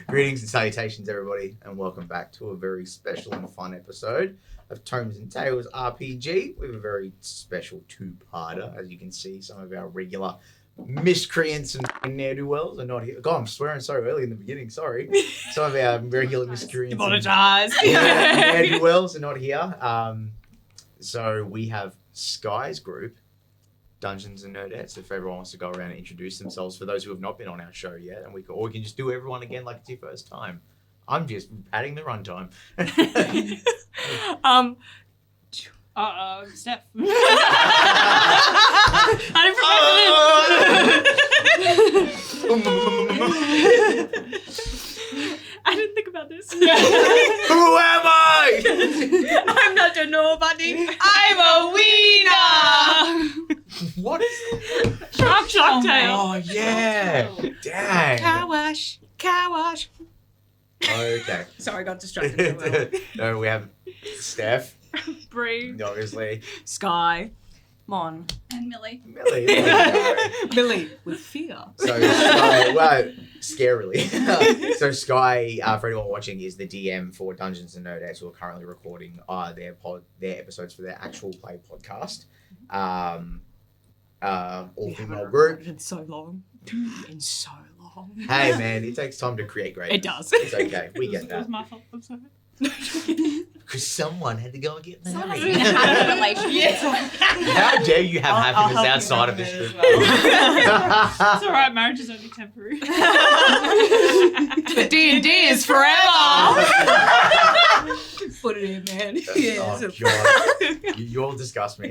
Greetings and salutations, everybody, and welcome back to a very special and fun episode of Tomes and Tales RPG. We have a very special two-parter. As you can see, some of our regular miscreants and ne'er-do-wells are not here. God, I'm swearing so early in the beginning, sorry. Some of our regular miscreants Apologise. and ne'er-do-wells are not here. So we have Sky's group, Dungeons and Nerdettes, if everyone wants to go around and introduce themselves for those who have not been on our show yet, and we can just do everyone again like it's your first time. I'm just padding the runtime. Steph. I didn't think about this. Who am I? I'm not a nobody. I'm a wiener. What is Shark tail. Oh, yeah. Dang. Car wash. Okay. Sorry, I got distracted. No, we have Steph, Bree. obviously. Sky. Mon. And Millie. Millie. There we go. Billy. With fear. So Sky, well, scarily. So Sky, for anyone watching, is the DM for Dungeons and Nerdettes, who are currently recording their episodes for their actual play podcast. All female group. In so long. Hey man, it takes time to create great. It does. It's okay. We get It was that. my fault. I'm sorry. Because someone had to go and get Someone married. has been having a relationship. How dare you have I'll happiness help you outside with of this it group? as It's alright, marriage is only temporary. But D&D is forever! Put it in, man. Oh god, you all disgust me.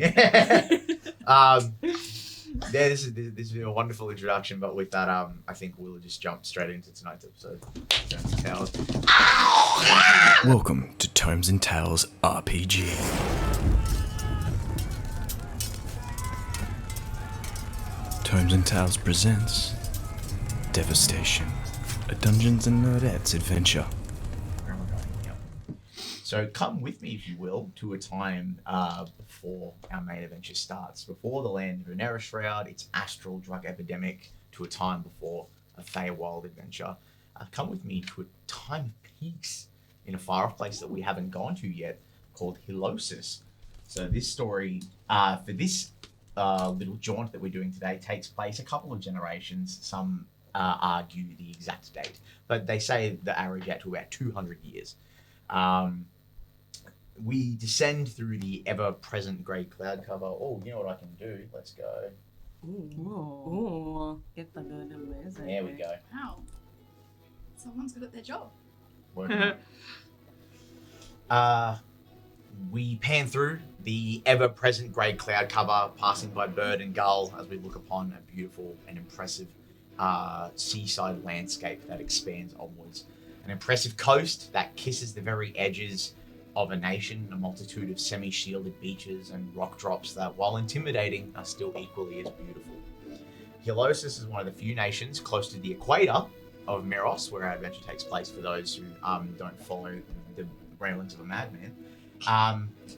Yeah, this has been a wonderful introduction, but with that, I think we'll just jump straight into tonight's episode. Tales. Welcome to Tomes and Tales RPG. Tomes and Tales presents Devastation, a Dungeons and Nerdettes adventure. So come with me, if you will, to a time before our main adventure starts. Before the land of Venera Shroud, its astral drug epidemic, to a time before a Feywild adventure. Come with me to a time of peace in a far-off place that we haven't gone to yet, called Hilosis. So this story, for this little jaunt that we're doing today, takes place a couple of generations. Some argue the exact date, but they say the average out to about 200 years. We descend through the ever-present grey cloud cover. Oh, you know what I can do? Let's go. Ooh. Get the good amazing. There we go. Wow. Someone's good at their job. Working on it. We pan through the ever-present grey cloud cover, passing by bird and gull as we look upon a beautiful and impressive seaside landscape that expands onwards. An impressive coast that kisses the very edges of a nation, a multitude of semi-shielded beaches and rock drops that, while intimidating, are still equally as beautiful. Hilosis is one of the few nations close to the equator of Miros, where our adventure takes place, for those who don't follow the ramblings of a madman.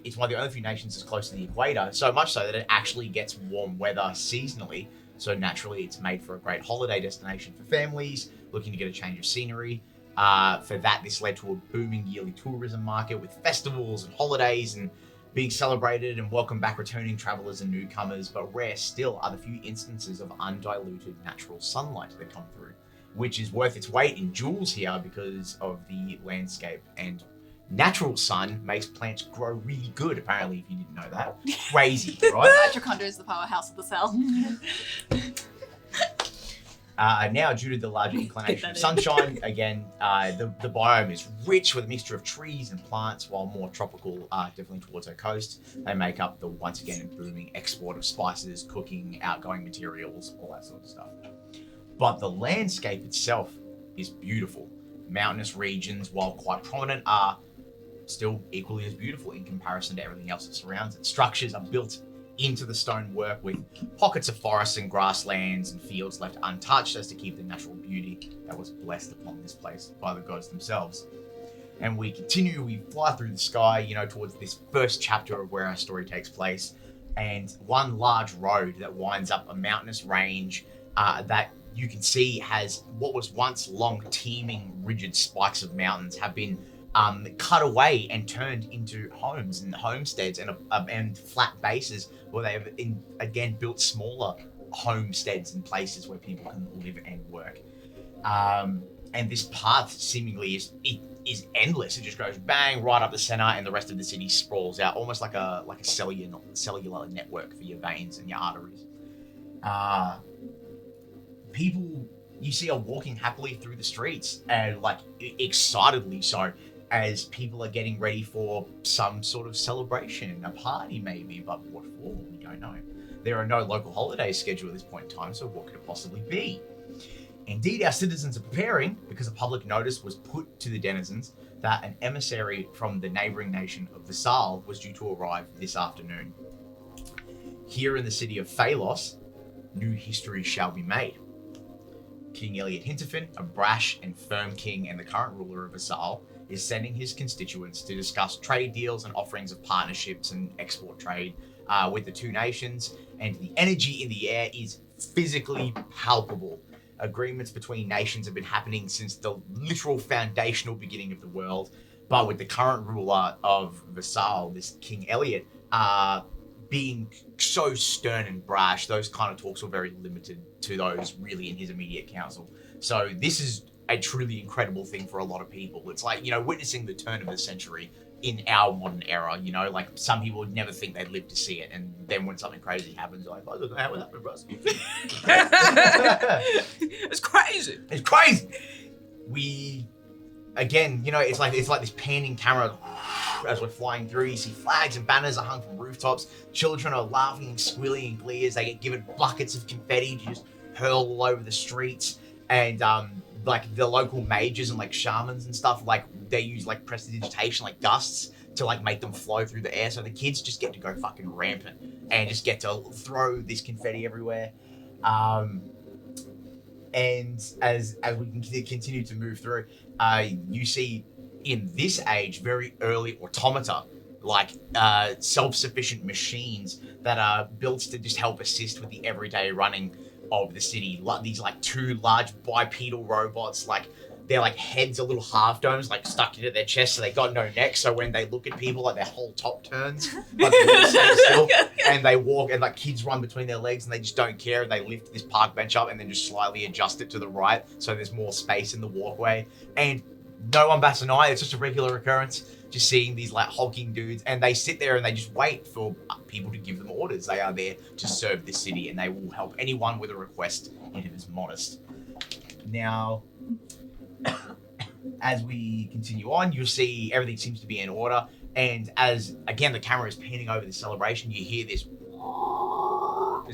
It's one of the only few nations that's close to the equator, so much so that it actually gets warm weather seasonally, so naturally it's made for a great holiday destination for families looking to get a change of scenery. For that, this led to a booming yearly tourism market with festivals and holidays and being celebrated and welcome back returning travelers and newcomers, but rare still are the few instances of undiluted natural sunlight that come through, which is worth its weight in jewels here because of the landscape. And natural sun makes plants grow really good, apparently, if you didn't know that. Crazy, right? Mitochondria is the powerhouse of the cell. Now, due to the larger inclination of sunshine, again, the biome is rich with a mixture of trees and plants, while more tropical, definitely towards our coast. They make up the, once again, booming export of spices, cooking, outgoing materials, all that sort of stuff. But the landscape itself is beautiful. Mountainous regions, while quite prominent, are still equally as beautiful in comparison to everything else that surrounds it. Structures are built into the stonework with pockets of forests and grasslands and fields left untouched as to keep the natural beauty that was blessed upon this place by the gods themselves. And we fly through the sky, towards this first chapter of where our story takes place, and one large road that winds up a mountainous range that you can see has what was once long, teeming, rigid spikes of mountains have been cut away and turned into homes and homesteads and flat bases where they have again built smaller homesteads and places where people can live and work. And this path seemingly is endless. It just goes bang right up the center, and the rest of the city sprawls out almost like a cellular network for your veins and your arteries. People you see are walking happily through the streets, and like excitedly so, as people are getting ready for some sort of celebration, a party maybe, but what for? We don't know. There are no local holidays scheduled at this point in time, so what could it possibly be? Indeed, our citizens are preparing because a public notice was put to the denizens that an emissary from the neighboring nation of Vassal was due to arrive this afternoon. Here in the city of Phalos, new history shall be made. King Aelia Hinterfin, a brash and firm king and the current ruler of Vassal, is sending his constituents to discuss trade deals and offerings of partnerships and export trade with the two nations, and the energy in the air is physically palpable. Agreements between nations have been happening since the literal foundational beginning of the world, but with the current ruler of Vassal, this King Elliot, being so stern and brash, those kind of talks were very limited to those really in his immediate council. So this is a truly incredible thing for a lot of people. It's like, you know, witnessing the turn of the century in our modern era, you know, like some people would never think they'd live to see it, and then when something crazy happens, they're like, oh, look how it happened, bro. It's crazy. It's crazy. We, again, you know, it's like this panning camera as we're flying through. You see flags and banners are hung from rooftops. Children are laughing and squealing in glee as they get given buckets of confetti to just hurl all over the streets. And like the local mages and like shamans and stuff, like they use like prestidigitation, like gusts, to like make them flow through the air. So the kids just get to go fucking rampant and just get to throw this confetti everywhere. And as we can continue to move through, you see in this age very early automata, like self-sufficient machines that are built to just help assist with the everyday running of the city. These like two large bipedal robots, like their like heads are little half domes like stuck into their chest, so they got no neck, so when they look at people, like their whole top turns, but they stay still, and they walk, and like kids run between their legs and they just don't care, and they lift this park bench up and then just slightly adjust it to the right so there's more space in the walkway. And no one bats an eye. It's just a regular occurrence, just seeing these like hulking dudes, and they sit there and they just wait for people to give them orders. They are there to serve the city, and they will help anyone with a request, and it is modest. Now, as we continue on, you'll see everything seems to be in order, and as again the camera is panning over the celebration, you hear this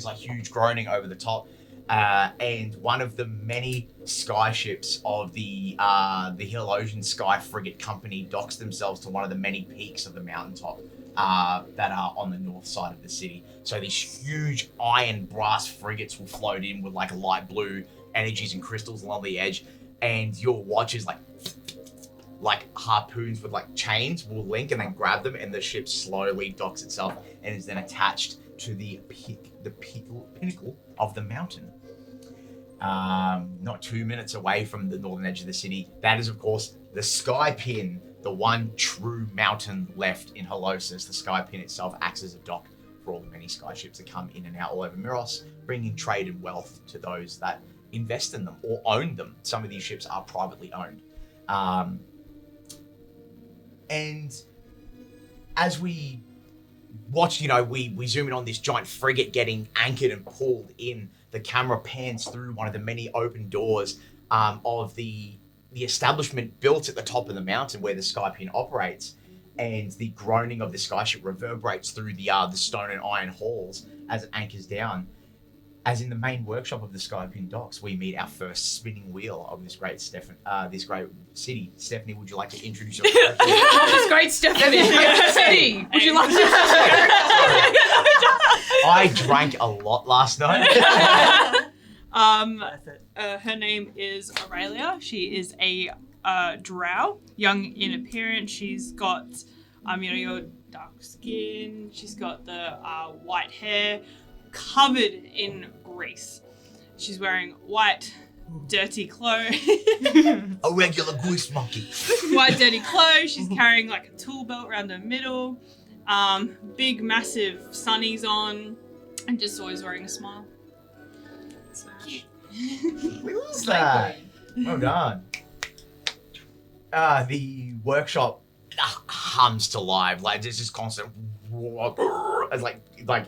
like huge groaning over the top. And one of the many skyships of the Helosian Sky Frigate Company docks themselves to one of the many peaks of the mountaintop that are on the north side of the city. So these huge iron brass frigates will float in with like light blue energies and crystals along the edge, and your watches like harpoons with like chains will link and then grab them, and the ship slowly docks itself and is then attached to the pinnacle of the mountain. Not 2 minutes away from the northern edge of the city. That is, of course, the Sky Pin, the one true mountain left in Holosis. The Sky Pin itself acts as a dock for all the many skyships that come in and out all over Miros, bringing trade and wealth to those that invest in them or own them. Some of these ships are privately owned. And as we watch, you know, we zoom in on this giant frigate getting anchored and pulled in. The camera pans through one of the many open doors of the establishment built at the top of the mountain where the Skypin operates, and the groaning of the skyship reverberates through the stone and iron halls as it anchors down. As in the main workshop of the Skypin docks, we meet our first spinning wheel of this great city. Stephanie, would you like to introduce your character? This great Stephanie. City. Would you like to? I drank a lot last night. Her name is Aelia. She is a drow, young in appearance. She's got, your dark skin. She's got the white hair, covered in grease. She's wearing white, dirty clothes. A regular goose monkey. White, dirty clothes. She's carrying like a tool belt around her middle. Big, massive sunnies on, and just always wearing a smile. Smash. Look at that. Well done. The workshop hums to life. Like there's just constant. It's like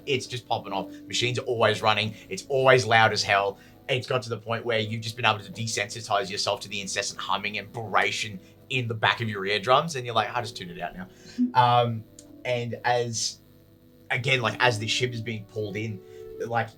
it's just popping off. Machines are always running. It's always loud as hell. It's got to the point where you've just been able to desensitize yourself to the incessant humming and vibration in the back of your eardrums, and you're like, I just tune it out now. And as this ship is being pulled in, like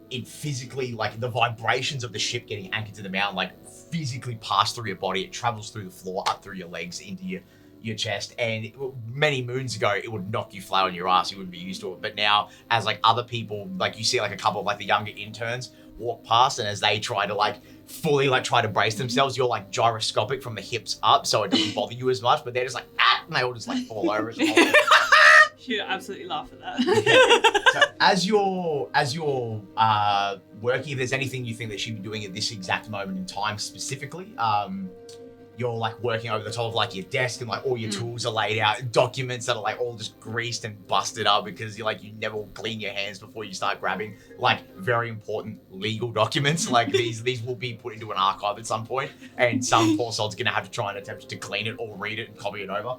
it physically, like the vibrations of the ship getting anchored to the mountain, like physically pass through your body. It travels through the floor, up through your legs, into your chest. And many moons ago, it would knock you flat on your ass. You wouldn't be used to it. But now, as like other people, like you see like a couple of like the younger interns walk past, and as they try to like fully like try to brace themselves, you're like gyroscopic from the hips up, so it doesn't bother you as much. But they're just like and they all just like fall over. She'd absolutely laugh at that. So as you're working, if there's anything you think that she'd be doing at this exact moment in time specifically, you're like working over the top of like your desk, and like all your tools are laid out, documents that are like all just greased and busted up because you never clean your hands before you start grabbing like very important legal documents. Like these will be put into an archive at some point, and some poor soul's gonna have to try and attempt to clean it or read it and copy it over.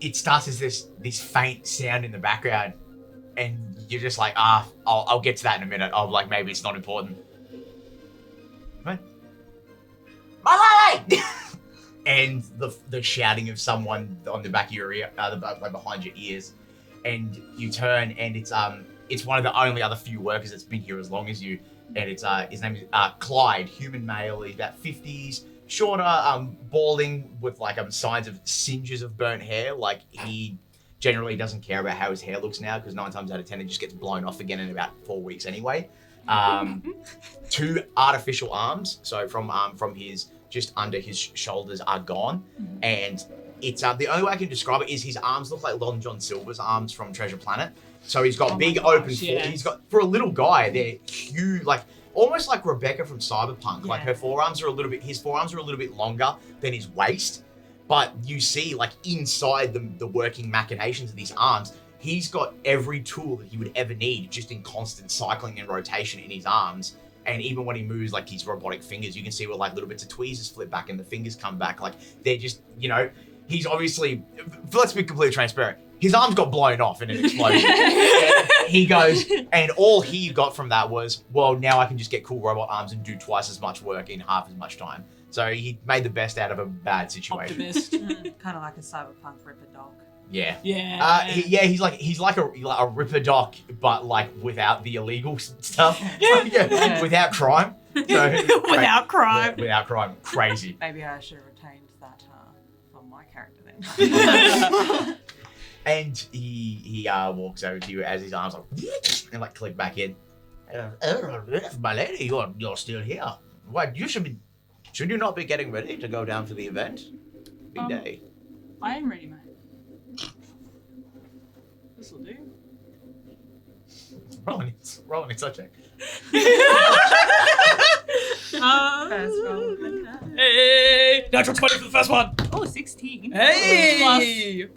It starts as this faint sound in the background, and you're just like, I'll get to that in a minute. I'll like, maybe it's not important. My lady! And the shouting of someone on the back of your ear, like behind your ears, and you turn, and it's one of the only other few workers that's been here as long as you, and it's his name is Clyde, human male. He's about 50s, shorter, balding with like signs of singes of burnt hair. Like he generally doesn't care about how his hair looks now, because 9 times out of 10 it just gets blown off again in about 4 weeks anyway. 2 artificial arms, so from his just under his shoulders are gone, and it's the only way I can describe it is his arms look like Long John Silver's arms from Treasure Planet. So he's got big open. He's got, for a little guy, they're huge, like almost like Rebecca from Cyberpunk. Like his forearms are a little bit longer than his waist, but you see like inside the working machinations of these arms. He's got every tool that he would ever need just in constant cycling and rotation in his arms. And even when he moves like his robotic fingers, you can see where like little bits of tweezers flip back and the fingers come back. Like they're just, he's obviously, let's be completely transparent, his arms got blown off in an explosion. He goes, and all he got from that was, well, now I can just get cool robot arms and do twice as much work in half as much time. So he made the best out of a bad situation. Optimist. Kind of like a cyberpunk ripper dog. Yeah. Yeah. He's like a ripper doc, but like without the illegal stuff. Without crime. So, Without crime. Without crime. Crazy. Maybe I should have retained that for my character then. And he walks over to you as his arms and like click back in. My lady, you're still here. What should you not be getting ready to go down for the event? Big day. I am ready, mate. This'll do. Rolling it's check. First roll of the die. Hey! Natural 20 for the first one. Oh, 16. Hey!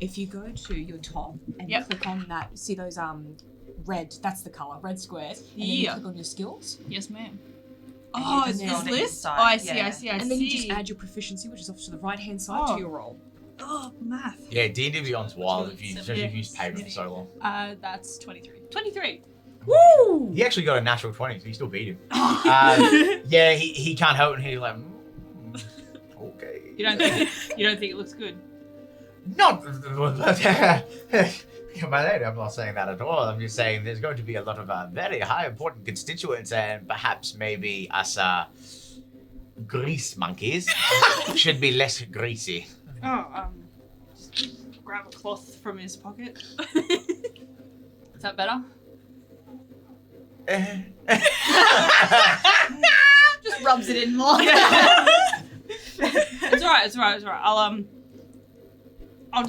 If you go to your top and you click on that, see those red, that's the colour, red squares, and then you click on your skills. Yes, ma'am. And Oh, you is can this scroll list? down Oh, I the see, side. I see, I see. And then you just add your proficiency, which is off to the right-hand side Oh. to your roll. Oh, math. Yeah, D&D Beyond's wild especially if you've used paper for so long. That's 23. 23. Woo! He actually got a natural 20, so you still beat him. Yeah, he can't help it, and he's like, okay. You don't think it looks good? Not, my lady, I'm not saying that at all. I'm just saying there's going to be a lot of very high important constituents, and perhaps maybe us grease monkeys should be less greasy. Oh, just grab a cloth from his pocket. Is that better? Just rubs it in more. It's alright. I'll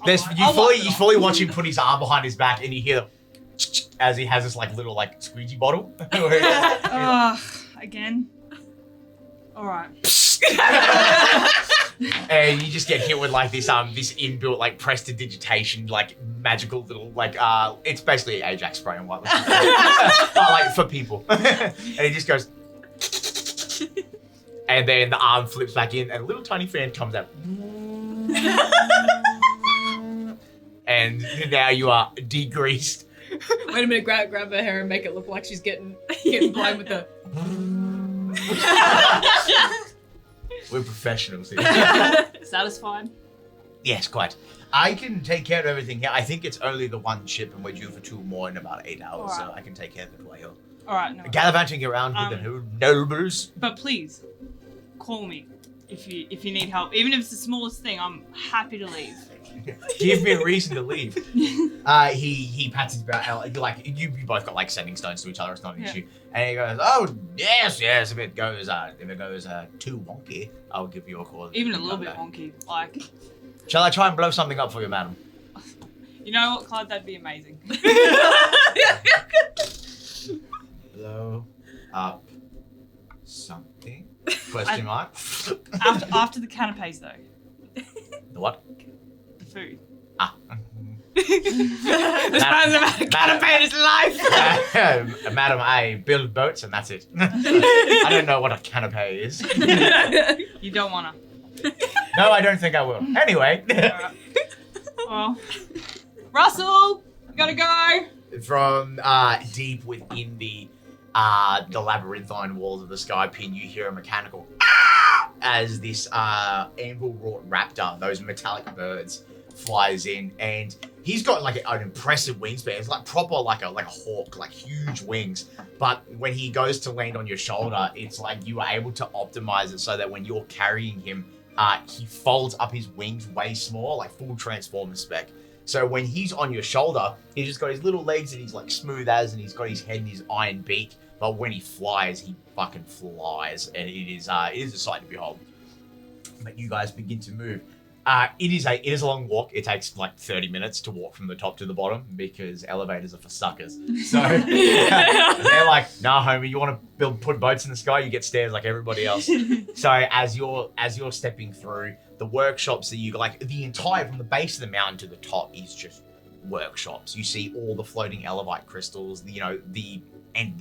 You fully watch him put his arm behind his back, and you hear as he has this like little like squeegee bottle. Again. All right. And you just get hit with like this inbuilt like prestidigitation like magical little like it's basically Ajax spray and what like for people. And he just goes and then the arm flips back in and a little tiny fan comes out. And now you are degreased. Wait a minute, grab her hair and make it look like she's getting blind with the. We're professionals here. Satisfied? Yes, quite. I can take care of everything here. I think it's only the one ship and we're due for 2 more in about 8 hours, so I can take care of it while you're Alright, gallivanting around with the nobles. But please, call me if you need help. Even if it's the smallest thing, I'm happy to leave. Give me a reason to leave. He pats his back. Like you both got like sending stones to each other. It's not an issue. And he goes, "Oh yes. If it goes too wonky, I'll give you a call." Even a little bit wonky, like. Shall I try and blow something up for you, madam? You know what, Clyde? That'd be amazing. Blow up something? Question mark. After the canapes, though. The what? The food. This man's about a canapé in his life. Madam, I build boats and that's it. I don't know what a canapé is. You don't wanna. No, I don't think I will. Anyway. Well, Russell, you gotta go. From deep within the labyrinthine walls of the sky pin, you hear a mechanical as this anvil-wrought raptor, those metallic birds, flies in, and he's got like an impressive wingspan. It's like proper like a hawk, like huge wings. But when he goes to land on your shoulder, it's like you are able to optimize it so that when you're carrying him, he folds up his wings way small, like full Transformer spec. So when he's on your shoulder, he's just got his little legs and he's like smooth as, and he's got his head and his iron beak. But when he flies, he fucking flies, and it is a sight to behold. But you guys begin to move. It is a long walk. It takes like 30 minutes to walk from the top to the bottom because elevators are for suckers. So they're like, nah, homie, you want to put boats in the sky? You get stairs like everybody else. So as you're stepping through the workshops that you like, the entire from the base of the mountain to the top is just workshops. You see all the floating elevite crystals. The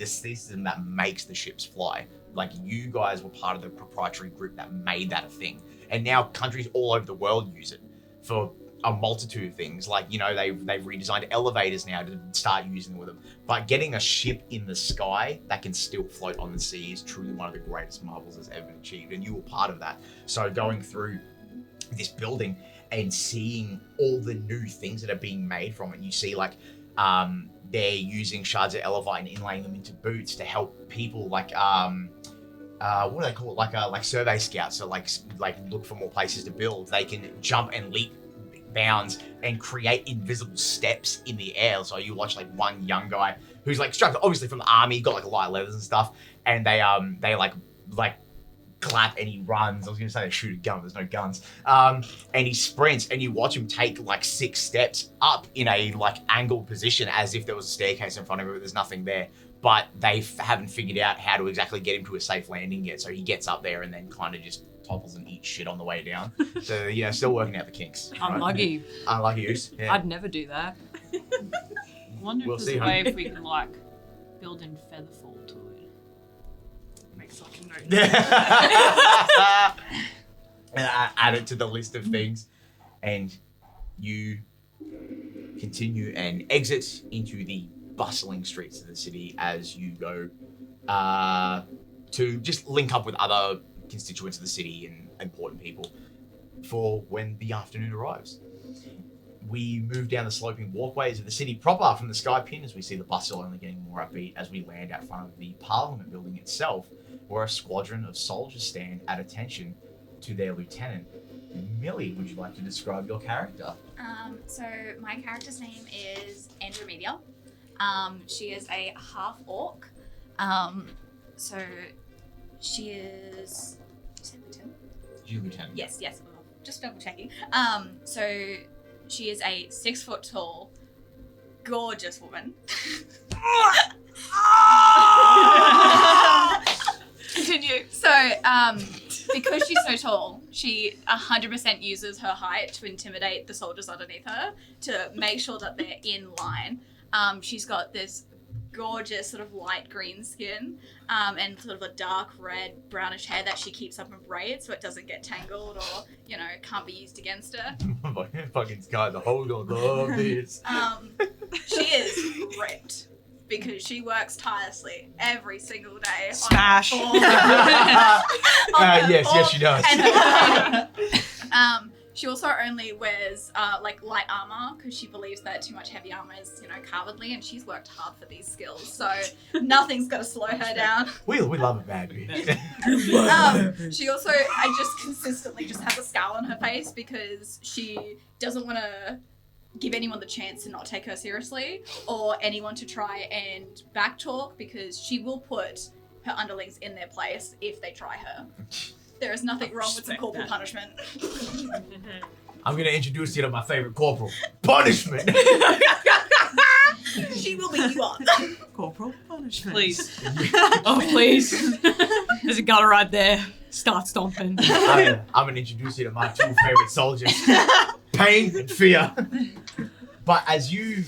system that makes the ships fly. Like you guys were part of the proprietary group that made that a thing. And now countries all over the world use it for a multitude of things. Like, they've redesigned elevators now to start using with them. But getting a ship in the sky that can still float on the sea is truly one of the greatest marvels that's ever been achieved. And you were part of that. So going through this building and seeing all the new things that are being made from it, you see like they're using shards of elevite and inlaying them into boots to help people like what do they call it? Like survey scouts. So like look for more places to build. They can jump and leap bounds and create invisible steps in the air. So you watch like one young guy who's like strapped obviously from the army, got like light leathers and stuff, and they like clap and he runs. I was gonna say they shoot a gun, there's no guns. And he sprints and you watch him take like 6 steps up in a like angled position as if there was a staircase in front of him, but there's nothing there. But they haven't figured out how to exactly get him to a safe landing yet. So he gets up there and then kind of just topples and eats shit on the way down. So, still working out the kinks. Unlucky. Unlucky use. Yeah. I'd never do that. I wonder if there's a way if we can like build in featherfall to it. Make fucking note. Add it to the list of things. And you continue and exit into the bustling streets of the city as you go to just link up with other constituents of the city and important people for when the afternoon arrives. We move down the sloping walkways of the city proper from the sky pin as we see the bustle only getting more upbeat as we land out front of the Parliament building itself, where a squadron of soldiers stand at attention to their lieutenant. Millie, would you like to describe your character? So my character's name is Andromedia. She is a half orc. So she is. You said lieutenant? You lieutenant. Yes. Just double checking. So She is a 6 foot tall, gorgeous woman. Continue. So, because she's so tall, she 100% uses her height to intimidate the soldiers underneath her to make sure that they're in line. She's got this gorgeous sort of light green skin and sort of a dark red brownish hair that she keeps up in braids so it doesn't get tangled or, can't be used against her. Fucking Sky, the whole gonna love this. She is ripped because she works tirelessly every single day. Smash. Yes, she does. And she also only wears light armor because she believes that too much heavy armor is, cowardly, and she's worked hard for these skills, so nothing's gonna slow her down. We love a bad bitch. She also, consistently just has a scowl on her face because she doesn't want to give anyone the chance to not take her seriously or anyone to try and backtalk because she will put her underlings in their place if they try her. There is nothing wrong with some corporal punishment. I'm going to introduce you to my favorite corporal. Punishment! She will beat you up. Corporal punishment. Please. Oh, please. There's a gutter right there. Start stomping. I'm going to introduce you to my 2 favorite soldiers. Pain and fear. But as you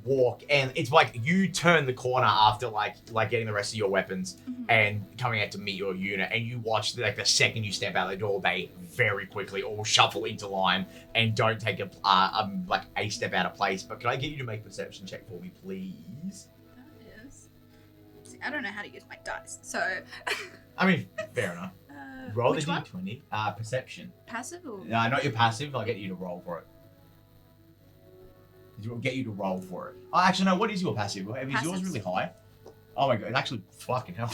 walk, and it's like you turn the corner after like getting the rest of your weapons and coming out to meet your unit, and you watch the second you step out the door, they very quickly all shuffle into line and don't take a step out of place. But can I get you to make a perception check for me, please? Yes. See, I don't know how to use my dice, so. I mean, fair enough. Roll the which one? d20. Perception. Passive or? No, not your passive. I'll get you to roll for it. We'll get you to roll for it. Oh, actually, no. What is your passive? Is yours really high? Oh my god, it's actually fucking hell.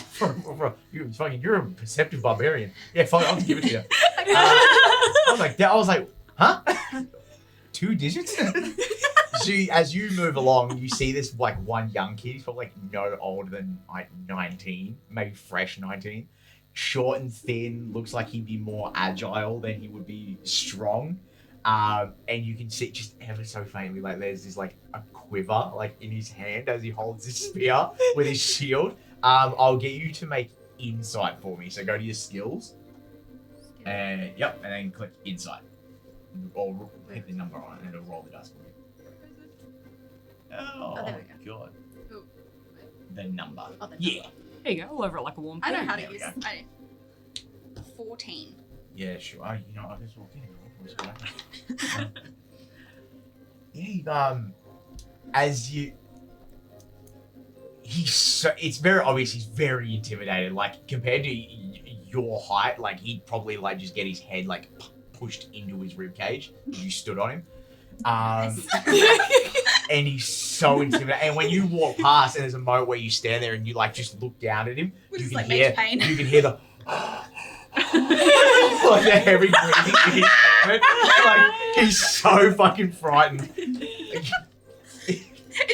You're a perceptive barbarian. Yeah, fine. I'll just give it to you. I was like, huh? 2 digits? As you move along, you see this one young kid. He's probably no older than 19, maybe fresh 19. Short and thin. Looks like he'd be more agile than he would be strong. And you can see just ever so faintly, there's this a quiver in his hand as he holds his spear with his shield. I'll get you to make insight for me. So go to your skills. And then click insight. Or hit the number on it and it'll roll the dice for you. Oh, there we god. Ooh. The number. Oh, the Yeah. There you go, all over it like a warm I know pan. how to There we use. go. 14. Yeah, sure. I just walked in. It's very obvious he's very intimidated. Compared to your height, he'd probably just get his head pushed into his rib cage if you stood on him. And he's so intimidated. And when you walk past, and there's a moment where you stand there and you just look down at him, Which you is can major pain. you can hear the the heavy breathing in his helmet. He's so fucking frightened. It's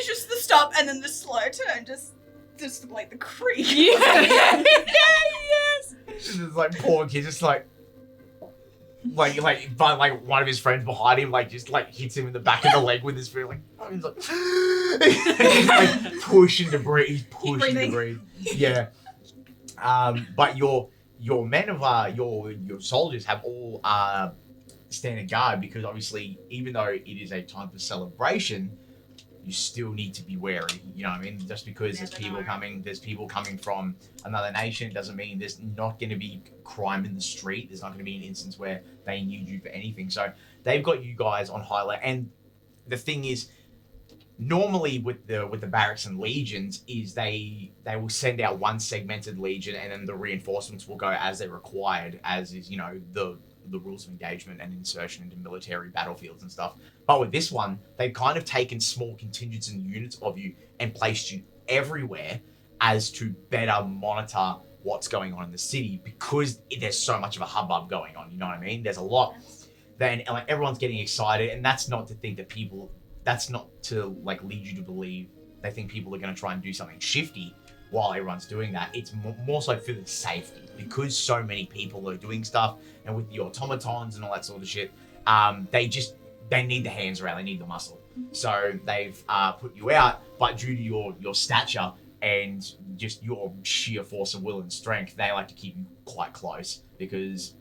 just the stop and then the slow turn, just the creak. Yeah. Yes. Just poor kid, just but one of his friends behind him just hits him in the back of the leg with his spear, he's pushing to breathe. He's pushing to breathe. Yeah. But your men of your soldiers have all standard guard because obviously, even though it is a time for celebration, you still need to be wary. You know what I mean? Just because there's people coming from another nation doesn't mean there's not going to be crime in the street. There's not going to be an instance where they need you for anything. So they've got you guys on high alert. And the thing is, normally with the barracks and legions is they will send out one segmented legion and then the reinforcements will go as they're required, as is the rules of engagement and insertion into military battlefields and stuff. But with this one, they've kind of taken small contingents and units of you and placed you everywhere as to better monitor what's going on in the city because there's so much of a hubbub going on. You know what I mean? There's a lot. Then everyone's getting excited, and that's not to think that that's not to lead you to believe they think people are going to try and do something shifty while everyone's doing that. It's more so for the safety because so many people are doing stuff, and with the automatons and all that sort of shit, they need the hands around, they need the muscle. So they've put you out, but due to your stature and just your sheer force of will and strength, they like to keep you quite close because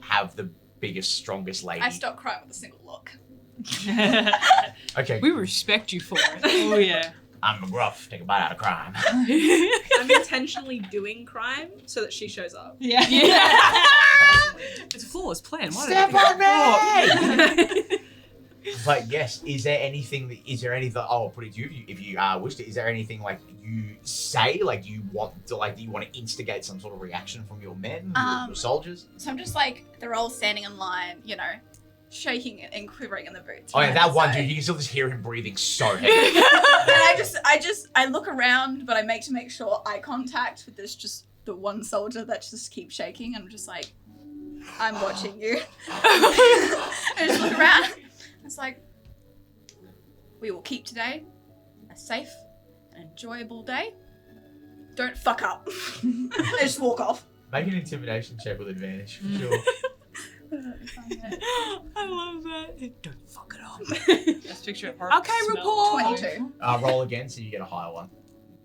have the biggest, strongest lady. I stop crying with a single look. Okay. We respect you for it. Oh yeah. I'm McGruff, take a bite out of crime. I'm intentionally doing crime so that she shows up. Yeah. It's a flawless plan. Why Step did on me! But yes, is there anything, I'll put it to you if you wish to, is there anything like you say, like do you want to instigate some sort of reaction from your men, your soldiers? So I'm just like, they're all standing in line, you know, shaking and quivering in the boots. Oh yeah, right? that one So- dude, you can still just hear him breathing so heavy. And I look around, but I make sure eye contact with the one soldier that just keeps shaking. I'm just like, I'm watching you. I just look around. It's like, we will keep today a safe and enjoyable day. Don't fuck up. I just walk off. Make an intimidation check with advantage, for sure. I love that. Don't fuck it up. Just picture it. Okay, report. 22. Roll again, so you get a higher one.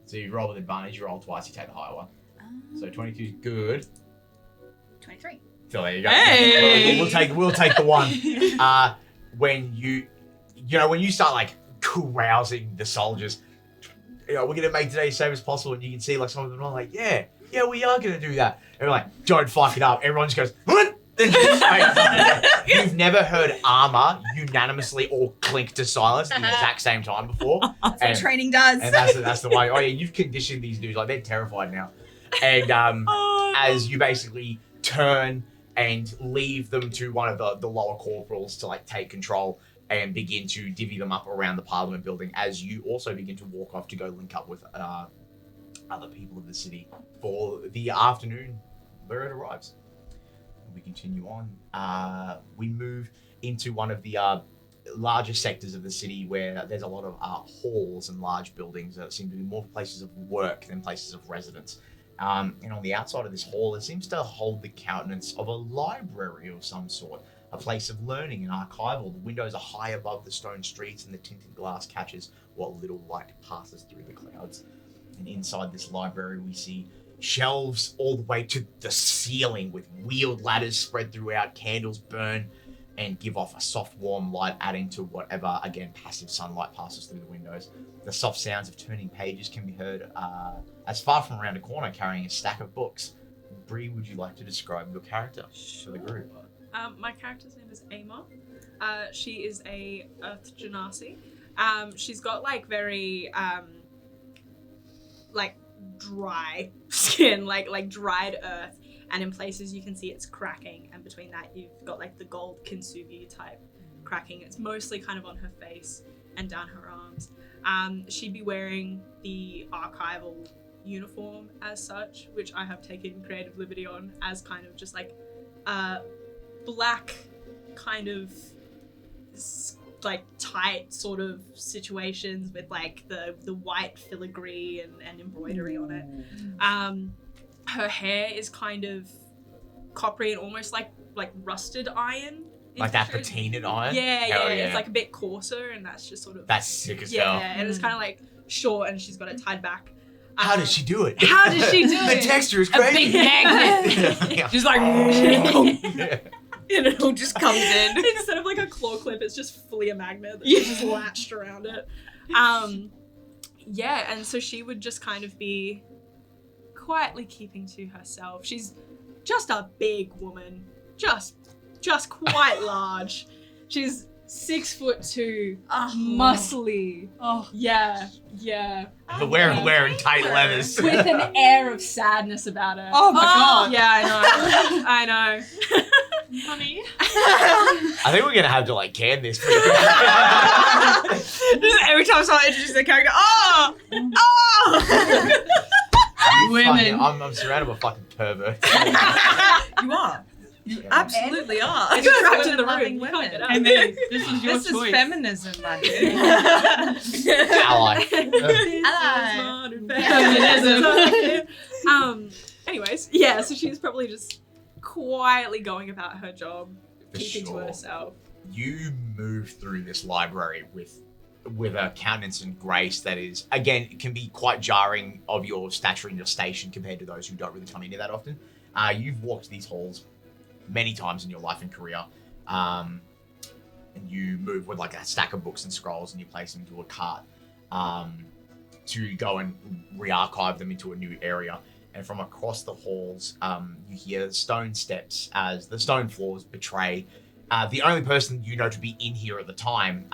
So you roll with advantage, you roll twice, you take the higher one. So 22 is good. 23. So there you go. Hey! We'll take the one. When when you start like carousing the soldiers, we're gonna make today as safe as possible, and you can see like some of them are like, yeah, we are gonna do that. And we're like, don't fuck it up. Everyone just goes, what? You've never heard Amar unanimously all clink to silence at the exact same time before. That's what training does. And that's the way. Oh yeah, you've conditioned these dudes, like they're terrified now. And as you basically turn and leave them to one of the lower corporals to like take control and begin to divvy them up around the Parliament building, as you also begin to walk off to go link up with other people of the city for the afternoon where it arrives. We continue on. We move into one of the larger sectors of the city where there's a lot of halls and large buildings that seem to be more places of work than places of residence. And on the outside of this hall, it seems to hold the countenance of a library of some sort, a place of learning and archival. The windows are high above the stone streets and the tinted glass catches what little light passes through the clouds. And inside this library, we see shelves all the way to the ceiling with wheeled ladders spread throughout, candles burn and give off a soft, warm light, adding to whatever, again, passive sunlight passes through the windows. The soft sounds of turning pages can be heard as far from around a corner, carrying a stack of books. Bree, would you like to describe your character for the group? My character's name is Amar. She is a Earth Genasi. She's got like very like dry skin, like dried earth, and in places you can see it's cracking, and between that you've got like the gold kintsugi type cracking. It's mostly kind of on her face and down her arms. She'd be wearing the archival uniform as such, which I have taken creative liberty on as kind of just like black kind of like tight sort of situations with like the white filigree and embroidery on it. Her hair is kind of coppery and almost like rusted iron. Like that patinaed iron? Yeah, Hell yeah. It's like a bit coarser, and that's just sort of That's sick as hell. yeah, and it's kind of like short, and she's got it tied back. How does she do it? How does she do The it? texture is A crazy. big magnet. Yeah. Just like, Yeah. and it all just comes in. Instead of like a claw clip, it's just fully a magnet that's just latched around it. Yeah, and so she would just kind of be quietly keeping to herself. She's just a big woman, just quite large. She's 6'2", muscly. Oh, Yeah. But wearing tight leathers. With an air of sadness about her. oh my god. Yeah, I know. Honey. I think we're gonna have to like can this. Just every time someone introduces their character, Women. I'm surrounded by fucking perverts. You are. You Yeah. absolutely are. It's trapped in the Women-loving room. You can't get out. And then this is your This choice. is feminism, my dude. Ally. Feminism. Anyways, yeah, so she's probably just quietly going about her job, For keeping sure. to herself. you move through this library with a countenance and grace that is, again, can be quite jarring of your stature and your station compared to those who don't really come in here that often. You've walked these halls many times in your life and career, and you move with like a stack of books and scrolls and you place them into a cart to go and re-archive them into a new area. And from across the halls, you hear stone steps as the stone floors betray. The only person you know to be in here at the time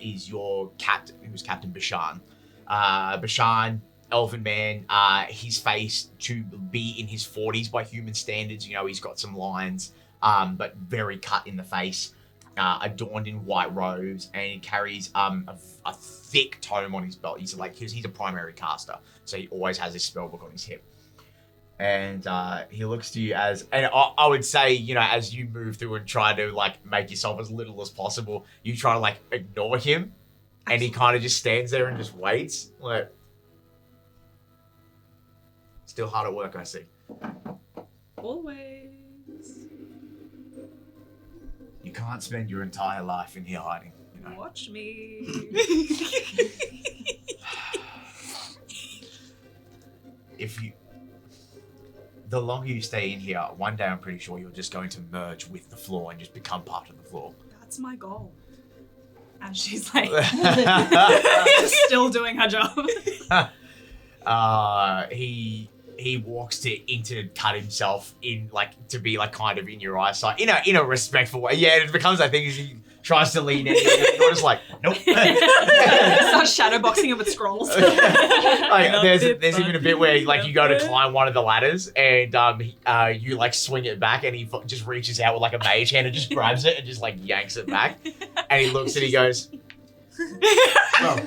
is your captain, who's Captain Bashan. Bashan, elven man, his face to be in his 40s by human standards. You know, he's got some lines, but very cut in the face, adorned in white robes, and he carries a thick tome on his belt. He's a primary caster, so he always has his spellbook on his hip. And he looks to you as, and I would say, you know, as you move through and try to like make yourself as little as possible, you try to like ignore him, and he kind of just stands there and just waits. Like, still hard at work, I see. Always. You can't spend your entire life in here hiding, you know. Watch me. The longer you stay in here, one day I'm pretty sure you're just going to merge with the floor and just become part of the floor. That's my goal. And she's like, still doing her job. He walks to cut himself in, like, to be like kind of in your eyesight in a respectful way. Yeah, it becomes, I think, as he tries to lean in, you're just like, nope. Starts shadowboxing him with scrolls. Like, there's even a bit where like you go to climb one of the ladders and you like swing it back and he just reaches out with like a mage hand and just grabs it and just like yanks it back, and he looks and he goes, well,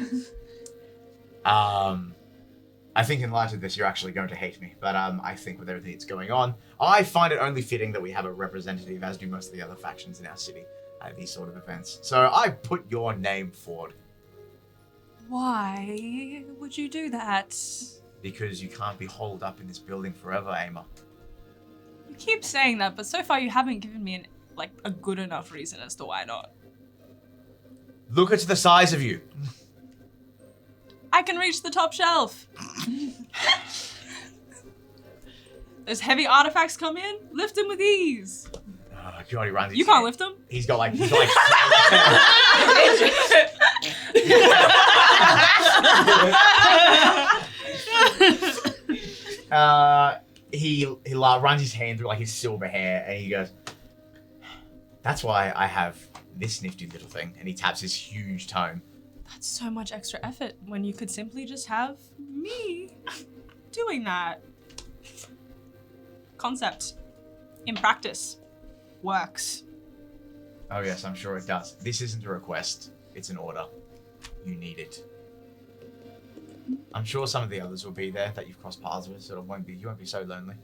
I think in light of this you're actually going to hate me, but I think with everything that's going on, I find it only fitting that we have a representative, as do most of the other factions in our city, at these sort of events. So I put your name forward. Why would you do that? Because you can't be holed up in this building forever, Amar. You keep saying that, but so far you haven't given me a good enough reason as to why not. Look at the size of you. I can reach the top shelf. There's heavy artifacts come in, lift them with ease. God, he runs his You can't hand. lift them. He's got like he runs his hand through like his silver hair and he goes, that's why I have this nifty little thing. And he taps his huge tome. That's so much extra effort when you could simply just have me doing that. Concept. In practice. Works. Oh yes, I'm sure it does. This isn't a request, it's an order. You need it. I'm sure some of the others will be there that you've crossed paths with, so you won't be so lonely.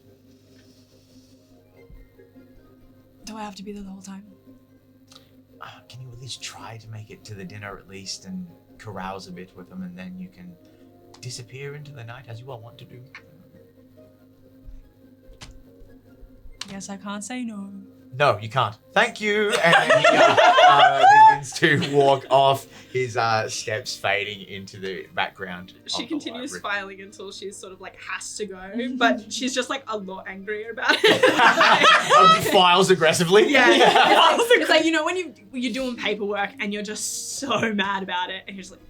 Do I have to be there the whole time? Can you at least try to make it to the dinner at least and carouse a bit with them, and then you can disappear into the night as you all want to do? Guess I can't say no. No, you can't. Thank you. And then he begins to walk off, his steps fading into the background. She of continues the library. filing until she's sort of like has to go, but she's just like a lot angrier about it. Files aggressively. Yeah. It's like, you know, when you're doing paperwork and you're just so mad about it, and you're just like,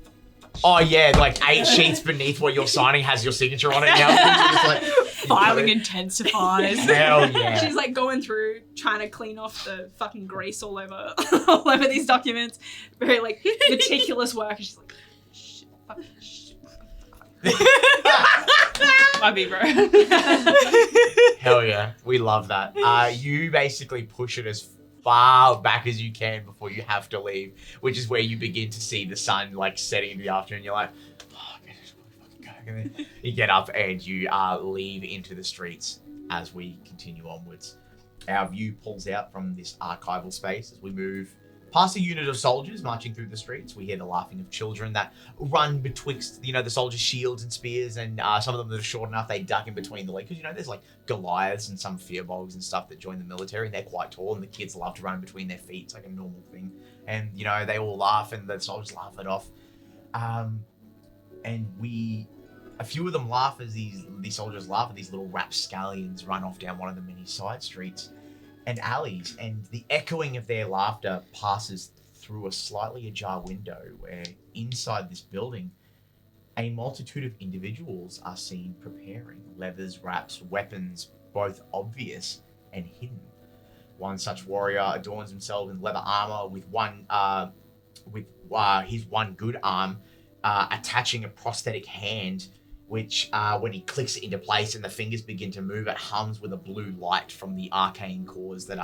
Oh yeah, like 8 sheets beneath what you're signing has your signature on it now. Just like, Filing intensifies. Hell yeah. she's like going through trying to clean off the fucking grease all over these documents. Very like meticulous work. And she's like, shit, fuck, shit. Might be, bro. Hell yeah, we love that. You basically push it as far back as you can before you have to leave, which is where you begin to see the sun like setting into the afternoon. You're like, oh, man, I should probably fucking go. And then you get up and you leave into the streets as we continue onwards. Our view pulls out from this archival space as we move past a unit of soldiers marching through the streets. We hear the laughing of children that run betwixt, the soldiers' shields and spears, and some of them that are short enough, they duck in between the legs. Because, there's like Goliaths and some fearbolgs and stuff that join the military, and they're quite tall, and the kids love to run in between their feet. It's like a normal thing. And, they all laugh, and the soldiers laugh it off. And a few of them laugh as these soldiers laugh, and these little rapscallions run off down one of the many side streets and alleys, and the echoing of their laughter passes through a slightly ajar window where inside this building a multitude of individuals are seen preparing leathers, wraps, weapons, both obvious and hidden. One such warrior adorns himself in leather armor with his one good arm attaching a prosthetic hand, which when he clicks it into place and the fingers begin to move, it hums with a blue light from the arcane cores that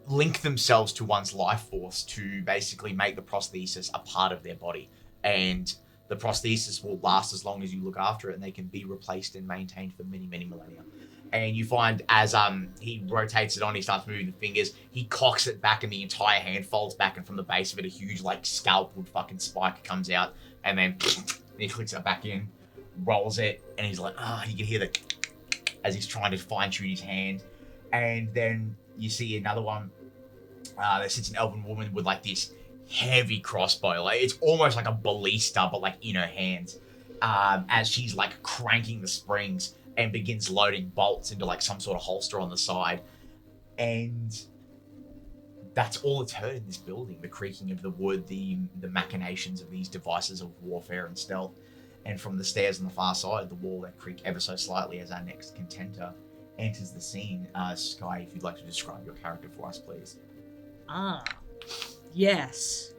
link themselves to one's life force to basically make the prosthesis a part of their body. And the prosthesis will last as long as you look after it, and they can be replaced and maintained for many, many millennia. And you find as he rotates it on, he starts moving the fingers, he cocks it back and the entire hand folds back, and from the base of it a huge scalpel fucking spike comes out, and then he clicks it back in, rolls it, and he's like, you can hear as he's trying to fine-tune his hand. And then you see another one, there sits an elven woman with this heavy crossbow. It's almost like a ballista, but in her hands, as she's cranking the springs and begins loading bolts into some sort of holster on the side. And that's all it's heard in this building, the creaking of the wood, the machinations of these devices of warfare and stealth. And from the stairs on the far side, the wall that creak ever so slightly as our next contender enters the scene. Sky, if you'd like to describe your character for us, please. Yes.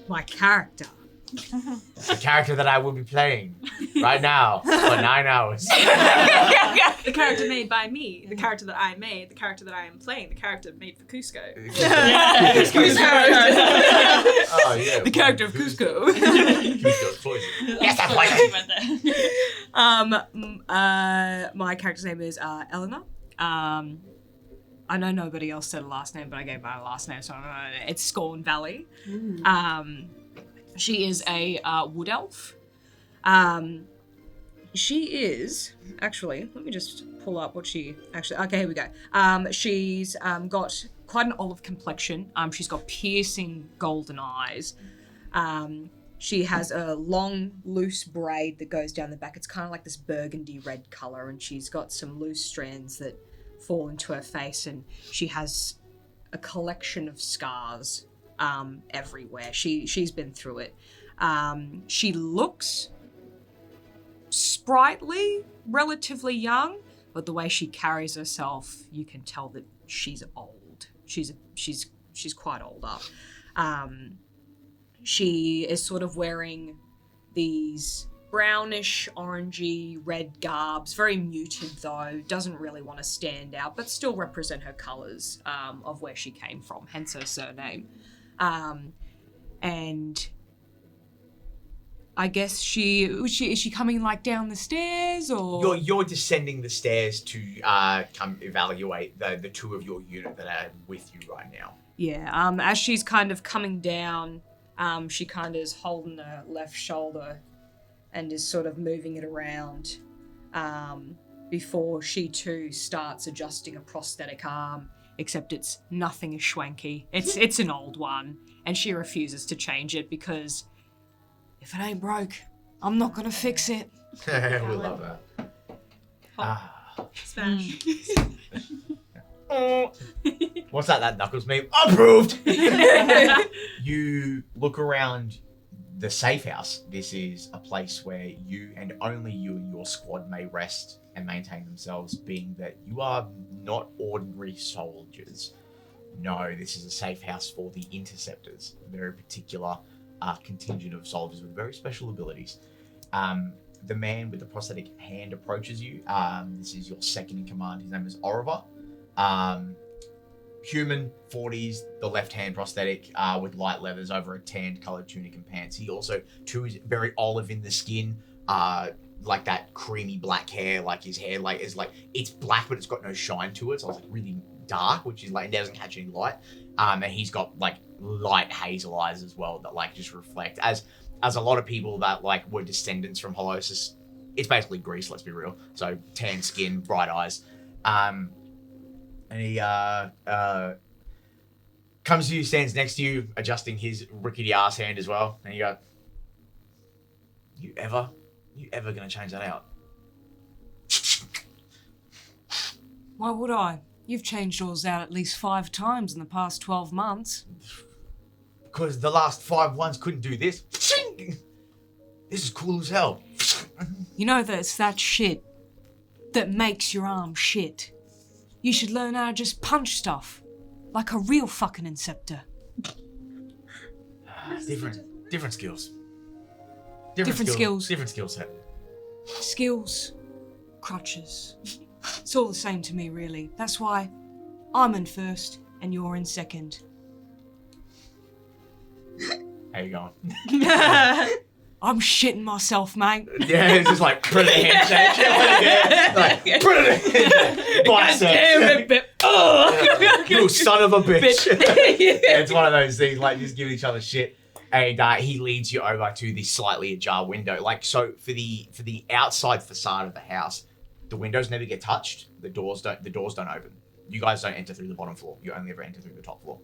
My character. The character that I will be playing right now for 9 hours. The character made by me, the character that I made, the character that I am playing, the character made for Cusco. Oh, yeah. The character of Cusco. Cusco's poison. Yes, I'm poison. My character's name is Eleanor. I know nobody else said a last name, but I gave my last name, so it's Scorn Valley. She is a wood elf. She is, actually, let me just pull up what she actually, okay, here we go. She's got quite an olive complexion. She's got piercing golden eyes. She has a long, loose braid that goes down the back. It's kind of like this burgundy red color, and she's got some loose strands that fall into her face, and she has a collection of scars everywhere. She's been through it. She looks sprightly, relatively young, but the way she carries herself, you can tell that she's old. She's quite older. She is sort of wearing these brownish, orangey, red garbs, very muted though, doesn't really want to stand out, but still represent her colours of where she came from, hence her surname. And I guess is she coming coming the stairs, or you're descending the stairs to come evaluate the two of your unit that are with you right now. Yeah. As she's kind of coming down, she kind of is holding her left shoulder and is sort of moving it around before she too starts adjusting a prosthetic arm, except it's nothing as schwanky. It's an old one, and she refuses to change it because if it ain't broke, I'm not gonna fix it. We love that. Smash. What's that Knuckles meme? Approved! You look around the safe house. This is a place where you and only you and your squad may rest and maintain themselves, being that you are not ordinary soldiers. No, this is a safe house for the interceptors, a very particular contingent of soldiers with very special abilities. The man with the prosthetic hand approaches you. This is your second in command. His name is Oliver. Human, 40s, the left hand prosthetic with light leathers over a tanned coloured tunic and pants. He also, too, is very olive in the skin, like that creamy black hair, like his hair like is like it's black but it's got no shine to it, so it's like really dark, which is like it doesn't catch any light. And he's got like light hazel eyes as well that like just reflect as a lot of people that like were descendants from Holosis. It's basically Greece, let's be real. So tan skin, bright eyes. And he comes to you, stands next to you, adjusting his rickety ass hand as well. And you go, you ever gonna change that out? Why would I? You've changed yours out at least 5 times in the past 12 months. Because the last 5 ones couldn't do this. This is cool as hell. You know that it's that shit that makes your arm shit. You should learn how to just punch stuff. Like a real fucking inceptor. Different skills. Different skills. Different skill set. Skills. Crutches. It's all the same to me, really. That's why I'm in first and you're in second. How you going? I'm shitting myself, mate. Yeah, it's just like put it in handshake. Like put it in biceps. Damn it, oh. You son of a bitch. Yeah, it's one of those things, like just giving each other shit. And he leads you over to the slightly ajar window. Like so for the outside facade of the house, the windows never get touched. The doors don't open. You guys don't enter through the bottom floor. You only ever enter through the top floor.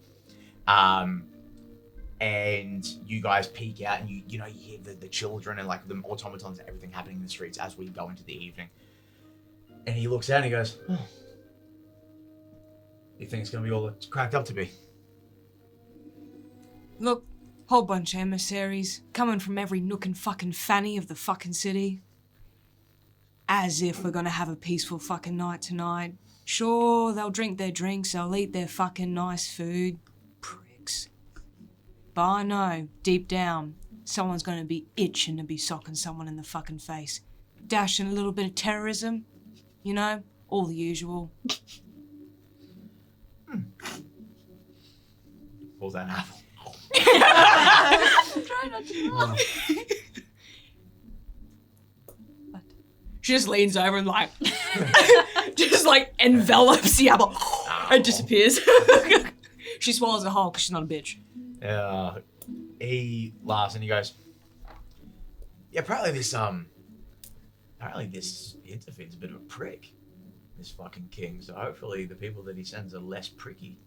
And you guys peek out and you know you hear the children and like the automatons and everything happening in the streets as we go into the evening. And he looks out and he goes, oh, you think it's gonna be all it's cracked up to be? Look, whole bunch of emissaries coming from every nook and fucking fanny of the fucking city. As if we're gonna have a peaceful fucking night tonight. Sure, they'll drink their drinks, they'll eat their fucking nice food. Pricks. But I know, deep down, someone's gonna be itching to be socking someone in the fucking face. Dashing a little bit of terrorism. You know, all the usual. Pulls out an apple. Try not to laugh. She just leans over and like, just like envelops the apple and disappears. She swallows it whole because she's not a bitch. He laughs and he goes, yeah, apparently this Interfit's a bit of a prick, this fucking king, so hopefully the people that he sends are less pricky.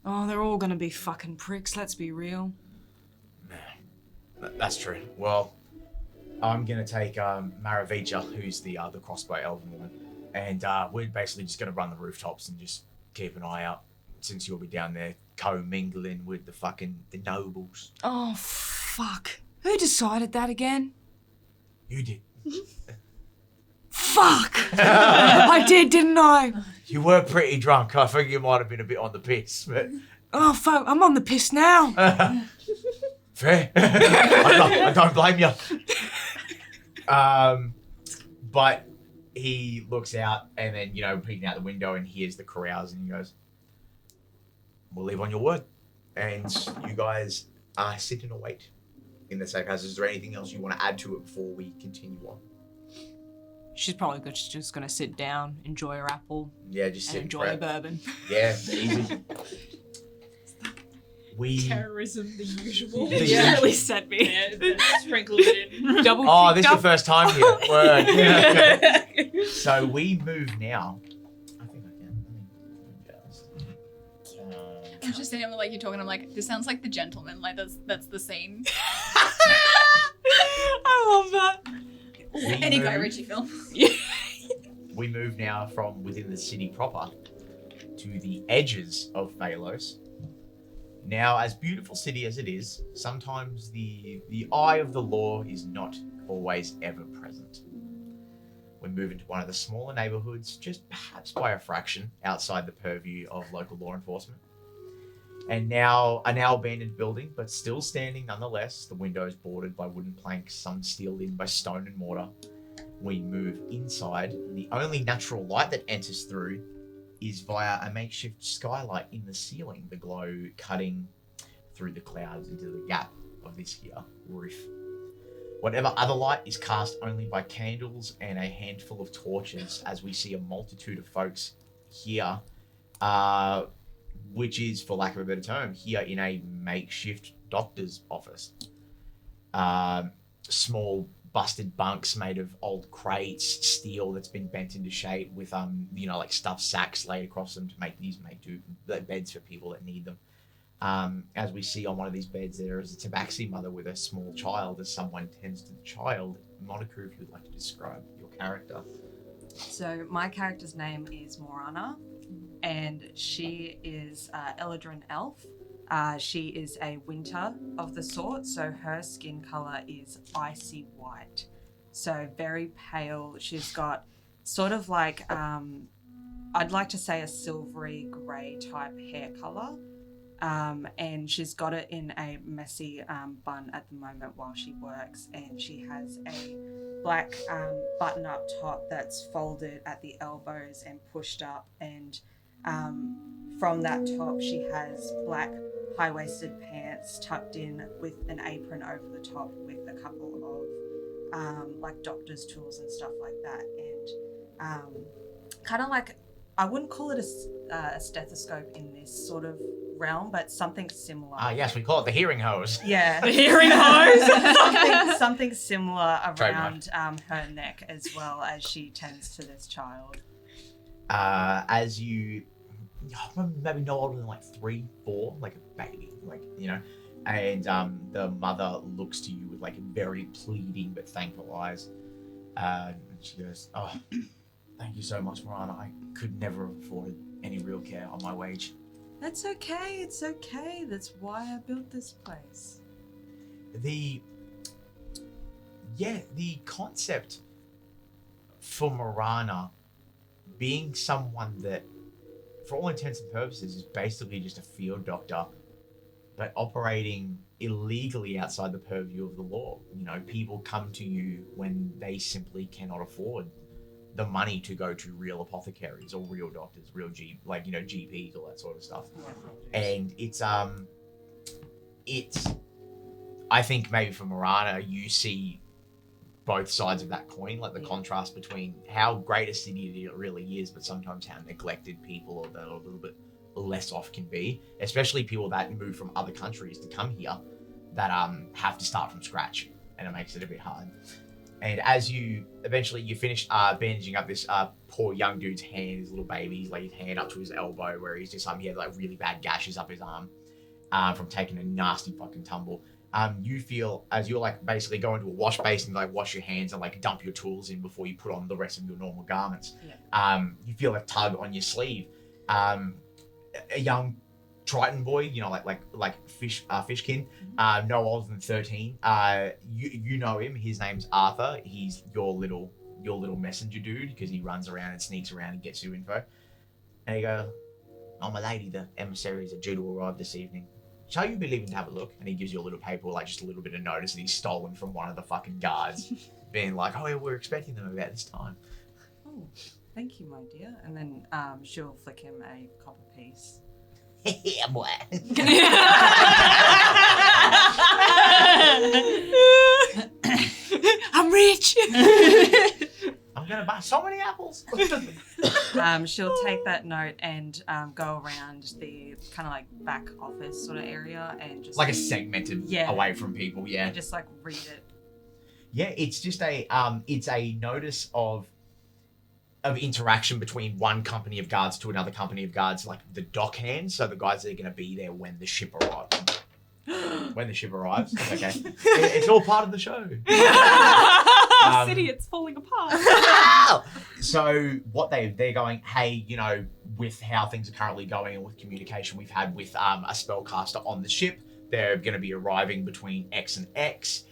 Oh, they're all gonna be fucking pricks, let's be real. That's true. Well, I'm gonna take Maravicha, who's the crossbow elven woman, and we're basically just gonna run the rooftops and just keep an eye out, since you'll be down there co-mingling with the nobles. Oh, fuck. Who decided that again? You did. Fuck! I did, didn't I? You were pretty drunk. I think you might have been a bit on the piss, but... Oh, fuck, I'm on the piss now. Fair. I don't blame you. But he looks out and then, peeking out the window and hears the carouse and he goes, we'll leave on your word. And you guys sit and await in the safe house. Is there anything else you want to add to it before we continue on? She's probably just gonna sit down, enjoy her apple, Yeah, just sit and enjoy her bourbon. Yeah, easy. Terrorism, the usual. Yeah. Really set me. Yeah, sprinkled it in. Double. Oh, this is your first time here. Word. Yeah, okay. So we move now. I think I can. I'm just saying, like you're talking. I'm like, this sounds like The Gentleman. Like that's the scene. I love that. Any Guy Ritchie film. We move now from within the city proper to the edges of Phalos. Now, as beautiful city as it is, sometimes the eye of the law is not always ever present. We move into one of the smaller neighborhoods, just perhaps by a fraction outside the purview of local law enforcement. And now, a now abandoned building, but still standing nonetheless, the windows bordered by wooden planks, some sealed in by stone and mortar. We move inside. The only natural light that enters through is via a makeshift skylight in the ceiling, the glow cutting through the clouds into the gap of this here roof. Whatever other light is cast only by candles and a handful of torches, as we see a multitude of folks here, which is, for lack of a better term, here in a makeshift doctor's office. Small busted bunks made of old crates, steel that's been bent into shape with like stuffed sacks laid across them to make beds for people that need them. As we see on one of these beds, there is a tabaxi mother with a small child as someone tends to the child. Monica, if you'd like to describe your character. So my character's name is Morana, and she is Eladrin elf. She is a winter of the sort, so her skin color is icy white. So very pale. She's got sort of like, I'd like to say a silvery grey type hair color. And she's got it in a messy bun at the moment while she works, and she has a black button-up top that's folded at the elbows and pushed up, and from that top she has black high-waisted pants tucked in with an apron over the top with a couple of like doctor's tools and stuff like that, and kind of like, I wouldn't call it a stethoscope in this sort of realm, but something similar. Yes, we call it the hearing hose. Yeah. The hearing hose. something similar around her neck, as well, as she tends to this child. As you, maybe no older than like 3, 4, like a baby, and the mother looks to you with like very pleading but thankful eyes, and she goes, "Oh, thank you so much, Morana. I could never have afforded any real care on my wage." That's okay, it's okay. That's why I built this place. The concept for Morana being someone that, for all intents and purposes, is basically just a field doctor, but operating illegally outside the purview of the law. People come to you when they simply cannot afford the money to go to real apothecaries or real doctors, real GPs, all that sort of stuff. And it's I think maybe for Morana, you see both sides of that coin, like the contrast between how great a city it really is, but sometimes how neglected people or that are a little bit less off can be, especially people that move from other countries to come here that have to start from scratch, and it makes it a bit hard. And as you finish bandaging up this poor young dude's hand, his little baby, he's like his hand up to his elbow, where he's just he had like really bad gashes up his arm from taking a nasty fucking tumble. You feel, as you're like basically going to a wash basin, like wash your hands and like dump your tools in before you put on the rest of your normal garments. You feel a tug on your sleeve. A young Triton boy, like Fishkin, no older than 13. You know him. His name's Arthur. He's your little messenger dude, because he runs around and sneaks around and gets you info. And you go, "Oh, my lady, the emissaries are due to arrive this evening. Shall you be leaving to have a look?" And he gives you a little paper, like just a little bit of notice that he's stolen from one of the fucking guards, being like, "Oh, yeah, we're expecting them about this time." Oh, thank you, my dear. And then she'll flick him a copper piece. Yeah, boy. I'm rich. I'm gonna buy so many apples. She'll take that note and go around the kind of like back office sort of area and just like a segmented away from people. Yeah. And just like read it. Yeah, it's just a notice of interaction between one company of guards to another company of guards, like the dock hands, so the guys that are going to be there when the ship arrives. When the ship arrives, okay. It's all part of the show. City, it's falling apart. So what they're going, hey, with how things are currently going and with communication we've had with a spellcaster on the ship, they're going to be arriving between X and X.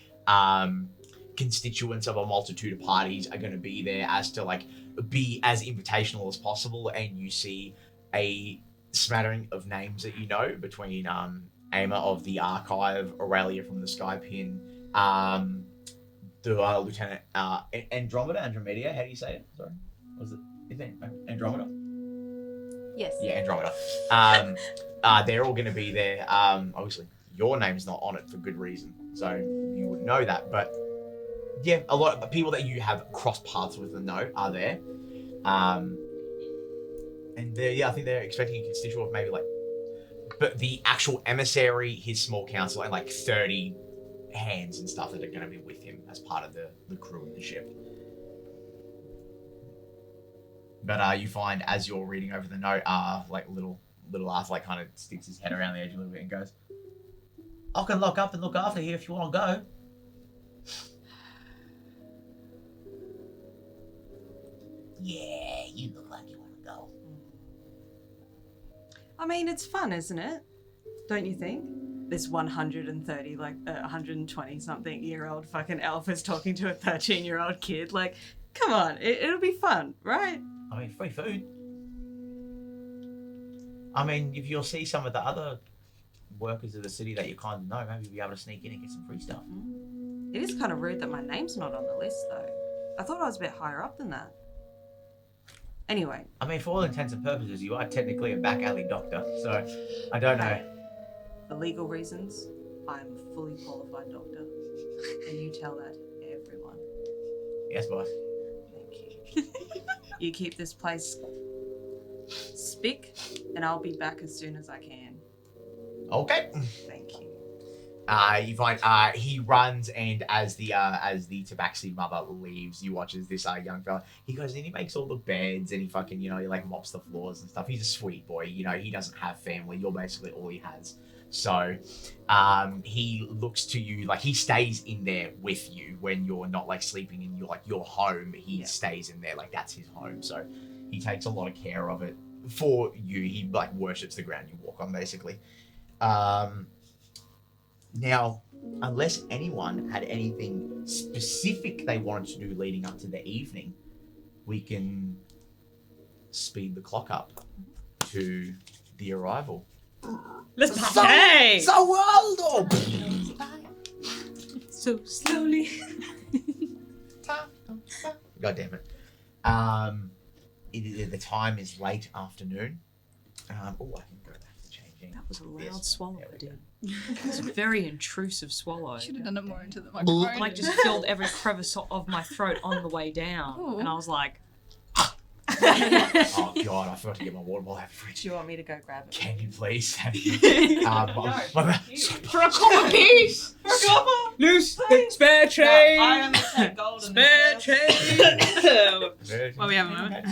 Constituents of a multitude of parties are going to be there as to like be as invitational as possible, and you see a smattering of names that between Amar of the Archive, Aelia from the Skypin, the Lieutenant Andromedia. How do you say it? Sorry, is it Andromeda? Yes. Yeah, Andromeda. They're all going to be there. Obviously, your name's not on it for good reason, so you would know that. But Yeah, a lot of people that you have crossed paths with and know are there. And I think they're expecting a constituent of maybe like, but the actual emissary, his small council, and like 30 hands and stuff that are going to be with him as part of the crew of the ship. But you find as you're reading over the note, like little Arthur like kind of sticks his head around the edge a little bit and goes, "I can lock up and look after you if you want to go." Yeah, you look like you want to go. I mean, it's fun, isn't it? Don't you think? This 130, like 120-something-year-old fucking elf is talking to a 13-year-old kid. Like, come on, it'll be fun, right? I mean, free food. I mean, if you'll see some of the other workers of the city that you kind of know, maybe you'll be able to sneak in and get some free stuff. It is kind of rude that my name's not on the list, though. I thought I was a bit higher up than that. Anyway. I mean, for all intents and purposes, you are technically a back alley doctor, so I don't know. For legal reasons, I'm a fully qualified doctor. And you tell that to everyone. Yes, boss. Thank you. You keep this place spick, and I'll be back as soon as I can. Okay. Thank you. You find he runs, and as the tabaxi mother leaves, you watch as this young fella, he goes in, he makes all the beds, and he fucking, he like mops the floors and stuff. He's a sweet boy, he doesn't have family. You're basically all he has. So he looks to you, like he stays in there with you when you're not like sleeping in your home. He stays in there, like that's his home. So he takes a lot of care of it for you. He like worships the ground you walk on, basically. Now, unless anyone had anything specific they wanted to do leading up to the evening, we can speed the clock up to the arrival. Let's party! So Waldo! So slowly. God damn it. The time is late afternoon. I can go back to changing. That was a loud Yes. swallow I did. It was a very intrusive swallow. Should have done it more into the microphone. Like just filled every crevice of my throat on the way down. Ooh. And I was like, Oh god, I forgot to get my water bottle out of the fridge. Do you want me to go grab it? Can you please? My For a common piece! for a copper! Loose! Spare change! I only take gold in Spare this change! Well, we have a moment.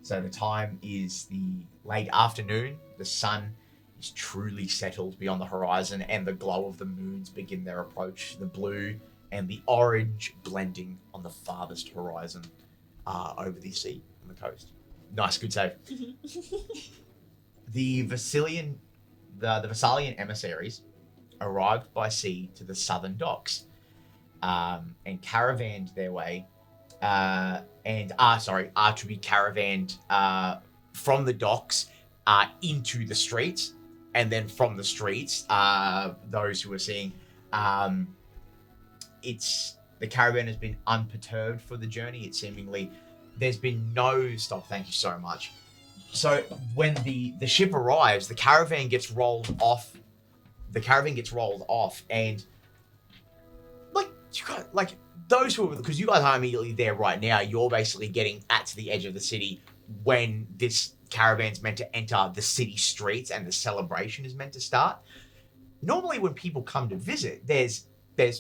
So the time is the late afternoon. The sun is truly settled beyond the horizon, and the glow of the moons begin their approach. The blue and the orange blending on the farthest horizon over the sea on the coast. Nice, good save. The Vassalian emissaries arrived by sea to the southern docks and caravanned their way are to be caravanned from the docks into the streets, and then from the streets, those who are seeing, the caravan has been unperturbed for the journey. It seemingly, there's been no stop. Thank you so much. So when the ship arrives, the caravan gets rolled off. And like those who are, because you guys are immediately there right now, you're basically getting at the edge of the city when this caravan's meant to enter the city streets and the celebration is meant to start. Normally when people come to visit, there's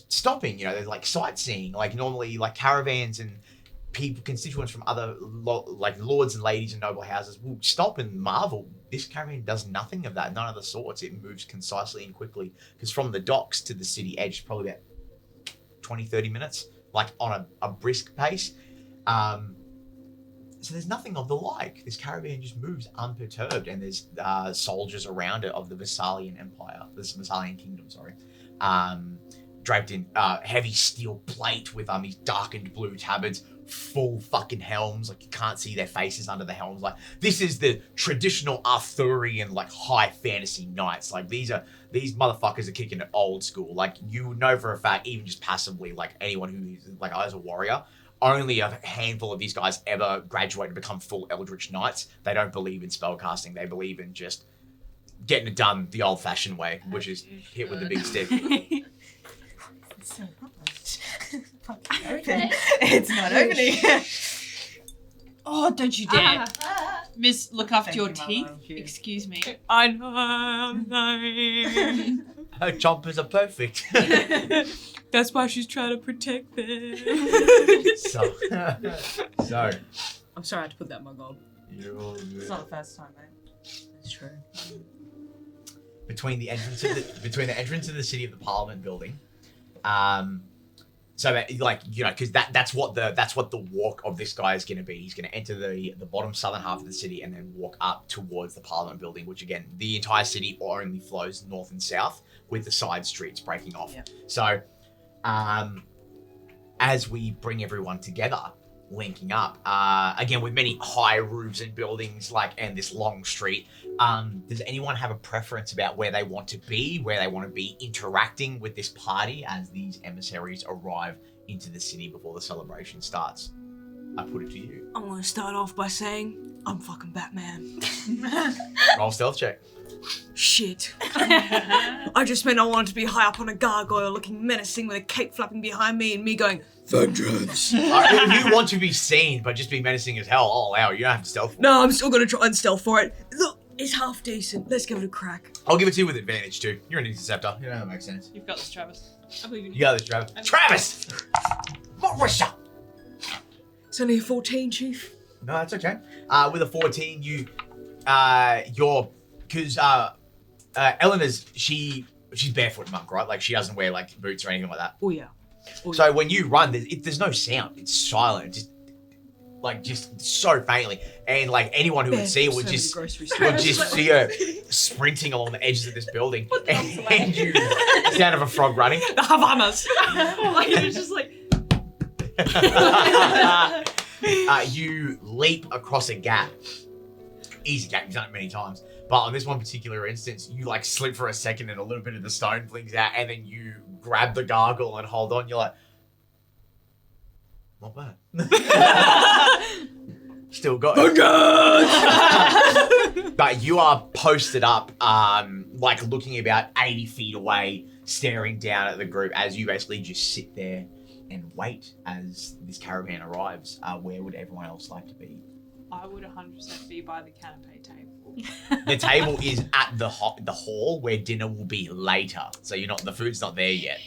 stopping, there's like sightseeing, like normally like caravans and constituents from other like lords and ladies and noble houses will stop and marvel. This caravan does nothing of that, none of the sorts. It moves concisely and quickly, because from the docks to the city edge is probably about 20-30 minutes, like on a brisk pace. So there's nothing of the like. This caravan just moves unperturbed, and there's soldiers around it of the Vassalian Empire, this Vassalian Kingdom, draped in heavy steel plate with these darkened blue tabards, full fucking helms, like you can't see their faces under the helms. Like this is the traditional Arthurian like high fantasy knights. Like these motherfuckers are kicking it old school. Like you know for a fact, even just passively, like anyone who is like as a warrior, only a handful of these guys ever graduate and become full Eldritch Knights. They don't believe in spellcasting. They believe in just getting it done the old-fashioned way, which is hit with the big stick. fucking open. Okay. It's not opening. Oh, don't you dare. Ah. Miss, look after Thank your you, Mama, teeth. thank you. Excuse me. I know, I'm sorry. Her chompers are perfect. That's why she's trying to protect them. so I'm sorry I had to put that mug on. you're all good. It's not the first time, mate. That's true. Between the entrance of the city of the Parliament building, so that, like, you know, because that's what the walk of this guy is going to be. He's going to enter the bottom southern half of the city and then walk up towards the Parliament building, which again, the entire city only flows north and south with the side streets breaking off. Yep. So, as we bring everyone together, linking up, again with many high roofs and buildings, and this long street. Does anyone have a preference about where they want to be, where they want to be interacting with this party as these emissaries arrive into the city before the celebration starts? I put it to you. I want to start off by saying I'm fucking Batman. Roll stealth check. Shit. I just meant I wanted to be high up on a gargoyle looking menacing with a cape flapping behind me and me going, vengeance. If you want to be seen but just be menacing as hell, I'll allow it. You don't have to stealth for it. No, I'm still going to try and stealth for it. Look, it's half decent. Let's give it a crack. I'll give it to you with advantage too. You're an interceptor. You know that makes sense. You've got this, Travis. I believe in You got this, Travis. Travis! Marisha! It's only a 14, Chief. No, that's okay. With a 14, because Eleanor's, she's barefoot monk, right? Like, she doesn't wear, boots or anything like that. Oh, yeah. So when you run, there's no sound. It's silent. Just so faintly. And, anyone who would see it would just see her sprinting along the edges of this building. And you, the sound of a frog running. The Havanas. It's just like. You leap across a gap. Easy gap, you've done it many times. But on this one particular instance, you slip for a second and a little bit of the stone flings out, and then you grab the gargle and hold on. You're like, not bad. Still got it. But you are posted up, looking about 80 feet away, staring down at the group as you basically just sit there and wait as this caravan arrives. Where would everyone else like to be? I would 100% be by the canapé table. The table is at the hall where dinner will be later. So the food's not there yet.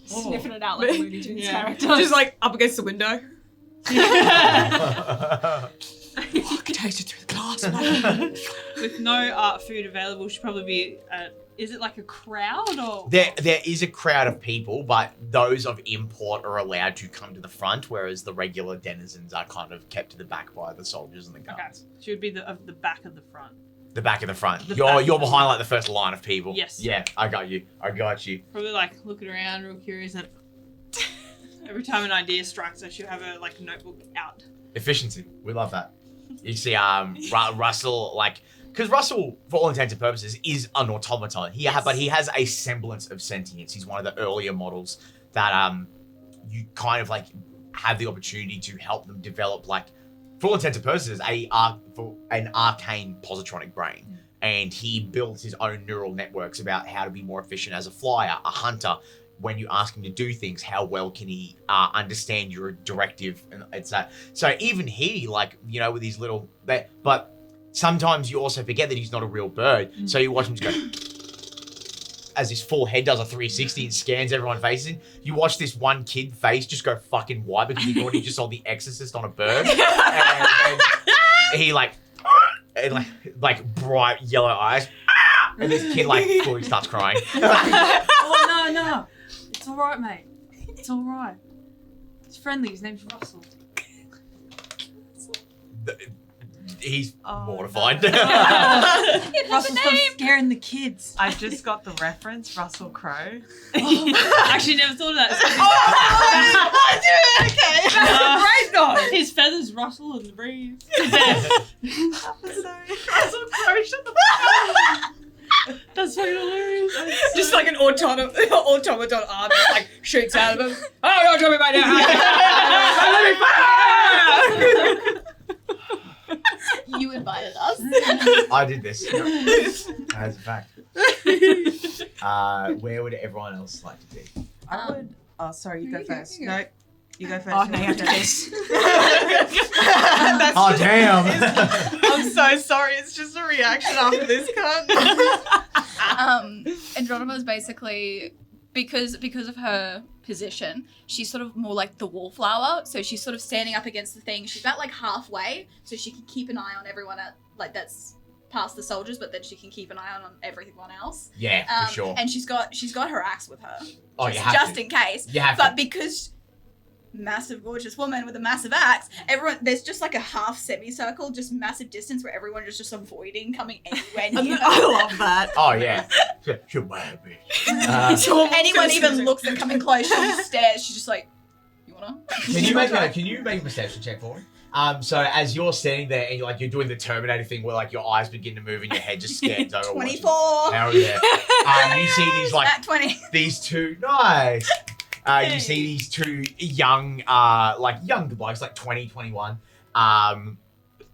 Sniffing it out like a Looney Tunes character. Just up against the window. I can taste it through the glass. With no food available, should probably be. Is it like a crowd or? There is a crowd of people, but those of import are allowed to come to the front, whereas the regular denizens are kind of kept to the back by the soldiers and the guards. Okay. Should be the back of the front. The back of the front. The You're back. behind the first line of people. Yes. Yeah, I got you. Probably looking around, real curious, and every time an idea strikes us, she'll have a notebook out. Efficiency. We love that. You see, Russell, because Russell, for all intents and purposes, is an automaton. But he has a semblance of sentience. He's one of the earlier models that you kind of have the opportunity to help them develop, for all intents and purposes, an arcane positronic brain. And he builds his own neural networks about how to be more efficient as a flyer, a hunter. When you ask him to do things, how well can he understand your directive? And it's that. So even he, with his little, but sometimes you also forget that he's not a real bird. So you watch him just go, as his full head does a 360 and scans everyone's faces. You watch this one kid face just go fucking white because he thought he just saw The Exorcist on a bird. and he bright yellow eyes. And this kid fully starts crying. Oh no. It's alright, mate. It's alright. It's friendly, his name's Russell. He's mortified. Russell, stop scaring the kids. I just got the reference, Russell Crowe. Actually, never thought of that. Okay. That's great though. His feathers rustle in the breeze. Russell Crowe, shut the That's fucking hilarious. Just an automaton arm that shoots out of him. Oh, don't drop me right now. You invited us. I did this. As a fact. Where would everyone else like to be? I Oh, sorry, you go first. No, you go first. Oh, no, you have to kiss. Oh damn! I'm so sorry. It's just a reaction after this cunt. Andromedia is basically because of her position, she's sort of more like the wallflower. So she's sort of standing up against the thing. She's about like halfway, so she can keep an eye on everyone that's past the soldiers, but then she can keep an eye on everyone else. Yeah, for sure. And she's got her axe with her. Oh, you have just to. in case. You have but to. because massive gorgeous woman with a massive axe, there's just like a half semicircle, just massive distance where everyone is just avoiding coming anywhere near her. I love that. Oh yeah. You're my bitch. Anyone even looks at coming close, she just stares. She's just like, you wanna? Can you make a perception check for me? So as you're standing there and you're doing the Terminator thing where like your eyes begin to move and your head just scans over. 24. Hell yeah. You see these like At 20. these two nice. You see these two young blokes, like 20, 21.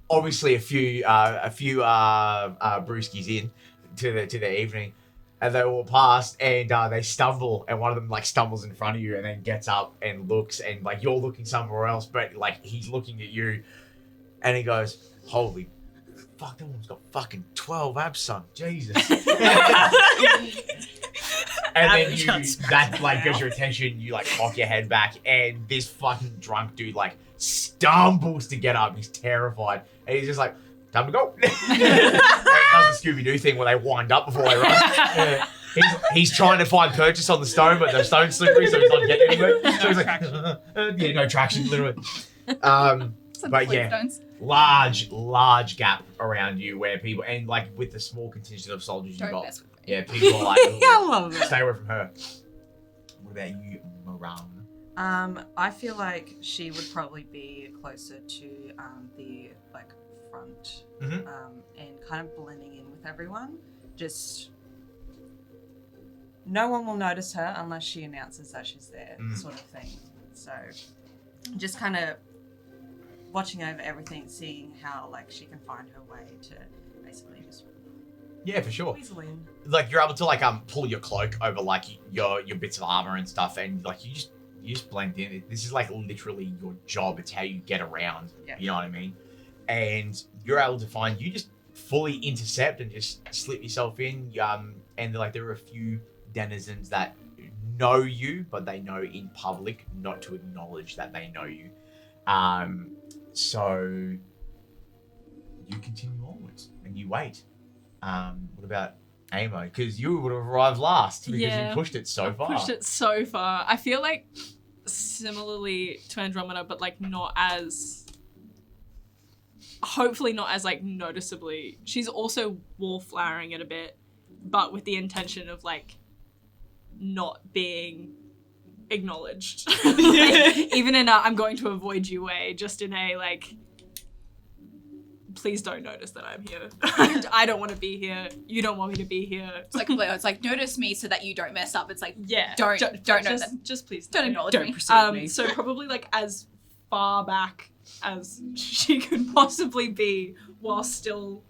Obviously a few brewskis in to the evening, and they walk past and they stumble, and one of them like stumbles in front of you and then gets up and looks, and like you're looking somewhere else, but like he's looking at you, and he goes, "Holy fuck, that one's got fucking 12 abs, son. Jesus." And then that like gets your attention, you like cock your head back, and this fucking drunk dude like stumbles to get up. He's terrified, and he's just like, "Time to go." And he does the Scooby-Doo thing where they wind up before they run. He's trying to find purchase on the stone, but the stone's slippery, so he's not getting anywhere. So he's like, yeah, no traction, literally. But yeah, large gap around you where people, and like with the small contingent of soldiers Don't you've got. mess with me. Yeah, people are like, I love it. stay away from her. What about you, Morana? I feel like she would probably be closer to the like front, Mhm. and kind of blending in with everyone. Just no one will notice her unless she announces that she's there, sort of thing. So just kind of watching over everything, seeing how like she can find her way to basically just Yeah, for sure. weasel in. Like you're able to like pull your cloak over like your bits of armor and stuff, and like you just blend in. This is like literally your job. It's how you get around. Yeah. You know what I mean? And you're able to find, you just fully intercept and just slip yourself in. And like there are a few denizens that know you, but they know in public not to acknowledge that they know you. So you continue onwards and you wait. What about Amo? Because you would have arrived last because you pushed it so far. Pushed it so far. I feel like similarly to Andromeda, but like not as, hopefully not as like noticeably. She's also wallflowering it a bit, but with the intention of like not being acknowledged. Like, even in a I'm going to avoid you way, just in a like, please don't notice that I'm here. I don't want to be here. You don't want me to be here. It's like notice me so that you don't mess up. It's like Yeah. don't know them. Just please Don't acknowledge Don't me. perceive me. So probably like as far back as she could possibly be while still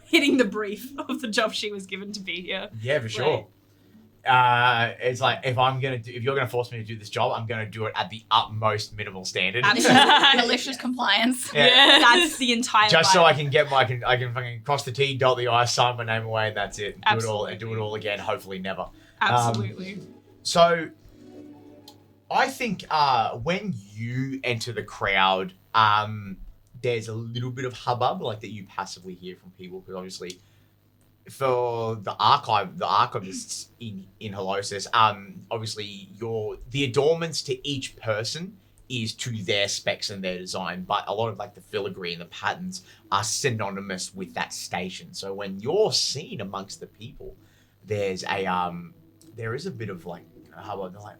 hitting the brief of the job she was given to be here. Yeah, for sure. It's like if you're gonna force me to do this job, I'm gonna do it at the utmost minimal standard. Malicious compliance. Yeah. That's the entire Just so vibe. I can get I can fucking cross the T, dot the I, sign my name away, and that's it. Do it all again. Hopefully never. Absolutely. So, I think when you enter the crowd, there's a little bit of hubbub like that you passively hear from people, because obviously for the archivists in Holosis, obviously the adornments to each person is to their specs and their design, but a lot of like the filigree and the patterns are synonymous with that station. So when you're seen amongst the people, there is a bit of like a hubbub. They're like,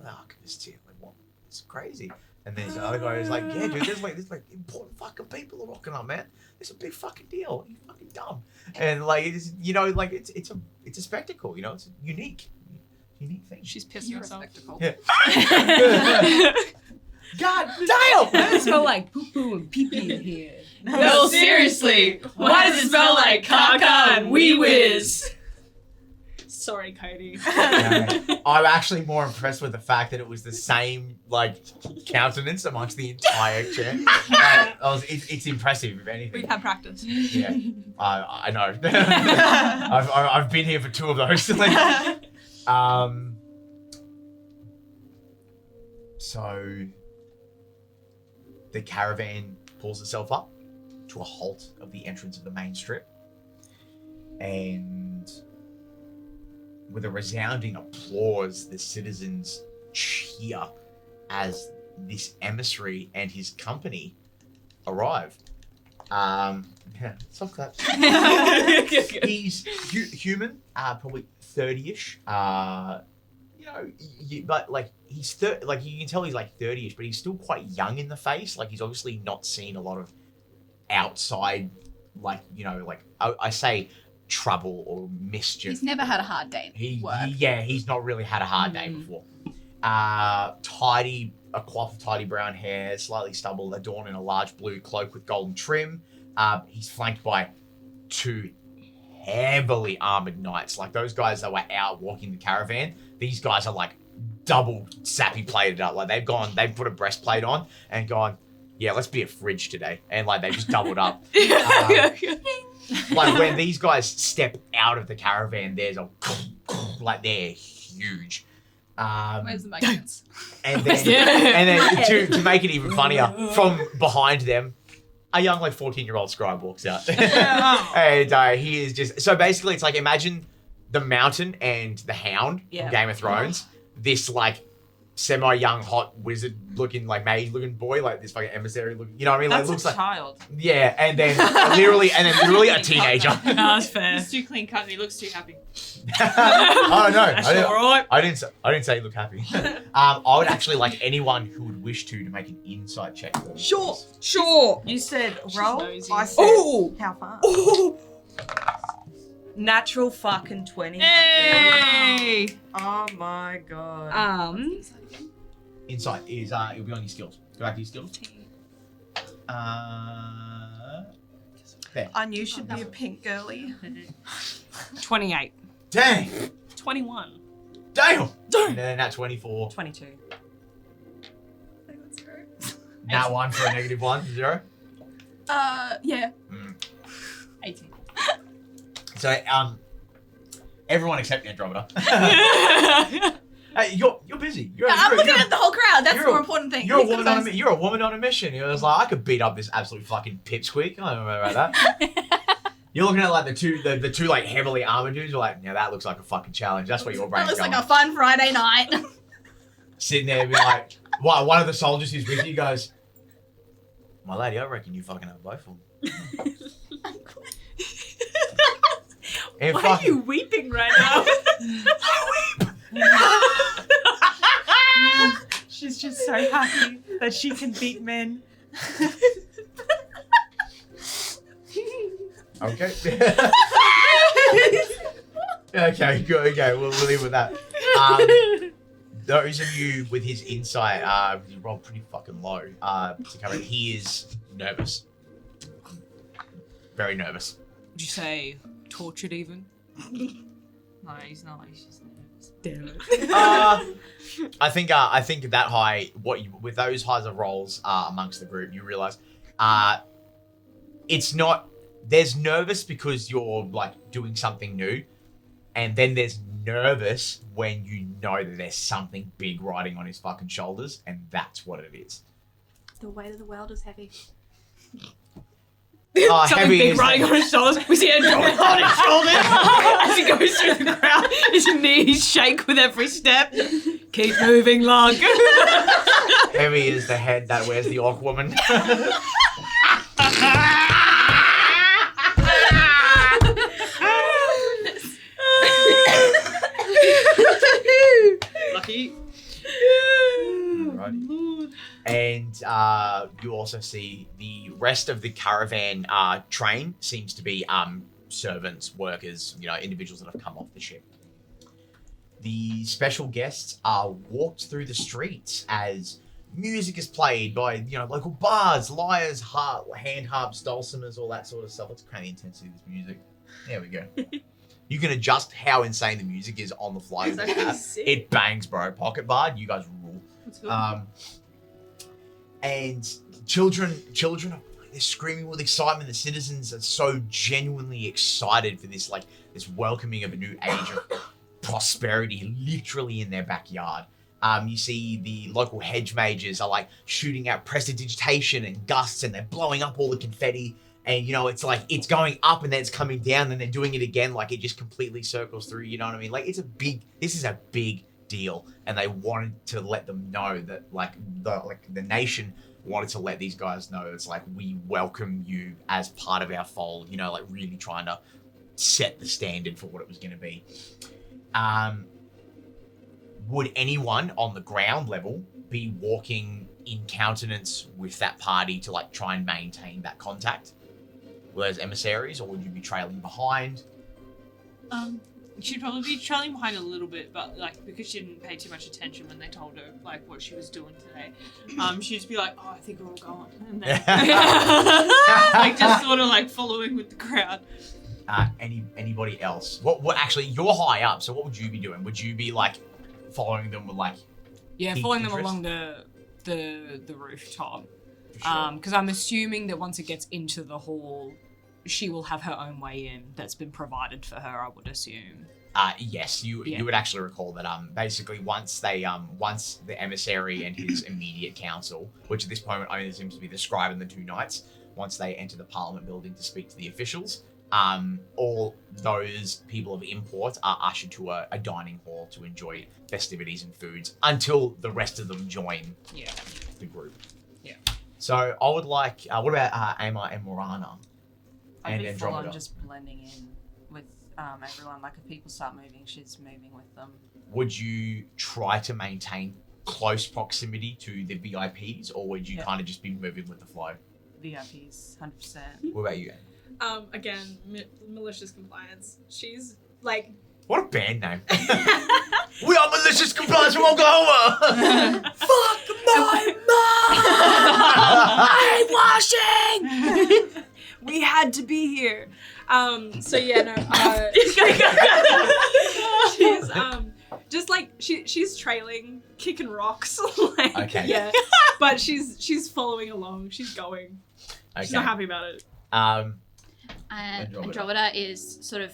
the archivist here, like what? It's crazy. And then the other guy is like, yeah, dude, there's like important fucking people are rocking up, man. It's a big fucking deal. You're fucking dumb. And like it's it's a spectacle, you know, it's a unique thing. She's pissed You're a herself. spectacle. Yeah. God damn! It smell like poo-poo and pee-pee in here. No, seriously. Why does it smell like caca and wee whiz? Sorry, Cody. I'm actually more impressed with the fact that it was the same countenance amongst the entire chair. It's impressive, if anything. We've had practice. Yeah, I know. I've been here for 2 of those. So the caravan pulls itself up to a halt of the entrance of the main strip, and with a resounding applause, the citizens cheer as this emissary and his company arrive. Soft claps. He's human, probably 30-ish. But he's you can tell he's 30-ish, but he's still quite young in the face. He's obviously not seen a lot of outside, I say trouble or mischief. He's never had a hard day. He's not really had a hard day before. A coif of tidy brown hair, slightly stubbled, adorned in a large blue cloak with golden trim. He's flanked by 2 heavily armored knights. Those guys that were out walking the caravan, these guys are double sappy plated up. They've put a breastplate on and gone, yeah, let's be a fridge today. And they just doubled up. When these guys step out of the caravan, there's a they're huge. Where's the magnets? And then to make it even funnier, from behind them, a young 14-year-old scribe walks out. And he is just, so basically it's imagine the Mountain and the Hound from Game of Thrones. This semi-young, hot wizard looking, mage looking boy, this fucking emissary looking, you know what I mean? That's Looks a child. Yeah, and then literally a teenager. No, that's fair. He's too clean cut and he looks too happy. Oh no, That's alright. I didn't say you look happy. I would actually like anyone who would wish to make an insight check. For me. Sure. You said roll. nosy. I said Oh. how far? Oh. Natural fucking 20. Hey. Oh my god. Insight is it'll be on your skills. Go back to your skills. There. I knew she'd be a pink girly. 28. Dang. 21. Damn. And then that 24. 22. That one for a -1, 0. Yeah. 18. So everyone except Andromeda. Hey, you're busy. I'm looking at the whole crowd. That's the you're more a- important thing. You're a woman on a mission. It was I could beat up this absolute fucking pipsqueak. I don't know about that. You're looking at the two heavily armored dudes. You're like, yeah, that looks like a fucking challenge. That's what your That brain's looks going. like a fun Friday night. Sitting there, being like, one of the soldiers who's with you goes, my lady, I reckon you fucking have both of them. And Why fucking- are you weeping right now? She's just so happy that she can beat men. Okay. Okay, good. Okay, we'll leave with that. Those of you with his insight, you rolled pretty fucking low. To cover it, he is nervous. Very nervous. Would you say tortured even? No, he's not. He's just nervous. Damn it. I think that high, with those highs of rolls amongst the group, you realize, it's not. There's nervous because you're doing something new, and then there's nervous when you know that there's something big riding on his fucking shoulders, and that's what it is. The weight of the world is heavy. Something heavy big is riding on his shoulders. We see Andromeda on his shoulders as he goes through the crowd. His knees shake with every step. Keep moving, lug. Heavy is the head that wears the orc woman. Lucky. Alrighty. And you also see the rest of the caravan train seems to be servants, workers, individuals that have come off the ship. The special guests are walked through the streets as music is played by local bards, lyres, hand harps, dulcimers, all that sort of stuff. Let's crank the intensity of this music. There we go. You can adjust how insane the music is on the fly. With the app. It bangs, bro. Pocket Bard, you guys rule. Let's go. And children are they're screaming with excitement. The citizens are so genuinely excited for this, like this welcoming of a new age of prosperity, literally in their backyard. You see the local hedge mages are like shooting out prestidigitation and gusts, and they're blowing up all the confetti. And you know, it's like it's going up and then it's coming down, and they're doing it again, like it just completely circles through. You know what I mean? Like this is a big deal, and they wanted to let them know that the nation wanted to let these guys know it's like we welcome you as part of our fold. You know, like really trying to set the standard for what it was going to be. Would anyone on the ground level be walking in countenance with that party to like try and maintain that contact? Were those emissaries, or would you be trailing behind? She'd probably be trailing behind a little bit, but like because she didn't pay too much attention when they told her like what she was doing today, she'd just be like, "Oh, I think we're all going," and then like just sort of like following with the crowd. Anybody else? What? Actually, you're high up, so what would you be doing? Would you be like following them with like? Yeah, deep following them interest? along the rooftop. For sure. Because I'm assuming that once it gets into the hall, she will have her own way in that's been provided for her, I would assume. Yes, you would actually recall that basically once the emissary and his immediate council, which at this point only seems to be the scribe and the two knights, once they enter the parliament building to speak to the officials, all those people of import are ushered to a dining hall to enjoy festivities and foods until the rest of them join the group. Yeah. So I would like, what about Amar and Morana? I'd And be full on Andromeda. just blending in with everyone. Like if people start moving, she's moving with them. Would you try to maintain close proximity to the VIPs, or would you kind of just be moving with the flow? VIPs, 100%. What about you, Anne? Again, malicious compliance. She's like, What a band name. We are Malicious Compliance from Oklahoma. fuck my mom! I'm washing! We had to be here. So yeah, no, she's just like she's trailing, kicking rocks. Like, Okay. Yeah. But she's following along. She's going. She's not happy about it. Andromeda is sort of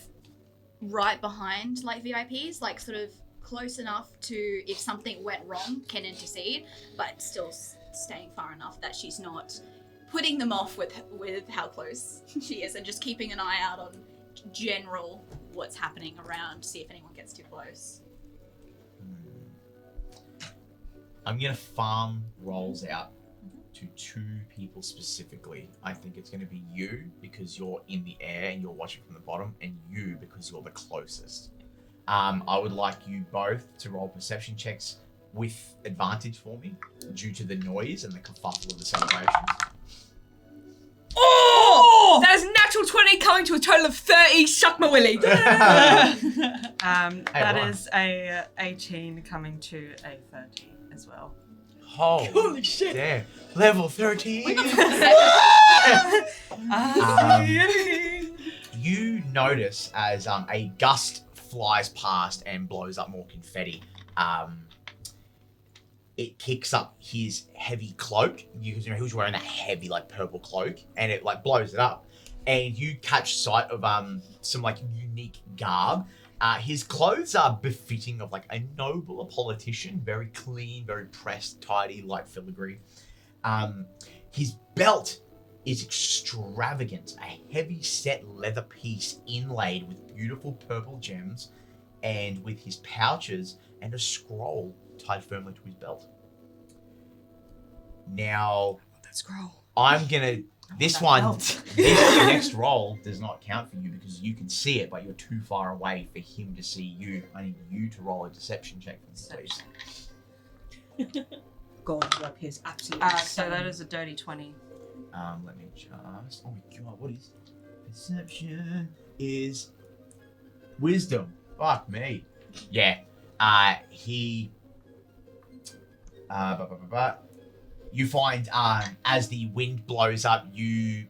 right behind like VIPs, like sort of close enough to, if something went wrong, can intercede, but still staying far enough that she's not putting them off with how close she is, and just keeping an eye out on general what's happening around, see if anyone gets too close. I'm going to farm rolls out to two people specifically. I think it's going to be you because you're in the air and you're watching from the bottom, and you because you're the closest. I would like you both to roll perception checks with advantage for me due to the noise and the kerfuffle of the celebration. Oh! That is a natural 20 coming to a total of 30. Suck my willy. That Ryan. is a 18 coming to a 30 as well. Holy shit. Damn. Level 13. You notice as a gust flies past and blows up more confetti. It kicks up his heavy cloak. You know, he was wearing that heavy like purple cloak, and it like blows it up. And you catch sight of some like unique garb. His clothes are befitting of like a noble, a politician, very clean, very pressed, tidy, light filigree. His belt is extravagant, a heavy set leather piece inlaid with beautiful purple gems, and with his pouches and a scroll tied firmly to his belt. Now, That scroll. I'm gonna. This one, this next roll does not count for you because you can see it, but you're too far away for him to see you. I need you to roll a deception check for me, please. God, work is absolutely So that is a dirty 20. Let me just. Oh my god, what is perception? Is wisdom. Fuck me. Yeah. He. You find as the wind blows up, you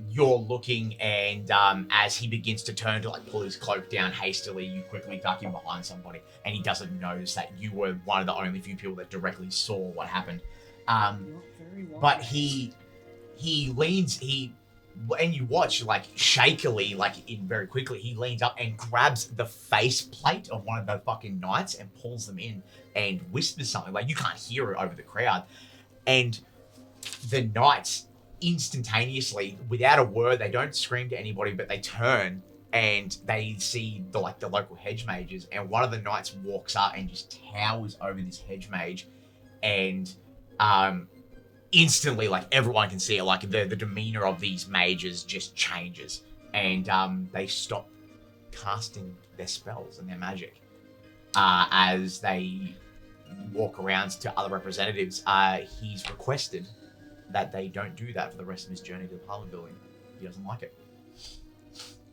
you're looking, and as he begins to turn to like pull his cloak down hastily, you quickly duck in behind somebody, and he doesn't notice that you were one of the only few people that directly saw what happened. But he leans, and you watch like shakily, like in very quickly, he leans up and grabs the face plate of one of the fucking knights and pulls them in and whispers something. Like you can't hear it over the crowd, and the knights instantaneously, without a word, they don't scream to anybody, but they turn and they see the local hedge mages, and one of the knights walks up and just towers over this hedge mage, and instantly, like everyone can see it, like the demeanor of these mages just changes, and they stop casting their spells and their magic as they walk around to other representatives. He's requested that they don't do that for the rest of his journey to the Parliament building. He doesn't like it.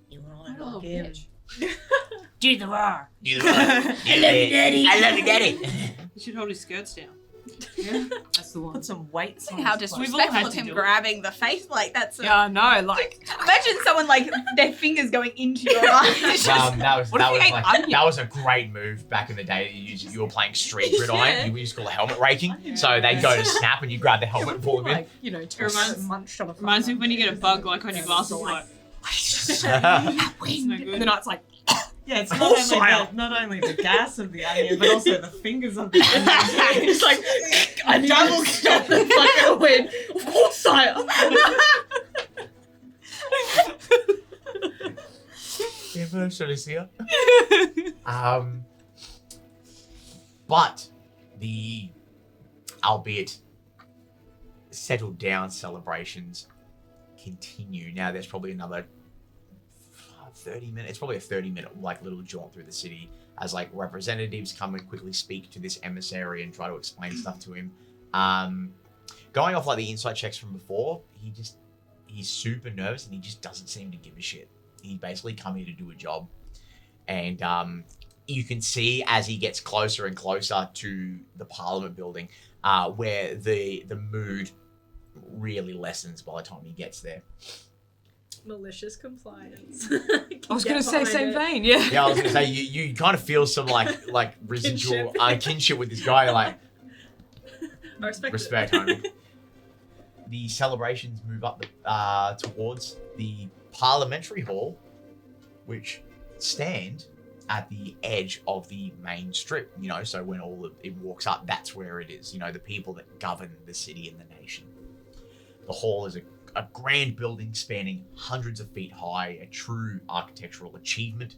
You What a little bitch. Do the roar. Do the I love you, Daddy. I love you, Daddy. You should hold his skirts down. Yeah, that's the one. Put some weights on How his clothes. We've all disrespectful had of to him do it. grabbing the face. Like, that's a... Yeah, no, like Imagine someone, like, their fingers going into your eyes. That was a great move back in the day. You were playing Street Gridiron. You used to call it helmet raking. So they go to snap and you grab the helmet and pull them in. like, you know, reminds me of when you get a bug like on your glasses, like It's no good. the knight's like, Yeah, it's Fire. not only the gas of the onion, but also the fingers of the onion. it's like, I double stop and fucking win. Of course, sire. The emotion is here. But the, albeit settled down celebrations continue. Now there's probably another 30 minutes. It's probably a 30-minute like little jaunt through the city as like representatives come and quickly speak to this emissary and try to explain stuff to him. Going off like the insight checks from before, he's super nervous and he just doesn't seem to give a shit. He basically come here to do a job, and you can see as he gets closer and closer to the Parliament building, where the mood really lessens by the time he gets there. Malicious compliance. I was going to say same vein, yeah. Yeah, I was gonna say you kind of feel some like residual kinship with this guy. Like I respect respect, it. homie. The celebrations move up towards the parliamentary hall, which stand at the edge of the main strip. You know, so when it walks up, that's where it is. You know, the people that govern the city and the nation. The hall is a grand building spanning hundreds of feet high, a true architectural achievement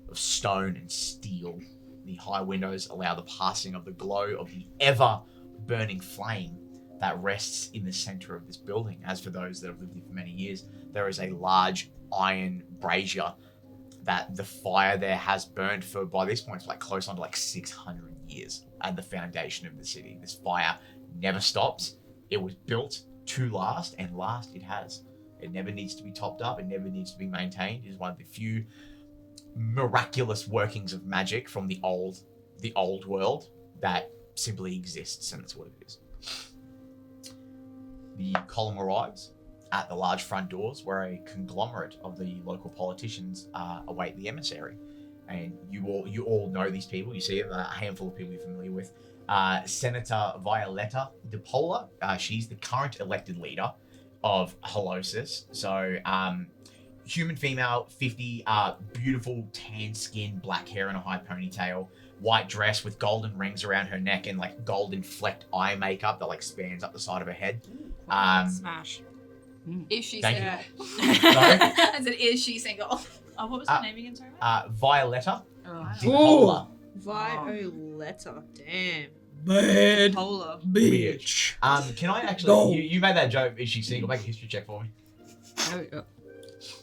of stone and steel. The high windows allow the passing of the glow of the ever-burning flame that rests in the center of this building. As for those that have lived here for many years, there is a large iron brazier that the fire there has burned for, by this point, it's like close on to like 600 years at the foundation of the city. This fire never stops. It was built to last, and last it has. It never needs to be topped up. It never needs to be maintained. It is one of the few miraculous workings of magic from the old world that simply exists, and that's what it is. The column arrives at the large front doors where a conglomerate of the local politicians await the emissary. And you all know these people. You see a handful of people you're familiar with. Senator Violetta DePola, she's the current elected leader of Holosis. So, human female, 50, beautiful tan skin, black hair and a high ponytail, white dress with golden rings around her neck and like golden flecked eye makeup that like spans up the side of her head. Smash. Is she Thank single? Sorry? I said, is she single? Oh, what was her name again? Sorry. Violetta Oh. DePola. Violetta. Damn. Bad Polar. bitch. Can I actually? Go. You made that joke. Is she single? Make a history check for me. Oh,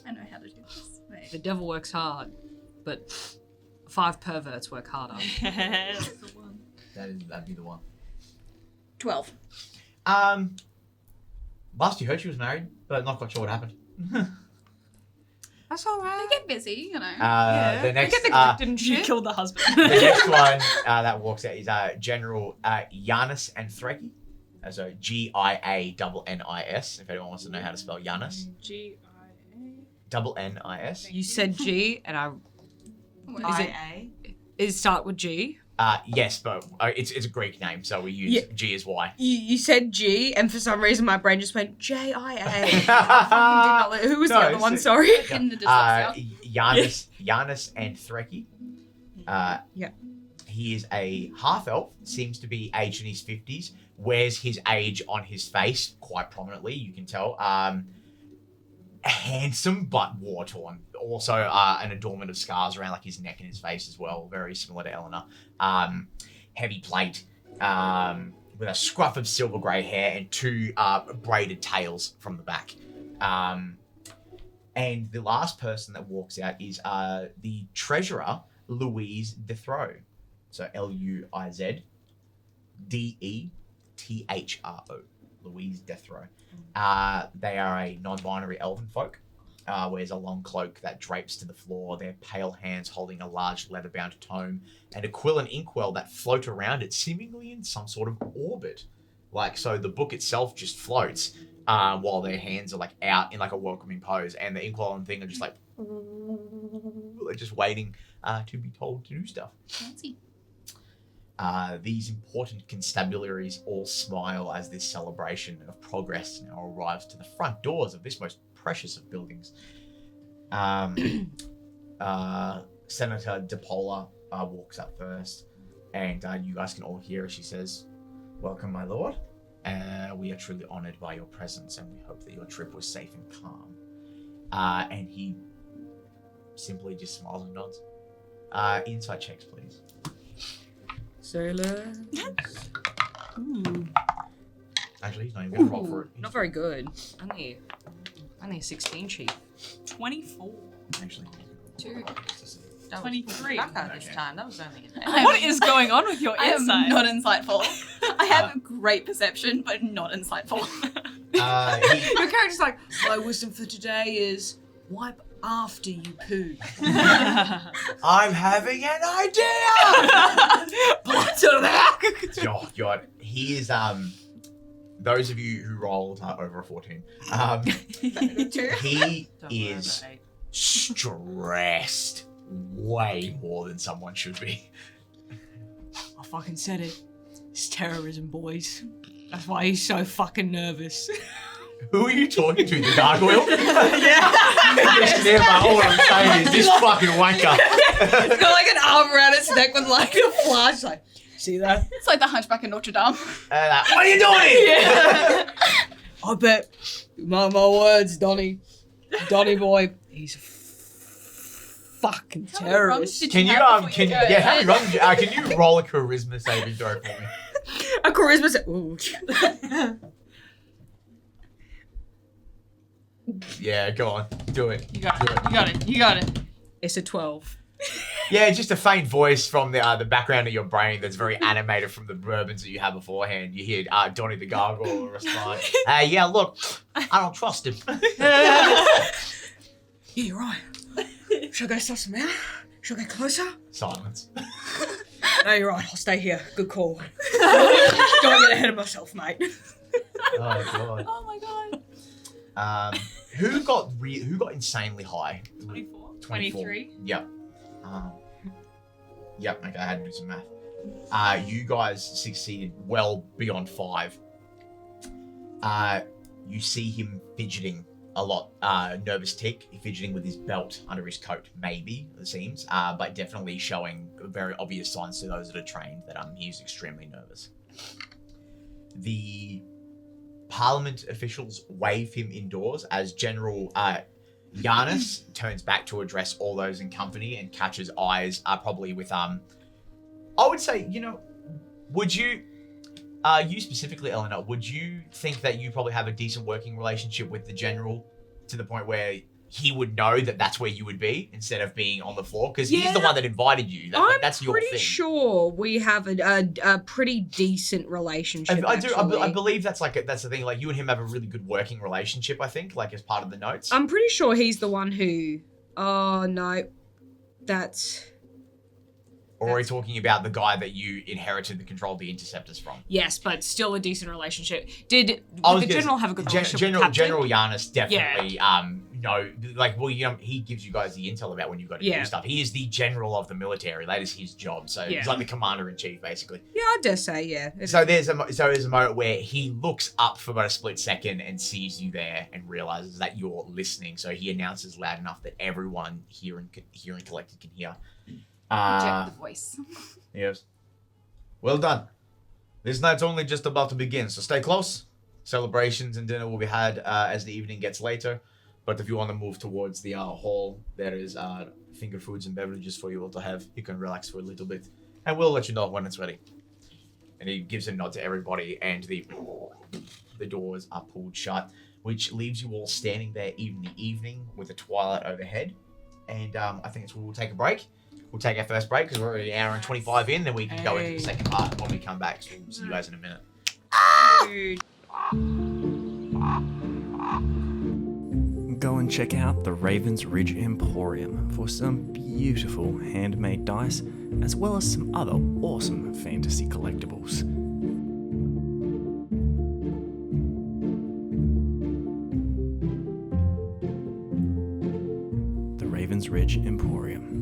I know how to do this. Wait. the devil works hard, but 5 perverts work harder. That'd be the one. 12. Last you heard, she was married, but not quite sure what happened. That's all They right. get busy, you know. The next, They get neglected and You shit. killed the husband. the next one that walks out is General Giannis Anthreki. So Giannis. If anyone wants to know how to spell Giannis. NNIS. You said G, and I. Is it? IA. Is it start with G? Yes, but it's a Greek name, so we use G as Y. You said G, and for some reason my brain just went JIA. Who was the other one? Sorry. In the dyslexia. Giannis Anthreki. He is a half-elf, seems to be aged in his 50s, wears his age on his face quite prominently, you can tell. Handsome, but war-torn. Also, an adornment of scars around like his neck and his face as well, very similar to Eleanor. Heavy plate, with a scruff of silver grey hair and two braided tails from the back. And the last person that walks out is the treasurer, Louise Dethro. So Luiz Dethro. Louise Dethro. They are a non-binary elven folk. Wears a long cloak that drapes to the floor, their pale hands holding a large leather-bound tome and a quill and inkwell that float around it, seemingly in some sort of orbit. Like, so the book itself just floats, while their hands are like out in like a welcoming pose, and the inkwell and thing are just like just waiting to be told to do stuff. Fancy. These important constabularies all smile as this celebration of progress now arrives to the front doors of this most precious of buildings. Senator DePola walks up first, and you guys can all hear her. She says, "Welcome, my lord. We are truly honored by your presence, and we hope that your trip was safe and calm." And he simply just smiles and nods. Insight checks, please. Sailor. Actually, he's not even going to roll for it. Not very good. Only a 16 sheet. 24. Actually, 2. That 23. Was back this time. That was only an 8. What is going on with your I am insight? not insightful. I have great perception, but not insightful. Your character's like, my wisdom for today is wipe after you poo. I'm having an idea! God, he is, those of you who rolled over a 14, he is stressed way more than someone should be. I fucking said it. It's terrorism, boys. That's why he's so fucking nervous. Who are you talking to? The gargoyle? Yeah. All I'm saying is this fucking wanker. It's got like an arm around its neck with like a flash. Like, see that? It's like the Hunchback of Notre Dame. What are you doing? Yeah. I bet. Mark my words, Donnie. Donnie boy, he's a fucking terrorist. Can you roll a charisma saving throw for me? A charisma Ooh. Yeah, go on. Do it. You got it. You got it. It's a 12. Yeah, just a faint voice from the background of your brain that's very animated from the bourbons that you had beforehand. You hear Donnie the Gargoyle respond, yeah, look, I don't trust him. Yeah, you're right. Should I go suss him out? Should I go closer? Silence. No, you're right. I'll stay here. Good call. Don't get ahead of myself, mate. Oh, God. Oh my god. Who got insanely high? 24. 23. Yep. Yep. Okay, I had to do some math. You guys succeeded well beyond 5. You see him fidgeting a lot. Nervous tick, fidgeting with his belt under his coat, maybe it seems, but definitely showing very obvious signs to those that are trained that he's extremely nervous. The Parliament officials wave him indoors as General Giannis turns back to address all those in company and catches eyes probably with, I would say, would you, you specifically, Eleanor, would you think that you probably have a decent working relationship with the General to the point where he would know that that's where you would be instead of being on the floor? Because he's the one that invited you. That's your thing. I'm pretty sure we have a pretty decent relationship. I believe that's the thing. Like, you and him have a really good working relationship, I think, like as part of the notes. I'm pretty sure he's the one who... Oh, no. Or are we talking about the guy that you inherited the control of the interceptors from? Yes, but still a decent relationship. Did I was the gonna general say, have a good relationship with General Captain? Giannis definitely, he gives you guys the intel about when you got to do stuff. He is the general of the military. That is his job. So he's like the commander-in-chief, basically. Yeah, I dare say, yeah. So there's a moment where he looks up for about a split second and sees you there and realizes that you're listening. So he announces loud enough that everyone here and collected can hear. Project the voice. Yes. Well done. This night's only just about to begin, so stay close. Celebrations and dinner will be had as the evening gets later. But if you want to move towards the hall, there is finger foods and beverages for you all to have. You can relax for a little bit. And we'll let you know when it's ready. And he gives a nod to everybody, and the doors are pulled shut, which leaves you all standing there in the evening with the twilight overhead. And I think it's where we'll take a break. We'll take our first break because we're already an hour and 25 in, then we can go into the second part when we come back. So we'll see you guys in a minute. Go and check out the Ravens Ridge Emporium for some beautiful handmade dice, as well as some other awesome fantasy collectibles. The Ravens Ridge Emporium.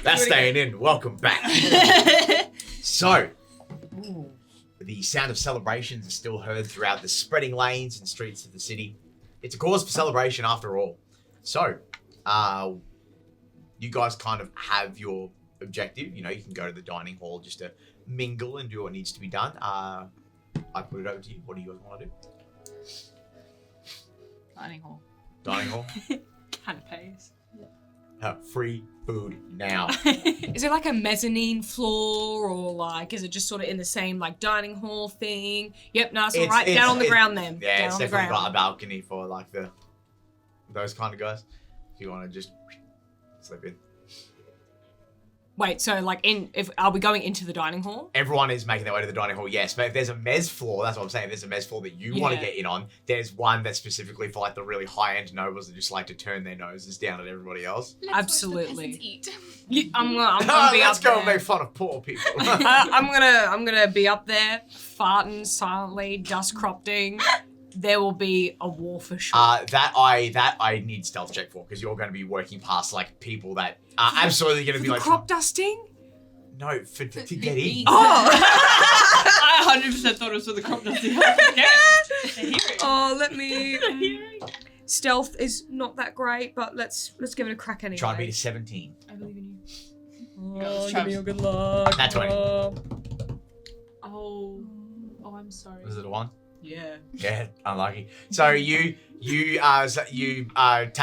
That's staying in. Welcome back. So, the sound of celebrations is still heard throughout the spreading lanes and streets of the city. It's a cause for celebration after all. So, you guys kind of have your objective. You know, you can go to the dining hall just to mingle and do what needs to be done. I put it over to you. What do you guys want to do? Dining hall. Dining hall? Canapes. Free food now. Is it like a mezzanine floor, or like is it just sort of in the same like dining hall thing? Yep, no, so right down on the ground then. Yeah, down it's on the definitely got a ground. balcony for like those kind of guys. If you want to just slip in. Wait, so like are we going into the dining hall? Everyone is making their way to the dining hall, yes. But if there's a mezz floor, that's what I'm saying. If there's a mezz floor that you want to get in on, there's one that's specifically for like the really high-end nobles that just like to turn their noses down at everybody else. Absolutely. Eat. Yeah, I'm gonna be Let's up go there. and make fun of poor people. I'm gonna be up there, farting silently, dust crofting. There will be a war for sure. That I need stealth check for, because you're going to be working past like people that are absolutely going to be like crop dusting. No, to get in. Oh, I 100% thought it was for the crop dusting. oh, let me. Stealth is not that great, but let's give it a crack anyway. Try to beat a 17. I believe in you. Girls, Give me your good luck. That's 20. Oh, I'm sorry. Was it a 1? Yeah. Yeah, unlucky. So you tap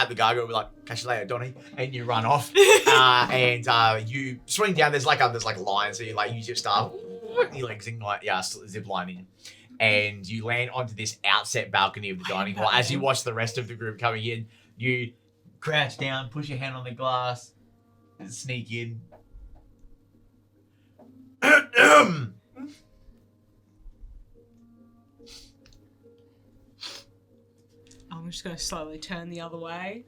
the gargoyle, be like, catch you later, Donnie, and you run off. And you swing down. There's like lines, so you like use your staff, you like zip lining, and you land onto this outset balcony of the dining hall. As you watch the rest of the group coming in, you crouch down, push your hand on the glass, and sneak in. I'm just gonna slowly turn the other way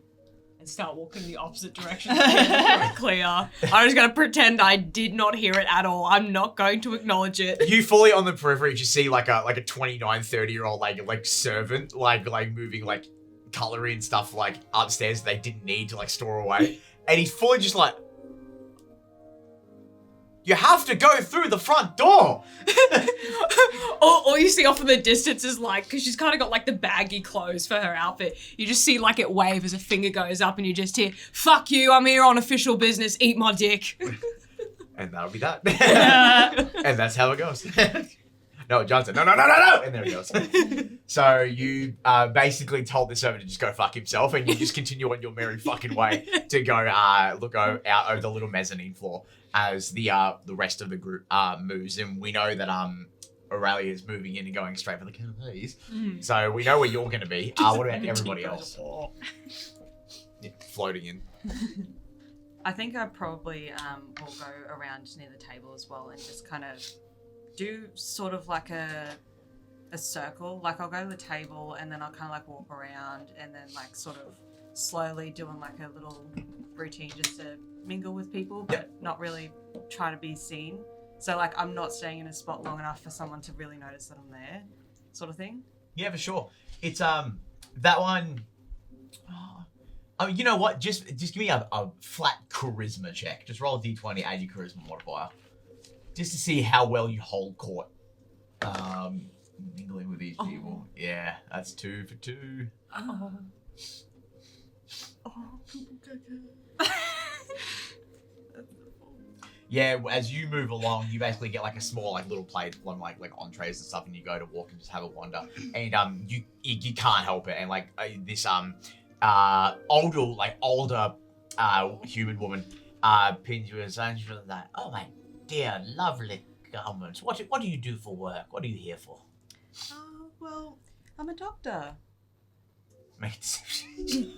and start walking the opposite direction. Clear. I'm just gonna pretend I did not hear it at all. I'm not going to acknowledge it. You fully on the periphery, you see like a 29, 30-year-old like servant like moving like cutlery and stuff like upstairs they didn't need to like store away, and he's fully just like, you have to go through the front door. All you see off in the distance is like, because she's kind of got like the baggy clothes for her outfit. You just see like it wave as a finger goes up, and you just hear, "Fuck you! I'm here on official business. Eat my dick." And that'll be that. And that's how it goes. No, Johnson. No. And there he goes. So you basically told the servant to just go fuck himself, and you just continue on your merry fucking way to go look out over the little mezzanine floor as the rest of the group moves. And we know that Aelia is moving in and going straight for the canopies. So we know where you're going to be. What about everybody else? Yeah, floating in. I think I probably will go around near the table as well and just kind of do sort of like a circle. Like I'll go to the table and then I'll kind of like walk around and then like sort of slowly doing like a little routine just to mingle with people, but not really try to be seen. So like I'm not staying in a spot long enough for someone to really notice that I'm there, sort of thing. Yeah, for sure. It's that one. Oh, you know what? Just give me a flat charisma check. Just roll a d20, add your charisma modifier, just to see how well you hold court. Mingling with these people. Yeah, that's 2 for 2. Yeah, as you move along, you basically get like a small like little plate of like entrees and stuff, and you go to walk and just have a wander, and you can't help it, and like this older human woman pins you and she's like, "Oh my dear, lovely garments. What do you do for work? What are you here for?" Well, I'm a doctor. Make a deception.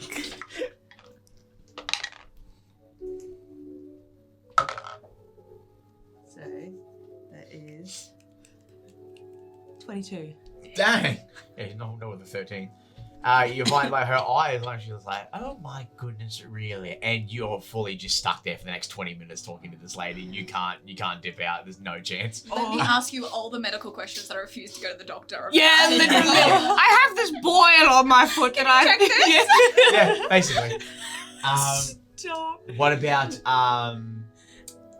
So that is 22. Dang. Yeah, no with the 13. You find like her eyes, like she was like, "Oh my goodness, really?" And you're fully just stuck there for the next 20 minutes talking to this lady. You can't dip out. There's no chance. Let me ask you all the medical questions that I refuse to go to the doctor. Yeah, literally. I have this boil on my foot. Can I check this? Yeah, basically. Stop. What about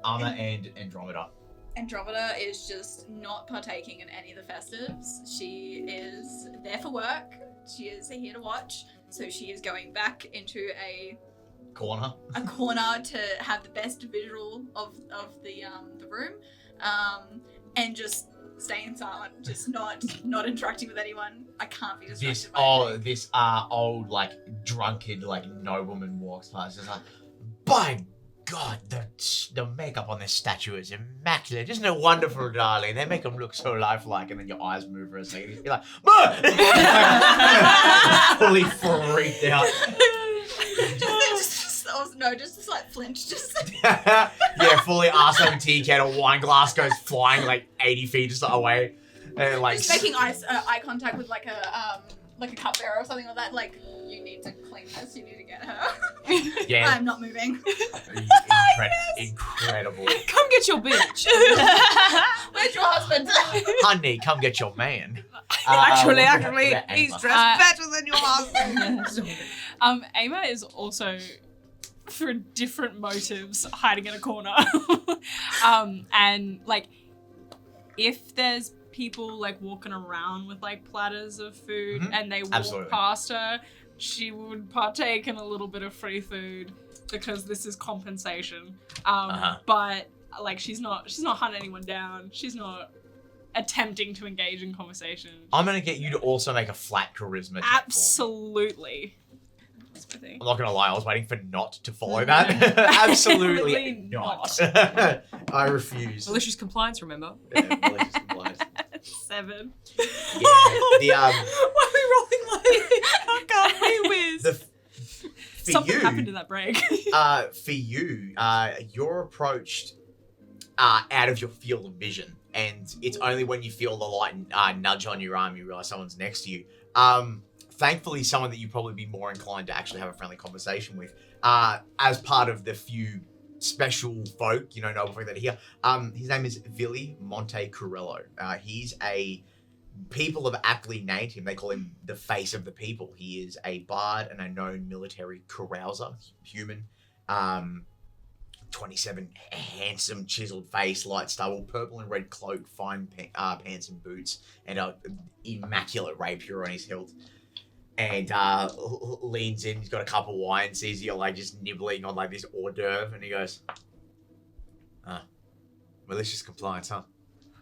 Amar and Andromeda? Andromeda is just not partaking in any of the festives. She is there for work. She is here to watch. So she is going back into a Corner to have the best visual of the room, and just staying silent, just not interacting with anyone. I can't be distracted by this old like drunkard like nobleman walks past. It's like, by God, the makeup on this statue is immaculate. Isn't it wonderful, darling? They make them look so lifelike, and then your eyes move for a second. You're like, fully freaked out. just like flinch, just. Yeah, fully arse on tea kettle, wine glass goes flying like 80 feet just away, and like just making eye contact with like a cupbearer or something like that. Like, you need to clean this. You need to get her. Yeah, I'm not moving. Incredible. Come get your bitch. Where's your husband? Honey, come get your man. Actually, He's dressed better than your husband. Amar is also, for different motives, hiding in a corner. And like, if there's people like walking around with like platters of food and they walk past her, she would partake in a little bit of free food because this is compensation. But like, she's not hunting anyone down. She's not attempting to engage in conversation. I'm gonna get you to also make a flat charisma check. Absolutely. That's my thing. I'm not gonna lie, I was waiting for not to follow that. Absolutely Really not. I refuse. Malicious compliance, remember? Yeah, malicious compliance. 7. Yeah, Why are we rolling like how can't we whiz? for Something you, happened in that break. for you, you're approached out of your field of vision, and it's only when you feel the light nudge on your arm you realize someone's next to you. Thankfully, someone that you'd probably be more inclined to actually have a friendly conversation with, as part of the few special folk, noble folk that are here. His name is Vili Monte Corello. People have aptly named him. They call him the face of the people. He is a bard and a known military carouser, human. 27, handsome, chiseled face, light stubble, purple and red cloak, fine pants and boots, and an immaculate rapier on his hilt. And leans in, he's got a cup of wine, sees you like just nibbling on like this hors d'oeuvre, and he goes, malicious compliance, huh?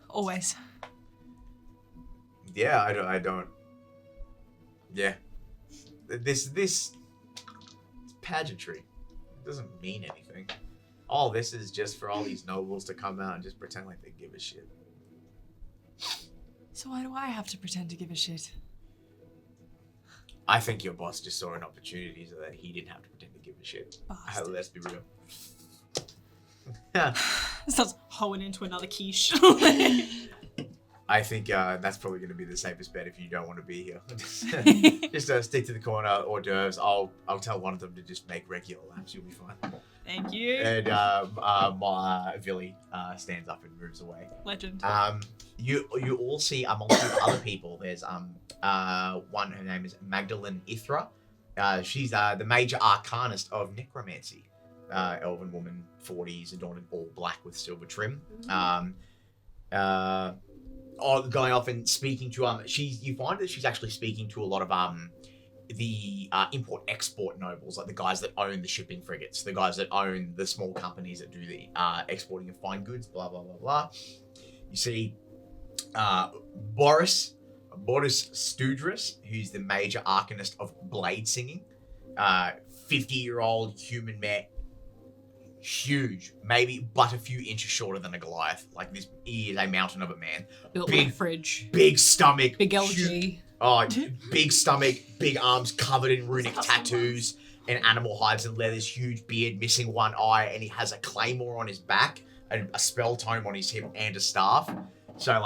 Always. Yeah, I don't. Yeah. This pageantry doesn't mean anything. All this is just for all these nobles to come out and just pretend like they give a shit. So why do I have to pretend to give a shit? I think your boss just saw an opportunity so that he didn't have to pretend to give a shit. Bastard. Let's be real. Starts hoeing into another quiche. I think that's probably going to be the safest bet if you don't want to be here. just stick to the corner, hors d'oeuvres. I'll tell one of them to just make regular laps. You'll be fine. Thank you. And Villy stands up and moves away. Legend. You all see a multitude of other people. There's one, her name is Magdalene Ithra. She's the major arcanist of necromancy. Elven woman, 40s, adorned in all black with silver trim. Going off and speaking to you find that she's actually speaking to a lot of the import-export nobles, like the guys that own the shipping frigates, the guys that own the small companies that do the exporting of fine goods, blah, blah, blah, blah. You see Boris Studris, who's the major arcanist of blade singing, 50-year-old human man, huge, maybe but a few inches shorter than a Goliath. Like this, he is a mountain of a man. Built Big- like a fridge. Big stomach, Big huge- LG. big stomach, big arms covered in runic tattoos and animal hides and leathers, huge beard, missing one eye, and he has a claymore on his back, and a spell tome on his hip, and a staff. So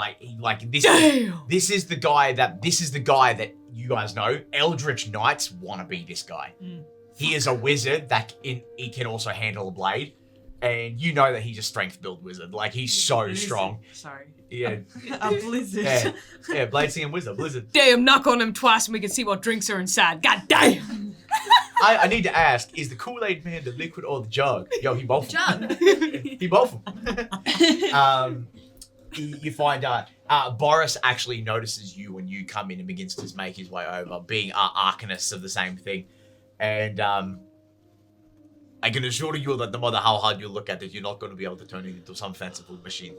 this is the guy that you guys know. Eldritch Knights want to be this guy. He is a wizard that he can also handle a blade, and you know that he's a strength build wizard. Like he's so strong. Sorry. Yeah, A blizzard. yeah, blade singing wizard, blizzard. Damn, knock on him twice and we can see what drinks are inside. God damn! I need to ask: is the Kool-Aid man the liquid or the jug? Yo, he both. Jug. He both. You find Boris actually notices you when you come in and begins to make his way over, being arcanists of the same thing. And I can assure you that no matter how hard you look at it, you're not going to be able to turn it into some fanciful machine.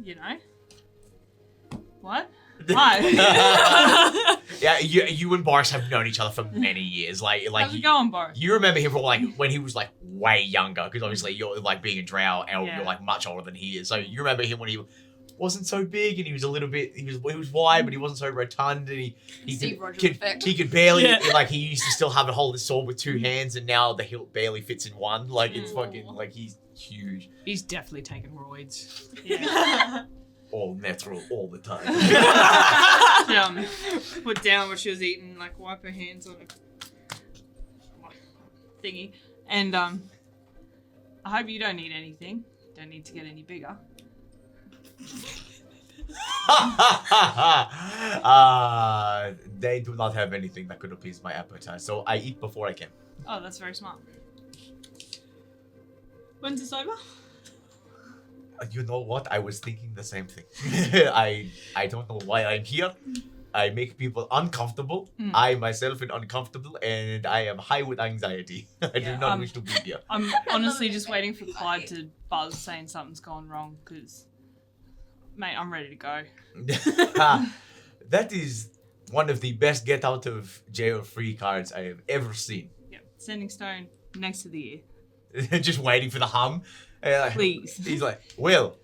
You know? What? Why? Yeah, you and Boris have known each other for many years. Like How's it going, Boris? you remember him from when he was like way younger, because obviously you're like being a drow, and Yeah. you're like much older than he is. So you remember him when he wasn't so big, and he was a little bit. He was wide, but he wasn't so rotund, and he Steve Rogers could effect. he could barely Yeah. like he used to still have to hold his sword with two hands, and now the hilt barely fits in one. Like it's fucking like he's huge, He's definitely taking roids. Yeah. all natural, all the time. Put down what she was eating, like wipe her hands on a thingy. And I hope you don't need anything. Don't need to get any bigger. They do not have anything that could appease my appetite, so I eat before I can. Oh, that's very smart. When's this over? You know what? I was thinking the same thing. I don't know why I'm here. I make people uncomfortable. I myself am uncomfortable, and I am high with anxiety. I do not wish to be here. I'm honestly just waiting for Clyde to buzz saying something's gone wrong, because, mate, I'm ready to go. That is one of the best get out of jail free cards I have ever seen. Yep. Sending stone next to the ear. Just waiting for the hum. Please. He's like, well,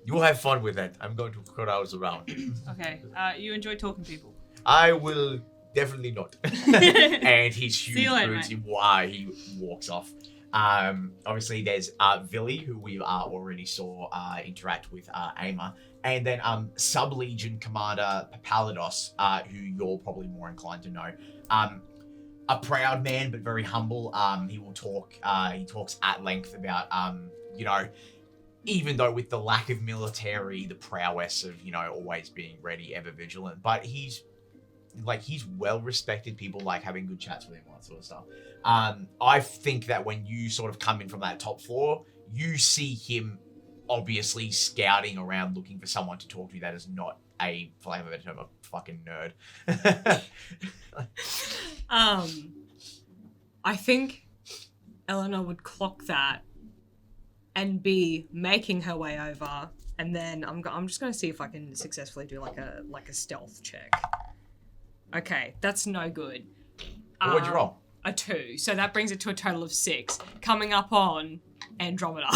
you have fun with that. I'm going to carouse around. Okay. You enjoy talking to people. I will definitely not. And he's See huge you later, boots him why he walks off. Obviously there's Villy, who we already saw interact with Amar, and then Sub-Legion Commander Palados, who you're probably more inclined to know. A proud man, but very humble. He will talk. He talks at length about, even though with the lack of military, the prowess of, always being ready, ever vigilant. But he's well respected. People like having good chats with him, all that sort of stuff. I think that when you sort of come in from that top floor, you see him obviously scouting around, looking for someone to talk to that is not a, for lack of a better term, a fucking nerd. I think Eleanor would clock that and be making her way over And then I'm just going to see if I can successfully do like a stealth check. Okay, that's no good. What'd you roll? A 2. So that brings it to a total of 6. Coming up on Andromeda.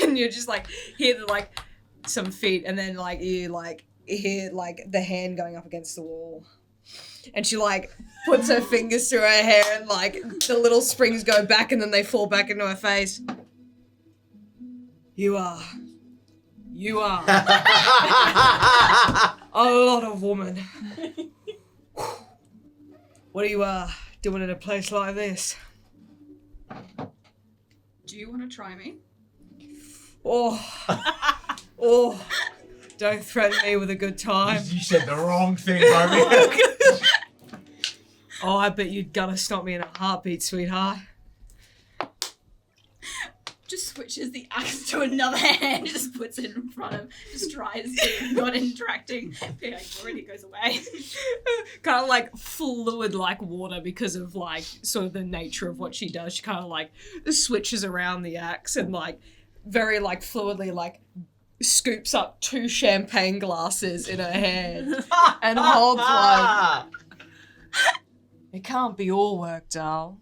And you just like hear the, like some feet, and then like you like hear like the hand going up against the wall. And she like puts her fingers through her hair, and like the little springs go back and then they fall back into her face. You are a lot of woman. What are you doing in a place like this? Do you want to try me? Oh, don't threaten me with a good time. You said the wrong thing, Barbie. Oh, I bet you'd gonna stop me in a heartbeat, sweetheart. Just switches the axe to another hand, just puts it in front of, just tries to, not interacting. Yeah, already goes away. Kind of like fluid like water because of like sort of the nature of what she does. She kind of like switches around the axe and like very like fluidly like scoops up 2 champagne glasses in her hand and holds one. It can't be all work, doll.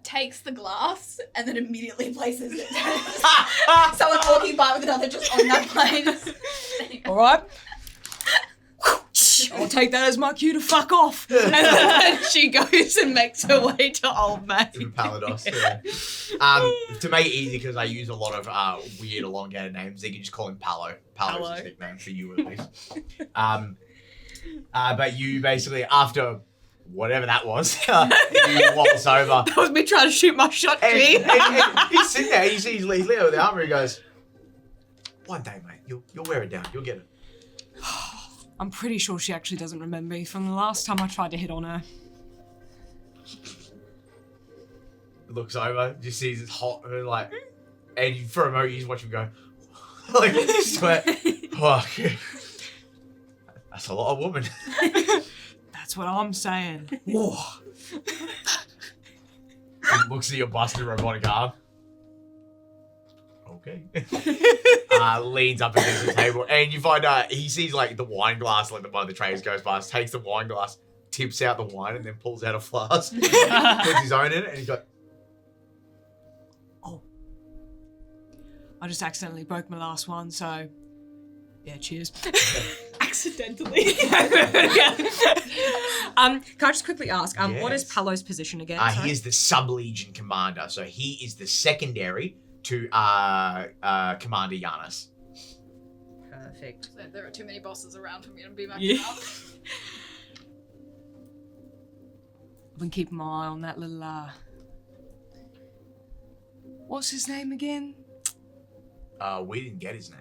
Takes the glass and then immediately places it. Someone walking by with another just on that plane. All right. I'll take that as my cue to fuck off. And then she goes and makes her way to Old Mate. To Palados, yeah. To make it easy, because I use a lot of weird elongated names, they can just call him Palo. Palo's his nickname for you, at least. But you basically, after whatever that was, you waltz over. That was me trying to shoot my shot, G. And he's sitting there, he sees Leo with the armor, he goes, one day, mate, you'll wear it down, you'll get it. I'm pretty sure she actually doesn't remember me from the last time I tried to hit on her. Looks over, just sees it's hot, and like, and for a moment you just watch him go, like, sweat. Fuck. That's a lot of woman. That's what I'm saying. Whoa. He looks at your busted robotic arm. Okay. Leans up against the table, and you find he sees like the wine glass, like one of the trays goes past, takes the wine glass, tips out the wine, and then pulls out a flask, puts his own in it, and he's like, "Oh, I just accidentally broke my last one, so yeah, cheers." Accidentally. Can I just quickly ask, what is Yes. Palo's position again? he is the sub-legion commander, so he is the secondary to Commander Giannis. Perfect. So there are too many bosses around for me to be back Yeah. up. I've been keeping my eye on that little, what's his name again? We didn't get his name.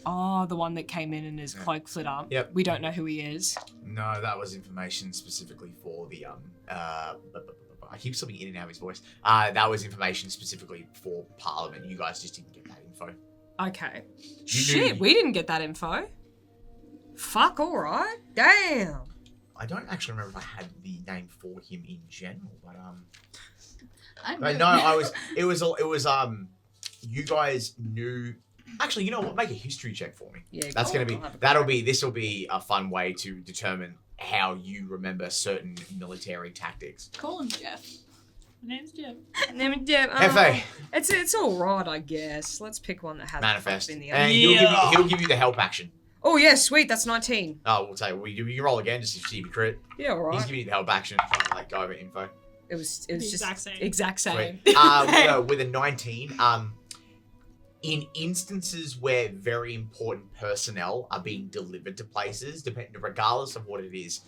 Oh, the one that came in and his cloak flit up. Yep. We don't know who he is. No, that was information specifically for the I keep slipping in and out of his voice. That was information specifically for Parliament. You guys just didn't get that info. Okay. You Shit, knew- we didn't get that info. Fuck, alright. Damn. I don't actually remember if I had the name for him in general, but I'm but good. no, it was you guys knew. Actually, you know what? Make a history check for me. Yeah, That's cool. gonna be. This will be a fun way to determine how you remember certain military tactics. Call him Jeff. My name's Jeff. Hefe, It's alright, I guess. Let's pick one that has manifest, in the and end. he'll give you the help action. Oh yeah, sweet, that's 19. Oh, we'll say you can roll again just to see if you crit. Yeah, He's alright. giving you the help action, trying to like go over info. It was The just exact same. exact same. Sweet. With a 19, in instances where very important personnel are being delivered to places, regardless of what it is,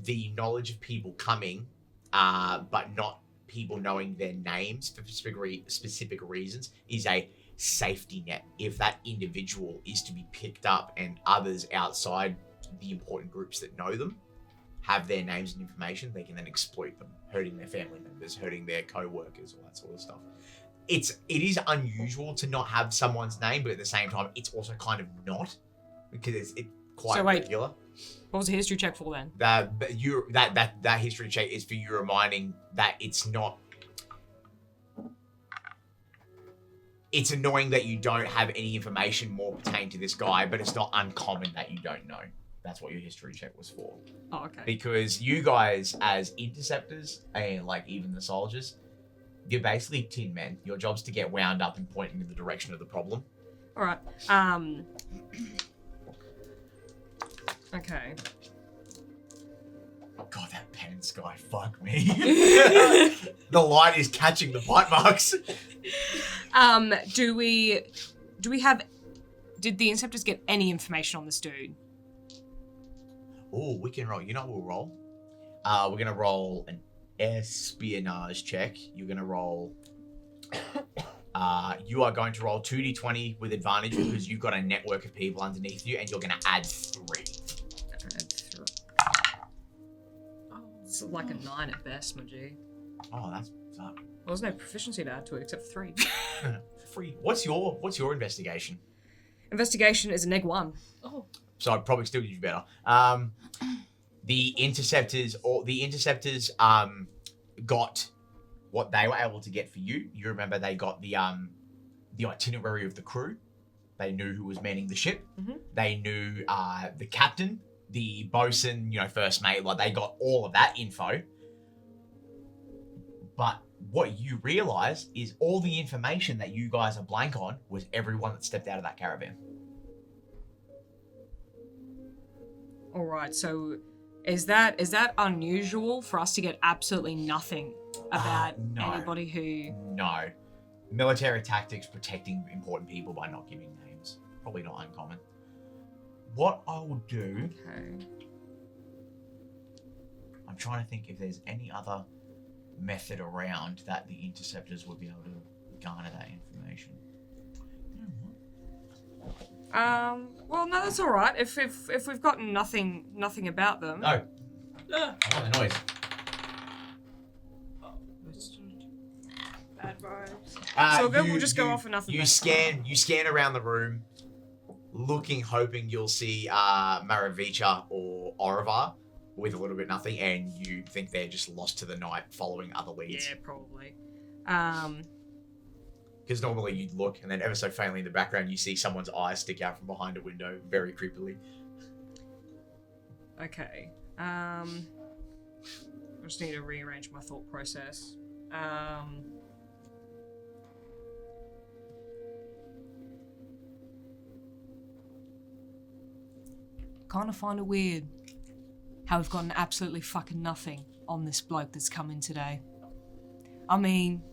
the knowledge of people coming, but not people knowing their names for specific reasons is a safety net. If that individual is to be picked up and others outside the important groups that know them have their names and information, they can then exploit them, hurting their family members, hurting their co-workers, all that sort of stuff. It is unusual to not have someone's name, but at the same time, it's also kind of not, because it's quite So wait. regular. What was the history check for then? That history check is for you reminding that it's not. it's annoying that you don't have any information more pertaining to this guy, but it's not uncommon that you don't know. That's what your history check was for. Oh, okay. Because you guys, as interceptors, and like even the soldiers, you're basically tin men. Your job's to get wound up and point in the direction of the problem. All right. Okay. God, that pen and sky, fuck me. The light is catching the bite marks. Did the interceptors get any information on this dude? Oh, we can roll. You know what we'll roll? We're going to roll an espionage check. You're going to roll... you are going to roll 2d20 with advantage because you've got a network of people underneath you, and you're going to add 3. It's like a 9 at best, my G. Oh, that's... Well, there's no proficiency to add to it except 3. 3. What's your investigation? Investigation is a -1. Oh. So I'd probably still do better. The interceptors got what they were able to get for you. You remember they got the itinerary of the crew. They knew who was manning the ship. Mm-hmm. They knew the captain, the bosun, first mate. Like they got all of that info. But what you realize is all the information that you guys are blank on was everyone that stepped out of that caravan. All right, so is that unusual for us to get absolutely nothing about no. anybody who... No. Military tactics protecting important people by not giving names. Probably not uncommon. What I will do... Okay. I'm trying to think if there's any other method around that the interceptors would be able to garner that information. Well, no, that's all right. If we've got nothing about them. No. I want the noise. Bad vibes. So we'll just go off for nothing. You scan around the room, hoping you'll see Maravicha or Orivar with a little bit nothing, and you think they're just lost to the night following other leads. Yeah, probably. Because normally you'd look, and then ever so faintly in the background, you see someone's eyes stick out from behind a window, very creepily. Okay. I just need to rearrange my thought process. Kind of find it weird how we've gotten absolutely fucking nothing on this bloke that's come in today. I mean,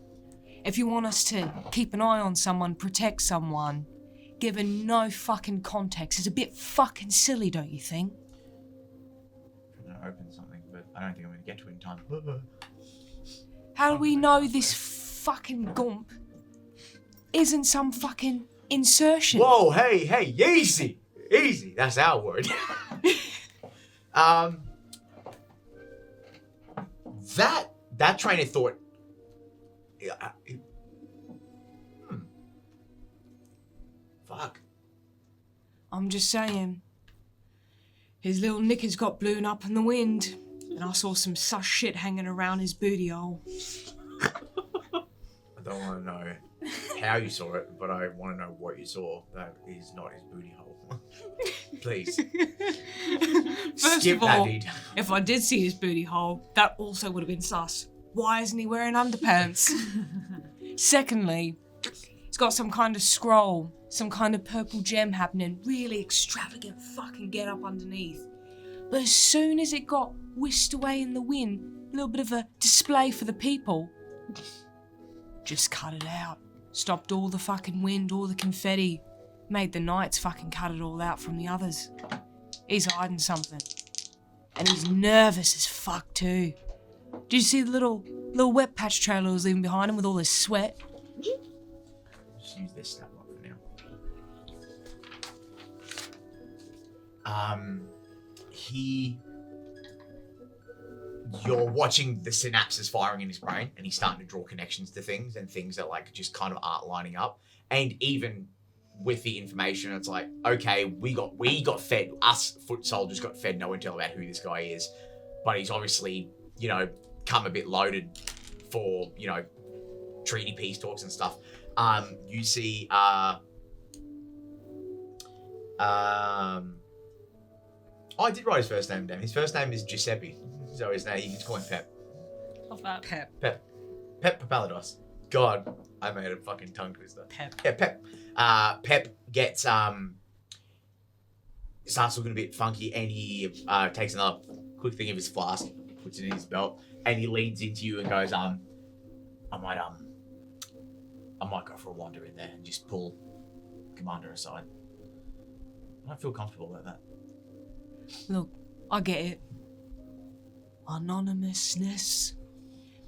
if you want us to keep an eye on someone, protect someone, given no fucking context, it's a bit fucking silly, don't you think? I'm going to open something, but I don't think I'm going to get to it in time. How do we know this fucking gump isn't some fucking insertion? Whoa, hey, easy. Easy, that's our word. That train of thought... Fuck. I'm just saying. His little knickers got blown up in the wind, and I saw some sus shit hanging around his booty hole. I don't want to know how you saw it, but I want to know what you saw. That is not his booty hole. Please. First Skip of all, that deed. if I did see his booty hole, that also would have been sus. Why isn't he wearing underpants? Secondly, he's got some kind of scroll, some kind of purple gem happening, really extravagant fucking get up underneath. But as soon as it got whisked away in the wind, a little bit of a display for the people, just cut it out. Stopped all the fucking wind, all the confetti. Made the knights fucking cut it all out from the others. He's hiding something. And he's nervous as fuck too. Did you see the little wet patch trail he was leaving behind him with all his sweat? Just use this stat block for now. You're watching the synapses firing in his brain, and he's starting to draw connections to things, and things that like just kind of aren't lining up. And even with the information, it's like, okay, we got fed, us foot soldiers got fed no intel about who this guy is, but he's obviously, come a bit loaded for, treaty peace talks and stuff. You see I did write his first name down. His first name is Giuseppe. So his name, you can just call him Pep. Love that. Pep. Pep Papalidos. God, I made a fucking tongue twister. Pep. Yeah, Pep. Pep gets starts looking a bit funky, and he takes another quick thing of his flask, puts it in his belt, and he leans into you and goes, I might go for a wander in there and just pull Commander aside. I don't feel comfortable about that. Look, I get it. Anonymousness,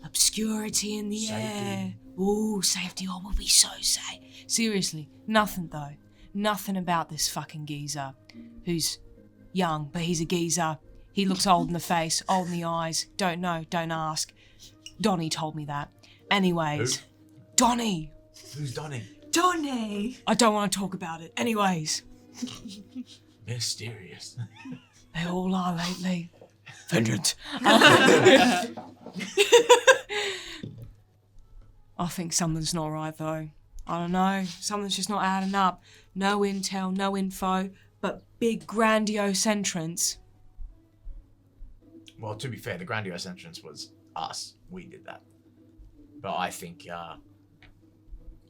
obscurity in the Safety. air. Ooh, safety, all will be so safe. Seriously, nothing though. Nothing about this fucking geezer. Who's young, but he's a geezer. He looks old in the face, old in the eyes. Don't know, don't ask. Donnie told me that. Anyways. Who? Donnie! Who's Donnie? Donnie! I don't want to talk about it. Anyways. Mysterious. They all are lately. Vengeance. I think something's not right though. I don't know. Something's just not adding up. No intel, no info, but big grandiose entrance. Well, to be fair, the grandiose entrance was us. We did that. But I think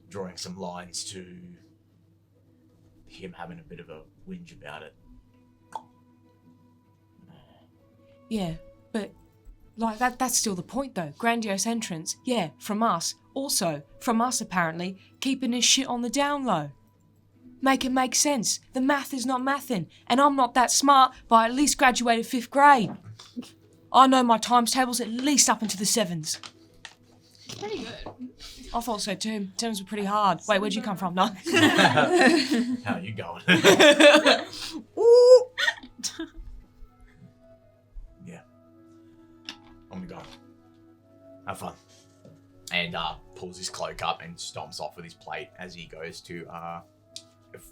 drawing some lines to him having a bit of a whinge about it. Yeah, but like that's still the point though. Grandiose entrance, yeah, from us. Also, from us apparently, keeping this shit on the down low. Make it make sense. The math is not mathin', and I'm not that smart, but I at least graduated 5th grade. I know my times tables at least up into the 7s. Pretty good. I thought so too. Terms were pretty hard. Wait, where'd you come from? No. How are you going? Ooh. Yeah. I'm gonna go. Have fun. And pulls his cloak up and stomps off with his plate as he goes to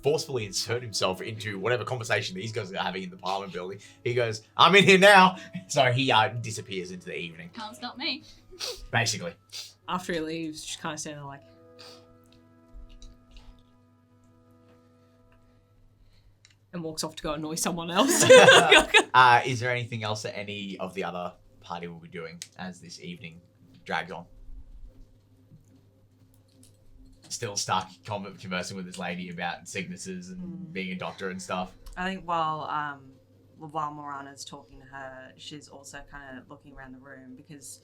forcefully insert himself into whatever conversation these guys are having in the Parliament building. He goes, I'm in here now. So he disappears into the evening. Can't stop me. Basically. After he leaves, she's kind of standing there like... and walks off to go annoy someone else. Is there anything else that any of the other party will be doing as this evening drags on? Still stuck conversing with this lady about sicknesses and being a doctor and stuff. I think while Morana's talking to her, she's also kind of looking around the room because,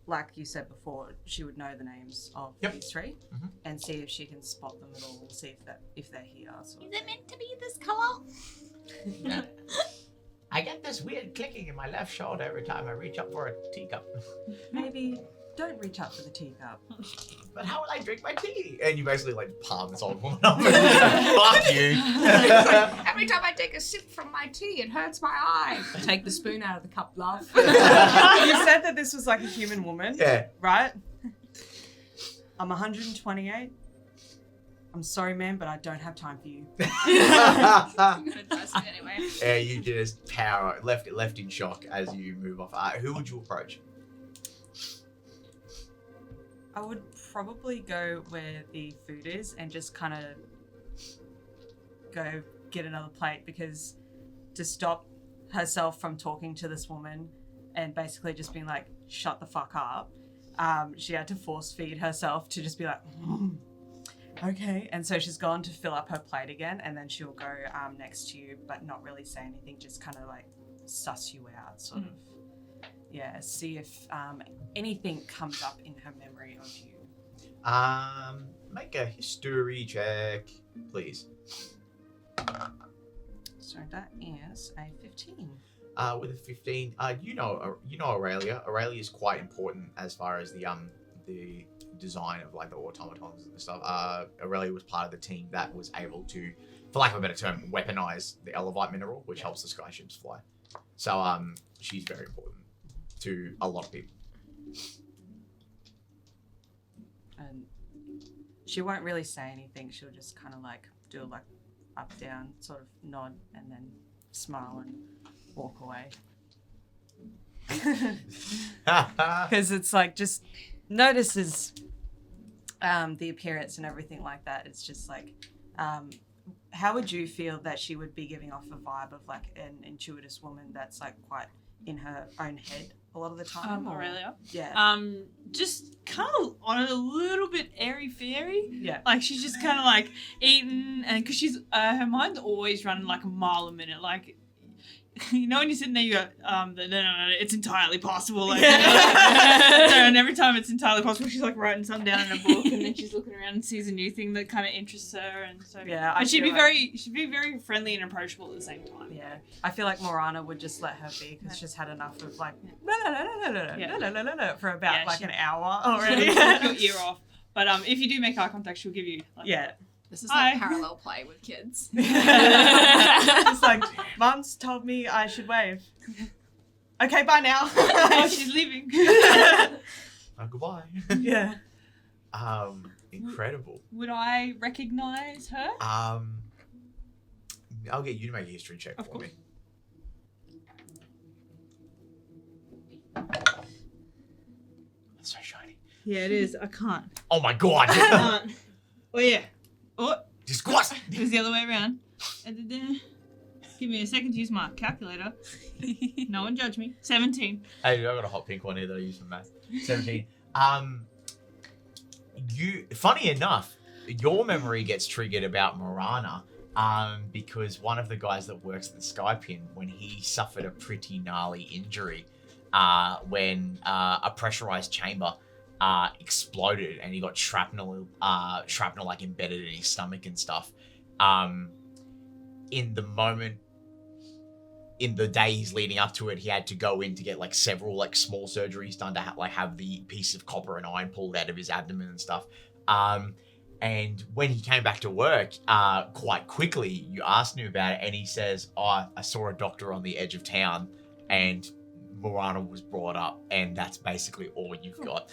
like you said before, she would know the names of these three and see if she can spot them at all, see if they're here. Sort of Is it meant to be this colour? I get this weird clicking in my left shoulder every time I reach up for a teacup. Maybe don't reach up for the teacup. But how will I drink my tea? And you basically like palm this old woman up. Fuck you. Every time I take a sip from my tea, it hurts my eye. Take the spoon out of the cup, love. You said that this was like a human woman. Yeah. Right? I'm 128. I'm sorry, ma'am, but I don't have time for you. I'm gonna trust me anyway. Yeah, you just power left in shock as you move off. Who would you approach? I would probably go where the food is and just kind of go get another plate because to stop herself from talking to this woman and basically just being like, shut the fuck up, she had to force feed herself to just be like, okay. And so she's gone to fill up her plate again and then she'll go next to you but not really say anything, just kind of like suss you out sort of. Yeah, see if anything comes up in her memory of you. Make a history check, please. So that is a 15. With a 15, you know Aelia. Aelia is quite important as far as the design of like the automatons and stuff. Aelia was part of the team that was able to, for lack of a better term, weaponize the elevite mineral, which helps the skyships fly. So she's very important to a lot of people. And she won't really say anything. She'll just kind of like do a like up down sort of nod and then smile and walk away. Because it's like just notices the appearance and everything like that. It's just like, how would you feel that she would be giving off a vibe of like an intuitive woman that's like quite in her own head a lot of the time? Aurelia. Yeah. Just kind of on a little bit airy fairy. Yeah. Like she's just kind of like eating, and because she's her mind's always running like a mile a minute. Like, you know, when you're sitting there, you go, no, it's entirely possible. Like, and every time it's entirely possible, she's like writing something down in a book, and then she's looking around and sees a new thing that kind of interests her, and so Yeah, But she'd be feel very friendly and approachable at the same time. Yeah, I feel like Morana would just let her be because she's had enough of like for about like an hour already. Knock your ear off. But if you do make eye contact, she'll give you like, Yeah. This is Hi. like parallel play with kids. It's like, Mum's told me I should wave. Okay, bye now. oh, she's leaving. Goodbye. Yeah. Incredible. Would I recognize her? I'll get you to make a history check Of for course. me. That's so shiny. Yeah, it is. I can't. Oh my god! Oh yeah. Oh, Disgust! it was the other way around. Give me a second to use my calculator. No one judge me. 17. Hey, I got a hot pink one here that I use for math. 17. Funny enough, your memory gets triggered about Morana, because one of the guys that works at the Skypin, when he suffered a pretty gnarly injury, when a pressurized chamber exploded and he got shrapnel like embedded in his stomach and stuff. In the days leading up to it, he had to go in to get like several like small surgeries done to have the piece of copper and iron pulled out of his abdomen and stuff. And when he came back to work, quite quickly, you asked him about it, and he says, "Oh, I saw a doctor on the edge of town, and Morana was brought up, and that's basically all you've got."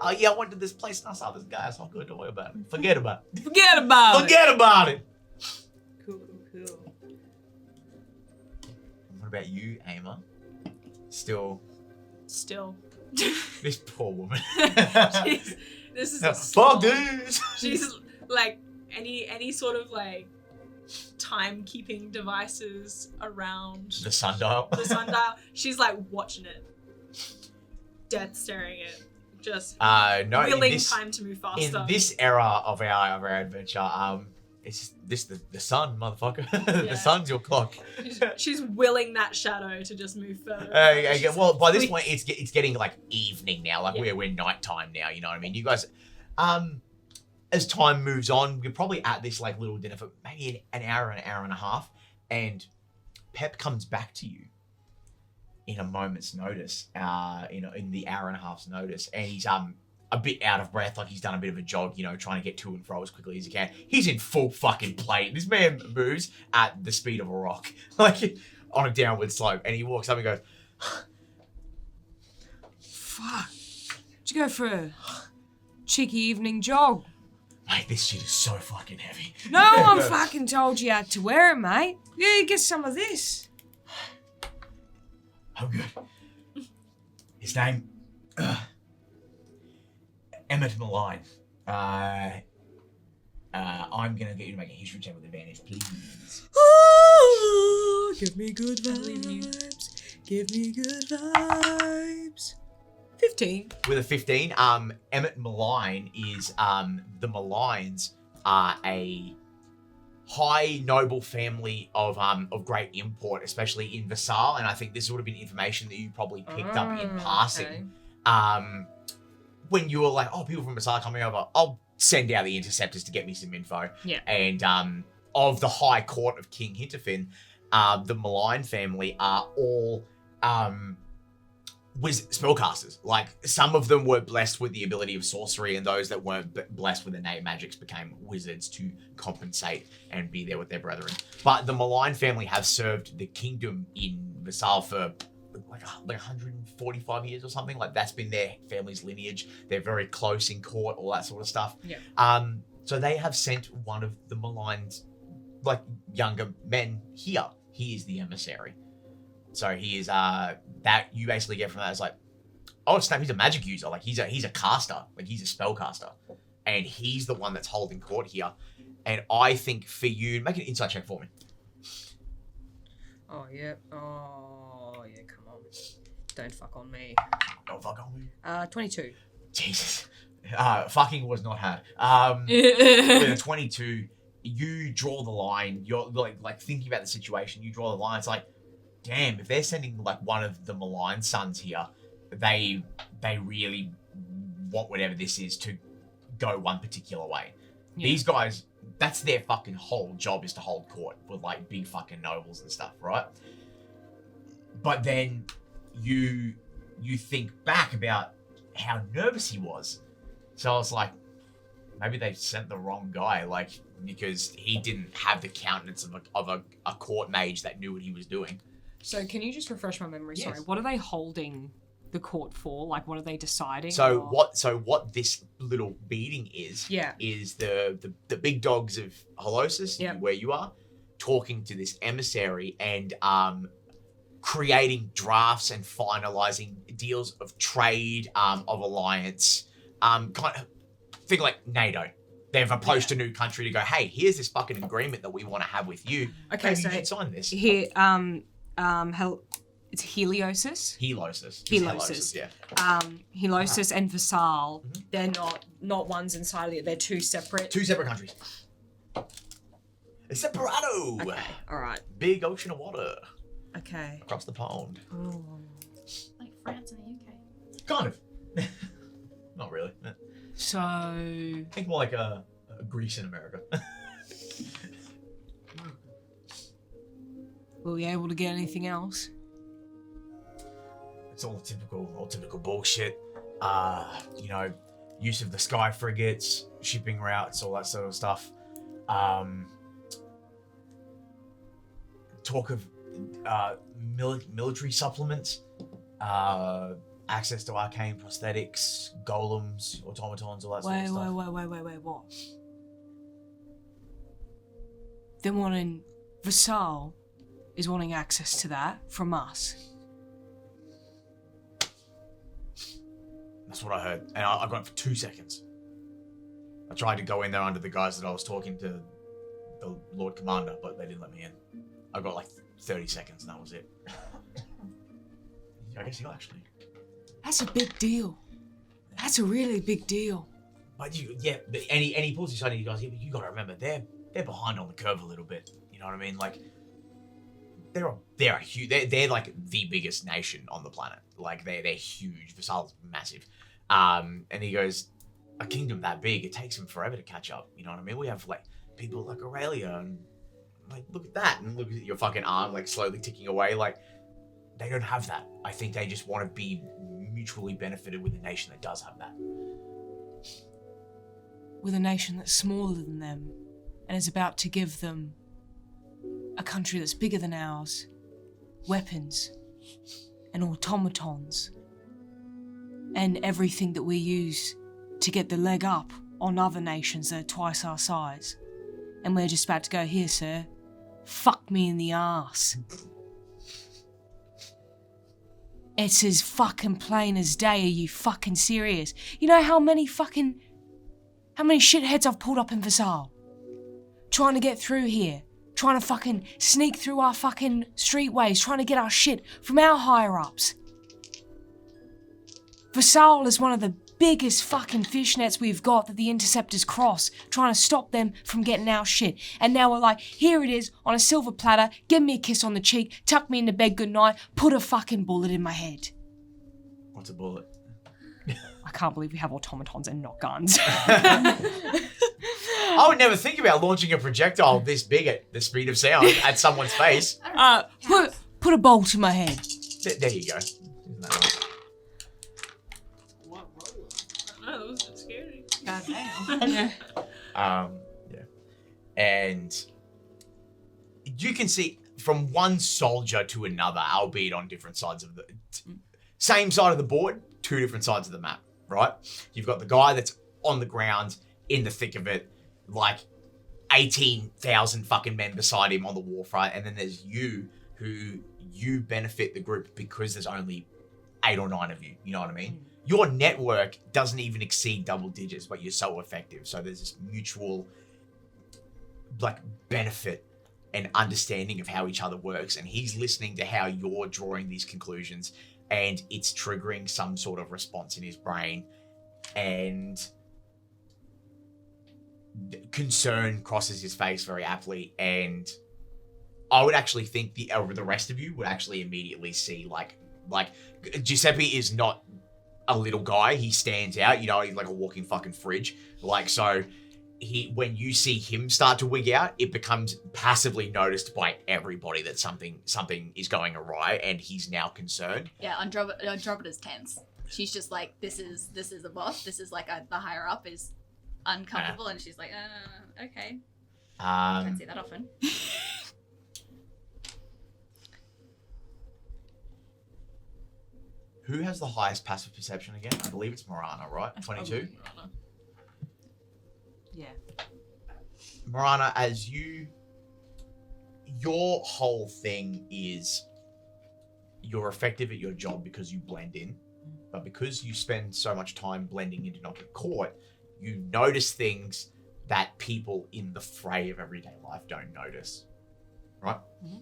Oh yeah, I went to this place and I saw this guy. It's not good. Don't worry about it. Forget about it. Forget about Forget about it. Cool. What about you, Amar? Still, this poor woman. This is a Fuck storm. this. She's like any sort of like timekeeping devices around The sundial. the sundial. She's like watching it, death staring it, just No, willing time to move faster. in this era of our adventure, it's this the sun, motherfucker. Yeah. The sun's your clock. She's willing that shadow to just move further. Well, by this point, it's getting like evening now. Like Yeah. we're nighttime now. You know what I mean? You guys, as time moves on, we're probably at this like little dinner for maybe an hour and a half, and Pep comes back to you in a moment's notice. In the hour and a half's notice, and he's a bit out of breath, like he's done a bit of a jog, trying to get to and fro as quickly as he can. He's in full fucking plate. This man moves at the speed of a rock, like on a downward slope, and he walks up and goes, Fuck. Did you go for a cheeky evening jog? "Mate, this shit is so fucking heavy." No one fucking told you how to wear it, mate. Yeah, get some of this. "Oh, good." His name, Emmett Malign. I'm gonna get you to make a history check with advantage, please. Oh, give me good vibes. Give me good vibes. 15. With a 15, Emmett Malign is the Maligns are a high noble family of great import, especially in Vassal, and I think this would have been information that you probably picked up in passing. Okay. When you were like, "Oh, people from Vassal are coming over, I'll send out the interceptors to get me some info." Yeah. And of the High Court of King Hinterfin, the Malign family are all spellcasters. Like, some of them were blessed with the ability of sorcery, and those that weren't blessed with innate magics became wizards to compensate and be there with their brethren. But the Malign family have served the kingdom in Vassal for like 145 years or something. Like, that's been their family's lineage. They're very close in court, all that sort of stuff. Yeah. So they have sent one of the Malign's like younger men here. He is the emissary. So he is that you basically get from that is like, oh snap, he's a magic user. Like he's a caster. Like he's a spellcaster, and he's the one that's holding court here. And I think for you, make an insight check for me. Oh, yeah. Oh, yeah, come on. Don't fuck on me. Don't fuck on me. 22. Jesus. Fucking was not hard. With a 22, you draw the line. You're like thinking about the situation. You draw the line. It's like, damn, if they're sending like one of the malign sons here, they really want whatever this is to go one particular way. Yeah. These guys, that's their fucking whole job, is to hold court with like big fucking nobles and stuff, right? But then you think back about how nervous he was. So I was like, maybe they sent the wrong guy, like, because he didn't have the countenance of a court mage that knew what he was doing. So can you just refresh my memory? Yes. Sorry, what are they holding the court for? Like, what are they deciding? So what this little meeting is the big dogs of Holosis, where you are, talking to this emissary and creating drafts and finalizing deals of trade, of alliance, kind of think like NATO. They've approached a new country to go, hey, here's this fucking agreement that we want to have with you. Okay, maybe so you should sign this. Here, it's Heliosis. Helosis, yeah. Helosis and Vassal, they're not ones inside it. They're two separate countries. Separado. Okay, all right. Big ocean of water. Okay. Across the pond. Oh. Like France and the UK. Kind of. Not really. So. Think more like a Greece in America. Were we able to get anything else? It's all typical bullshit. Use of the sky frigates, shipping routes, all that sort of stuff. Talk of military supplements, access to arcane prosthetics, golems, automatons, all that sort of stuff. Wait, what? They're wanting... Vassal is wanting access to that from us. That's what I heard, and I got it for 2 seconds. I tried to go in there under the guys that I was talking to, the Lord Commander, but they didn't let me in. I got like 30 seconds, and that was it. I guess you actually. That's a big deal. That's a really big deal. But any pulls aside, you guys, you got to remember they're behind on the curve a little bit. You know what I mean? Like they're huge. They're like the biggest nation on the planet. Like they're huge. Vassal's massive. And he goes, a kingdom that big, it takes them forever to catch up. You know what I mean? We have like people like Aelia, and like look at that, and look at your fucking arm like slowly ticking away. Like they don't have that. I think they just want to be mutually benefited with a nation that does have that. With a nation that's smaller than them and is about to give them a country that's bigger than ours, weapons and automatons and everything that we use to get the leg up on other nations that are twice our size. And we're just about to go, here, sir, fuck me in the arse. It's as fucking plain as day. Are you fucking serious? You know how many shitheads I've pulled up in Vassal? Trying to get through here. Trying to fucking sneak through our fucking streetways. Trying to get our shit from our higher-ups. Vassal is one of the biggest fucking fishnets we've got that the interceptors cross, trying to stop them from getting our shit. And now we're like, here it is, on a silver platter, give me a kiss on the cheek, tuck me into bed goodnight, put a fucking bullet in my head. What's a bullet? I can't believe we have automatons and not guns. I would never think about launching a projectile this big at the speed of sound at someone's face. Put a bolt in my head. There you go. Oh, that was scary. Goddamn. Yeah. And you can see from one soldier to another, albeit on different sides of the same side of the board, two different sides of the map, right? You've got the guy that's on the ground in the thick of it, like 18,000 fucking men beside him on the war front, and then there's you, who you benefit the group because there's only 8 or 9 of you. You know what I mean? Your network doesn't even exceed double digits, but you're so effective. So there's this mutual like benefit and understanding of how each other works. And he's listening to how you're drawing these conclusions, and it's triggering some sort of response in his brain. And concern crosses his face very aptly. And I would actually think the rest of you would actually immediately see like Giuseppe is not a little guy. He stands out, you know, he's like a walking fucking fridge. Like, so when you see him start to wig out, it becomes passively noticed by everybody that something is going awry, and he's now concerned. Yeah, Andromeda's tense. She's just like, this is a boss. This is like the higher up is uncomfortable, and she's like, okay. Don't see that often. Who has the highest passive perception again? I believe it's Morana, right? 22? Yeah. Morana, as your whole thing is you're effective at your job because you blend in, but because you spend so much time blending in to not get caught, you notice things that people in the fray of everyday life don't notice, right? Mm-hmm.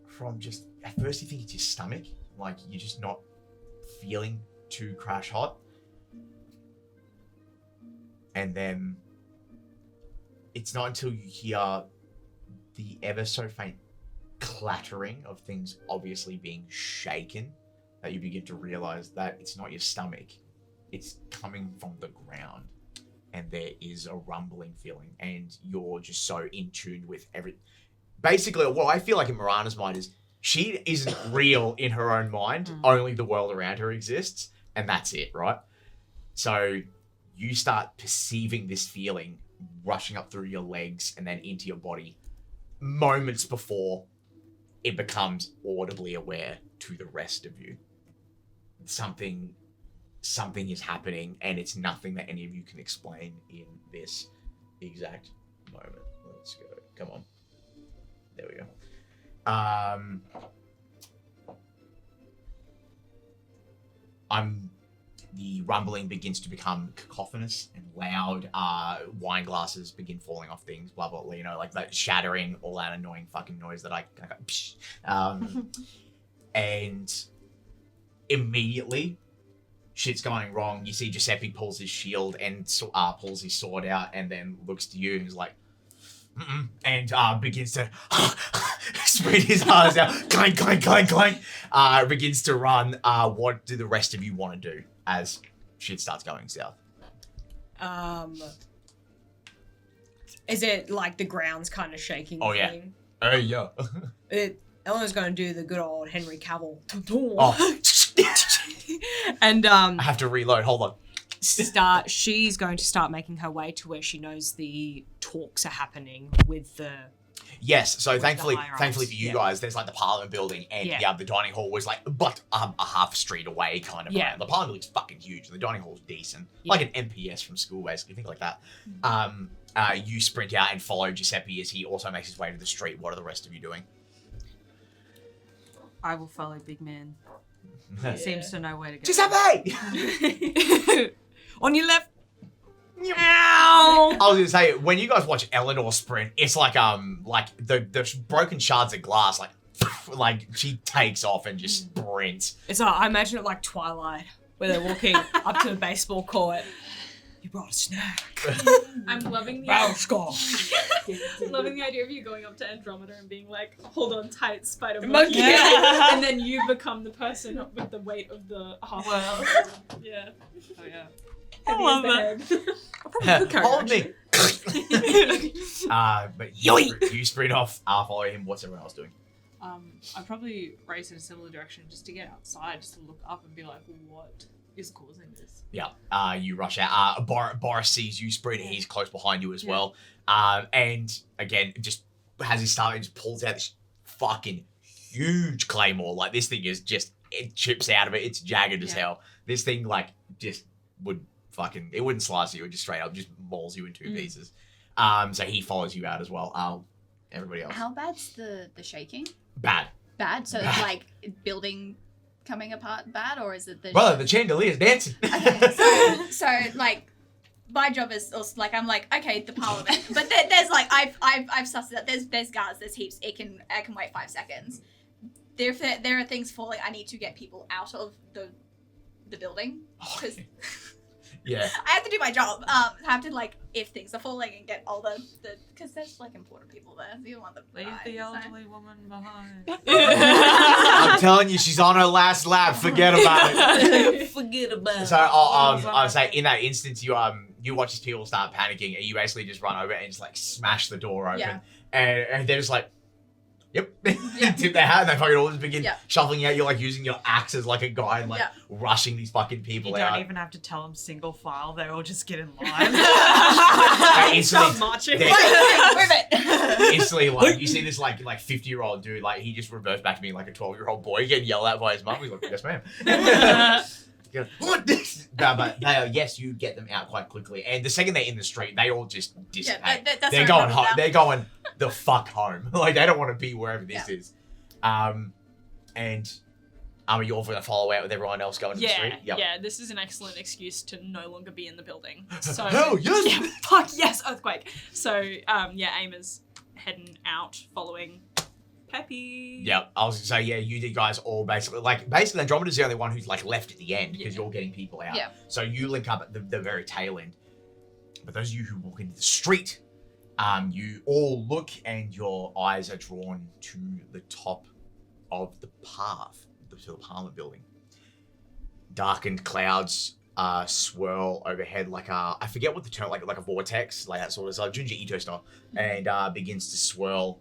From just, at first you think it's your stomach, like you're just not feeling too crash hot. And then it's not until you hear the ever so faint clattering of things obviously being shaken that you begin to realize that it's not your stomach. It's coming from the ground. And there is a rumbling feeling. And you're just so in tune with everything. Basically, what I feel like in Morana's mind is she isn't real in her own mind. Only the world around her exists. And that's it, right? So you start perceiving this feeling rushing up through your legs and then into your body moments before it becomes audibly aware to the rest of you. Something is happening, and it's nothing that any of you can explain in this exact moment. Let's go. Come on. There we go. The rumbling begins to become cacophonous and loud. Wine glasses begin falling off things, blah, blah, blah, you know, like that shattering, all that annoying fucking noise that I got, psh. And immediately, shit's going wrong. You see Giuseppe pulls his shield and pulls his sword out and then looks to you and is like, and begins to spread his eyes out, clank, clank, clank, clank, begins to run. What do the rest of you want to do as shit starts going south? Is it like the ground's kind of shaking? Oh, yeah. Thing? Yeah. Eleanor's going to do the good old Henry Cavill. Oh. And I have to reload. Hold on. She's going to start making her way to where she knows the talks are happening with the... Yes, so thankfully for you yeah. guys, there's like the Parliament building, and the dining hall was like but a half street away kind of. Yeah. Around. The Parliament building's fucking huge, and the dining hall's decent, like an MPS from school, basically. Think like that. You sprint out and follow Giuseppe as he also makes his way to the street. What are the rest of you doing? I will follow Big Man. He seems to know where to go. Giuseppe! On your left. I was gonna say, when you guys watch Eleanor sprint, it's like the broken shards of glass, like she takes off and just sprints. It's I imagine it like Twilight, where they're walking up to the baseball court. You brought a snack. I'm loving the loving the idea of you going up to Andromeda and being like, "Hold on tight, spider monkey," and then you become the person with the weight of the half world. Yeah. Oh yeah. I love that. Hold me. But you sprint off. I'll follow him. What's everyone else doing? I'd probably race in a similar direction just to get outside, just to look up and be like, what is causing this? Yeah. You rush out. Boris sees you sprint. He's close behind you as well. And again, just as he starts, he just pulls out this fucking huge claymore. Like this thing is just, it chips out of it. It's jagged as hell. This thing just would fucking, it wouldn't slice you. It would just straight up just mauls you in two pieces. So he follows you out as well. Everybody else. How bad's the shaking? Bad. bad? So it's like building coming apart bad, or is it the Brother, the chandelier's dancing. Okay, so like my job is also, like I'm like, okay, the parliament, but there's like I've sussed it out. There's guards, there's heaps. I can wait 5 seconds. If there are things falling, I need to get people out of the building because Yeah. I have to do my job. I have to like if things are falling and get all the because there's like important people there. So you don't want them to Leave die, the so. elderly woman behind. I'm telling you, she's on her last lap. Forget about it. Forget about So I would say in that instance, you watch as people start panicking, and you basically just run over and just like smash the door open, Yeah. and they're just like, yep, tip their hat, and they fucking all just begin Yeah. shuffling out. You're like using your axe as like a guide, like Yeah. rushing these fucking You people don't out. even have to tell them single file. They all just get in line. They instantly, Stop marching. they- Move it. instantly, like you see this like 50-year-old dude, like he just reverts back to being like a 12-year-old boy getting yelled at by his mum. He's like, yes, ma'am. He goes, what this? But they are, yes, you get them out quite quickly, and the second they're in the street, they all just dissipate. that's They're where going I'm home. now. They're going the fuck home. Like they don't want to be wherever this Yeah. is. And you're all gonna follow out with everyone else going to the street. Yeah, this is an excellent excuse to no longer be in the building. So Hell yes! yeah, fuck yes, earthquake. So Aim is heading out following Peppy. Yep, I was gonna say, yeah, you guys all basically Andromeda's the only one who's like left at the end because you're getting people out. Yeah. So you link up at the very tail end. But those of you who walk into the street, you all look and your eyes are drawn to the top of the path to the Parliament building. Darkened clouds swirl overhead like I forget what the term, like a vortex, like that sort of stuff, Junji Ito style, and begins to swirl.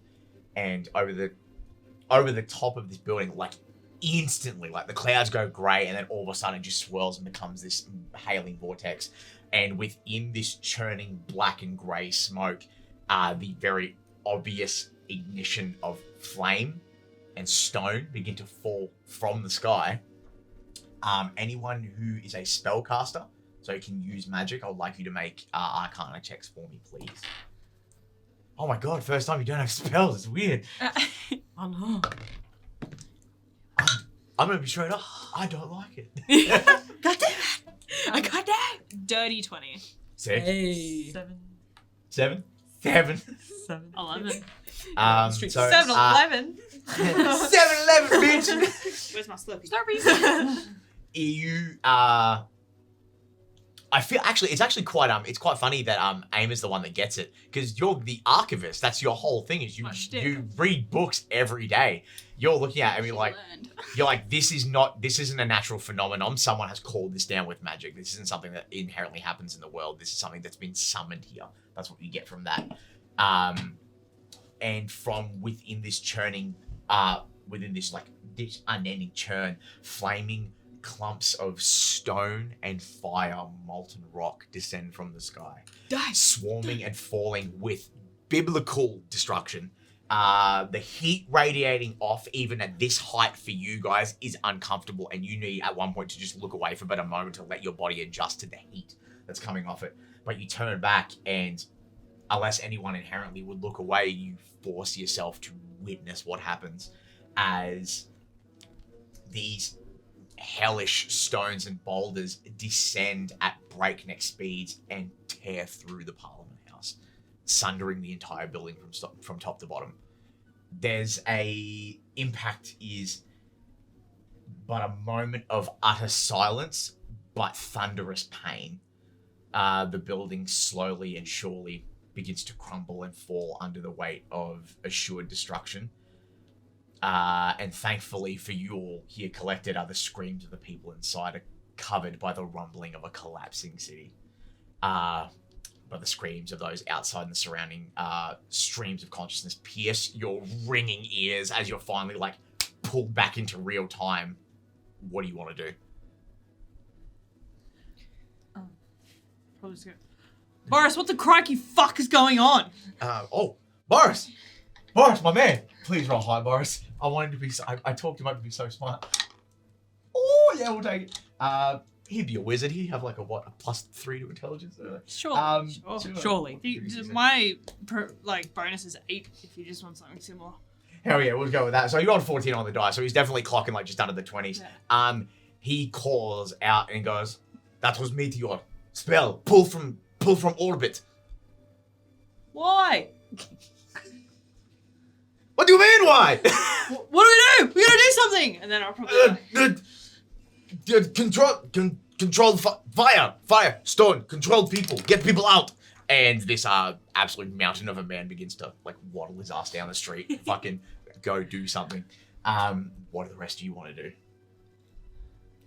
And over the top of this building, like instantly, like the clouds go grey, and then all of a sudden it just swirls and becomes this hailing vortex. And within this churning black and grey smoke, the very obvious ignition of flame and stone begin to fall from the sky. Anyone who is a spellcaster, so can use magic, I would like you to make Arcana checks for me, please. Oh my god, first time you don't have spells, it's weird. Oh no. I'm gonna be straight up, I don't like it. God damn it! I got that. Dirty 20. 6, Hey. 7, 7. 11. So 7-Eleven. 7-Eleven, bitch. Where's my Slurpee? You I feel it's actually quite it's quite funny that Aim is the one that gets it, because you're the archivist. That's your whole thing, is My shtick. you read books every day. You're looking at it and you're like this isn't a natural phenomenon. Someone has called this down with magic. This isn't something that inherently happens in the world. This is something that's been summoned here. That's what you get from that. And from within this churning within this this unending churn, flaming clumps of stone and fire, molten rock descend from the sky, swarming and falling with biblical destruction. The heat radiating off, even at this height for you guys, is uncomfortable, and you need at one point to just look away for about a moment to let your body adjust to the heat that's coming off it. But you turn back, and unless anyone inherently would look away, you force yourself to witness what happens as these hellish stones and boulders descend at breakneck speeds and tear through the Parliament House, sundering the entire building from top to bottom. There's a impact is but a moment of utter silence, but thunderous pain. The building slowly and surely begins to crumble and fall under the weight of assured destruction. And thankfully for you all here collected, the screams of the people inside are covered by the rumbling of a collapsing city. But the screams of those outside and the surrounding streams of consciousness pierce your ringing ears as you're finally pulled back into real time. What do you want to do? Probably just go, Boris, what the crikey fuck is going on? Boris! Boris, my man! Please roll high, Boris. I wanted to be I talked him up to be so smart. Oh, yeah, we'll take it. He'd be a wizard. He'd have a +3 to intelligence. Sure. Surely. My bonus is 8 if you just want something similar. Hell yeah, we'll go with that. So he rolled 14 on the die, so he's definitely clocking like just under the 20s. Yeah. He calls out and goes, "That was meteor. Spell, pull from orbit." Why? What do you mean, why? What do we do? We gotta do something. And then I'll probably. Control fire, stone, control people, get people out. And this absolute mountain of a man begins to like waddle his ass down the street, fucking go do something. What do the rest of you want to do?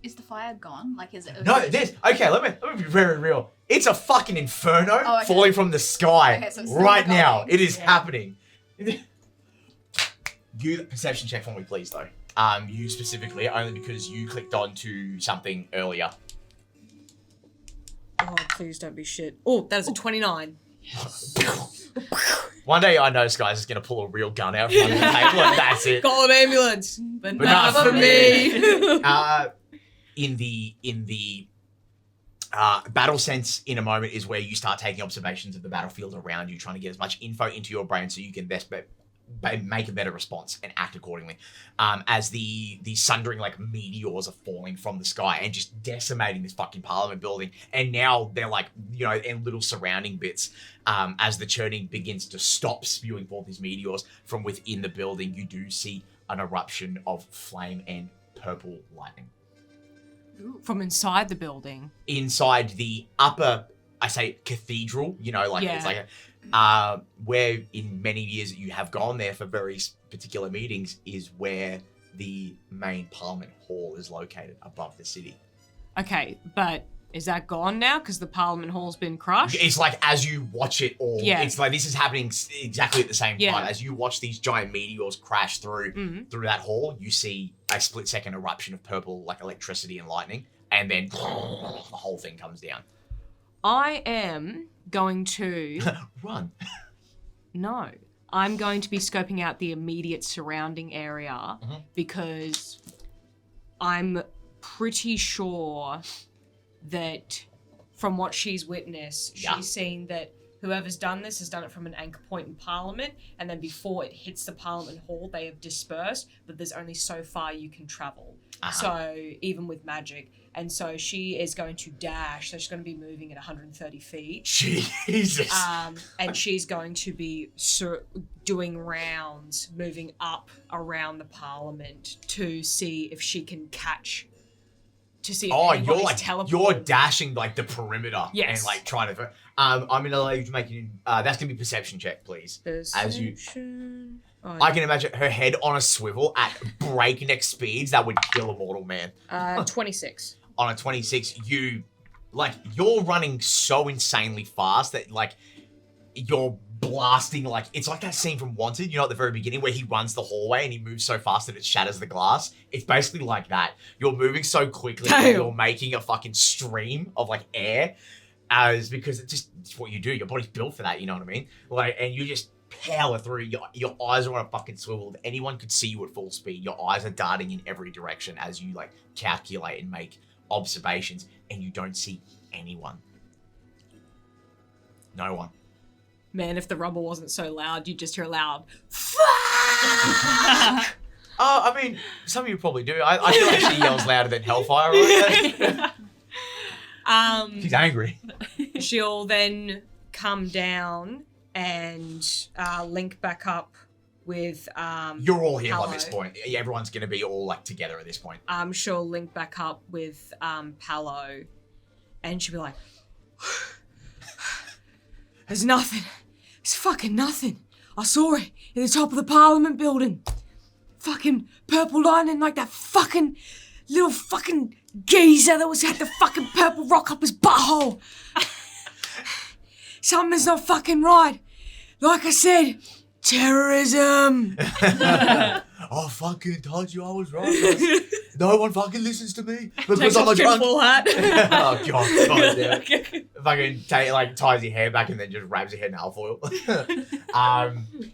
Is the fire gone? Like, is it? No, this. Okay, let me be very real. It's a fucking inferno okay. falling from the sky Okay, so it's still right going. now. It is happening. You perception check for me, please, though. You specifically, only because you clicked on to something earlier. Oh, please don't be shit. Oh, that is a 29. One day I know this guy's just gonna pull a real gun out from the table and that's it. Call an ambulance, but But not not for for me. In the battle sense, in a moment, is where you start taking observations of the battlefield around you, trying to get as much info into your brain so you can best make a better response and act accordingly. As the sundering like meteors are falling from the sky and just decimating this fucking parliament building, and now they're like, you know, in little surrounding bits. As the churning begins to stop spewing forth these meteors from within the building, you do see an eruption of flame and purple lightning. From inside the building. Inside the upper, I say cathedral, you know, like it's like a, where in many years that you have gone there for very particular meetings is where the main Parliament Hall is located above the city. Okay, but is that gone now because the Parliament Hall's been crushed? It's like as you watch it all, it's like this is happening exactly at the same time. As you watch these giant meteors crash through that hall, you see a split-second eruption of purple, like electricity and lightning, and then the whole thing comes down. I am going to... Run. No. I'm going to be scoping out the immediate surrounding area because I'm pretty sure that from what she's witnessed, she's seen that whoever's done this has done it from an anchor point in Parliament, and then before it hits the Parliament Hall, they have dispersed, but there's only so far you can travel. So, even with magic. And so she is going to dash, so she's going to be moving at 130 feet. Jesus. And she's going to be doing rounds, moving up around the Parliament to see if she can catch... To see if you're like teleported. you're dashing like the perimeter Yes. and like trying to. I'm gonna allow you to make it. That's gonna be perception check, please. As you, I can imagine her head on a swivel at breakneck speeds that would kill a mortal man. 26. On a 26, you're running so insanely fast that like you're blasting, like it's like that scene from Wanted, you know, at the very beginning where he runs the hallway and he moves so fast that it shatters the glass. It's basically like that. You're moving so quickly that you're making a fucking stream of like air, as because it's what you do. Your body's built for that, you know what I mean? Like, and you just power through. Your eyes are on a fucking swivel. If anyone could see you at full speed, your eyes are darting in every direction as you like calculate and make observations, and you don't see anyone. No one. Man, if the rumble wasn't so loud, you'd just hear a loud fuck! I mean, some of you probably do. I feel like she yells louder than Hellfire, right? She's angry. She'll then come down and link back up with You're all here Palo. by this point. Everyone's going to be all like together at this point. She'll link back up with Palo, and she'll be like, "There's nothing. It's fucking nothing. I saw it at the top of the Parliament building. Fucking purple lightning like that fucking little fucking geezer that had the fucking purple rock up his butthole. Something's not fucking right. Like I said, terrorism." I fucking told you I was right. No one fucking listens to me because Takes I'm a off your drunk. full hat. Oh god, yeah. Fucking like ties your hair back and then just wraps your head in alfoil.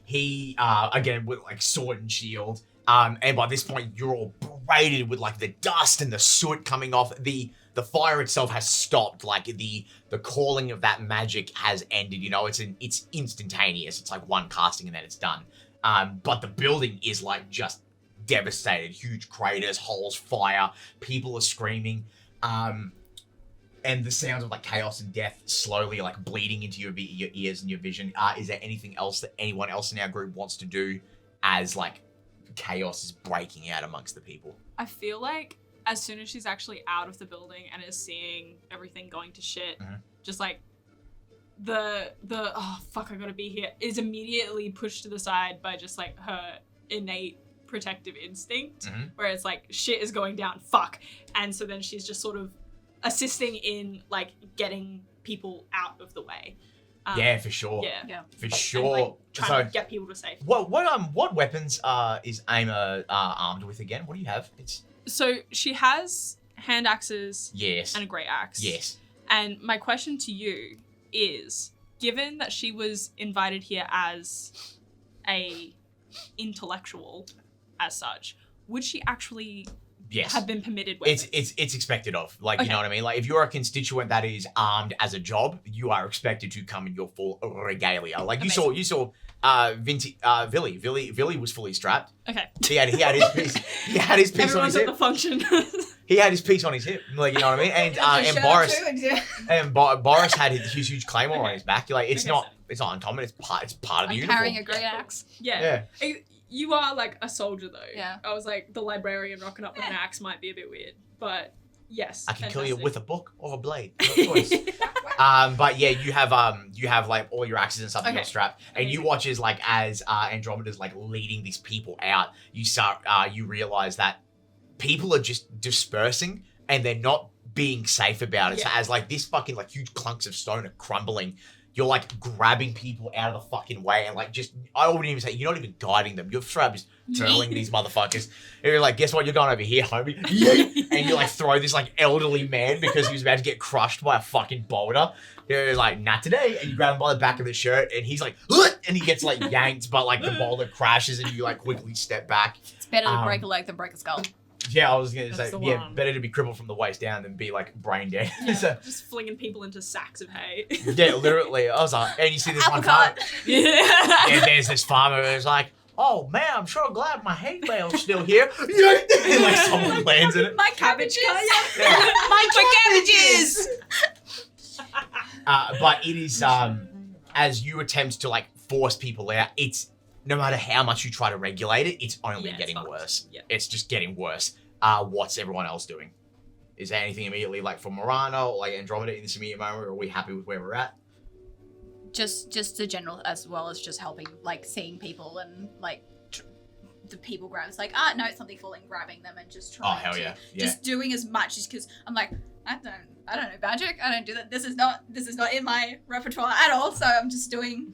He again with like sword and shield. And by this point you're all braided with like the dust and the soot coming off. The fire itself has stopped. Like the calling of that magic has ended. You know, it's instantaneous. It's like one casting and then it's done. But the building is like just devastated, huge craters, holes, fire, people are screaming, and the sounds of like chaos and death slowly like bleeding into your ears and your vision. Is there anything else that anyone else in our group wants to do as like chaos is breaking out amongst the people? I feel like as soon as she's actually out of the building and is seeing everything going to shit, just like the oh fuck, I gotta be here is immediately pushed to the side by just like her innate protective instinct, where it's like shit is going down, fuck, and so then she's just sort of assisting in like getting people out of the way. Yeah, for sure. Yeah. For sure. And, like, trying to get people to safety. What weapons is Amar armed with again? What do you have? So she has hand axes Yes. and a great axe. Yes. And my question to you is, given that she was invited here as a intellectual as such, would she actually Yes. have been permitted weapons? It's expected of. Like, Okay. you know what I mean? Like, if you're a constituent that is armed as a job, you are expected to come in your full regalia. Like, you saw Villy was fully strapped. Okay. He had his piece. He had his piece Everyone's on at his the hip. function. He had his piece on his hip. Like, you know what I mean? And Boris had his huge claymore on his back. Like, it's Okay, not uncommon. It's part of the I'm uniform. carrying a great axe. Yeah. You are like a soldier though. Yeah. I was like, the librarian rocking up with an axe might be a bit weird, but yes. I can kill you fantastic. with a book or a blade. No choice. But yeah, you have like all your axes and stuff that you're Okay. strapped, and you Amazing. watch as Andromeda's like leading these people out. You realize that people are just dispersing and they're not being safe about it. So Yeah. as like this fucking like huge clunks of stone are crumbling, you're like grabbing people out of the fucking way and like just, I wouldn't even say, you're not even guiding them. You're straight up just turtling these motherfuckers. And you're like, guess what? You're going over here, homie. And you like throw this like elderly man because he was about to get crushed by a fucking boulder. You're like, not today. And you grab him by the back of the shirt and he's like, "Ugh!" And he gets like yanked, but like the boulder crashes and you like quickly step back. It's better to break a leg than break a skull. Yeah, I was going to That's say, the yeah, one. better to be crippled from the waist down than be like brain dead. So, Just flinging people into sacks of hay. yeah, literally. I was like, and you see this one Apricot. farmer, Yeah. and there's this farmer who's like, "Oh man, I'm sure glad my hay bale's still here." And like someone lands in it. My cabbages. Yeah. My cabbages. But it is as you attempt to like force people out, it's no matter how much you try to regulate it, it's only Yeah, it's getting fucked. worse. Yeah. It's just getting worse. What's everyone else doing? Is there anything immediately like for Morana or like Andromeda in this immediate moment, or are we happy with where we're at? Just the general, as well as just helping, like seeing people and like the people grab. It's like, no, something falling, grabbing them and just trying. Oh hell to, yeah, yeah. Just doing as much as, because I'm like, I don't know magic. I don't do that. This is not in my repertoire at all. So I'm just doing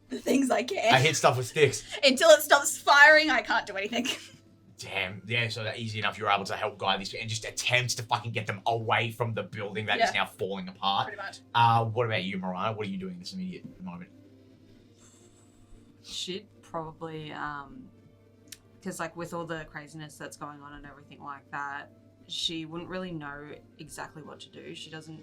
the things I can I hit stuff with sticks. until it stops firing. I can't do anything. Damn, yeah, so that easy enough you're able to help guide these and just attempt to fucking get them away from the building that is Yeah. now falling apart. Pretty much. What about you, Morana? What are you doing in this immediate moment? She'd probably, because like with all the craziness that's going on and everything like that, she wouldn't really know exactly what to do. She doesn't,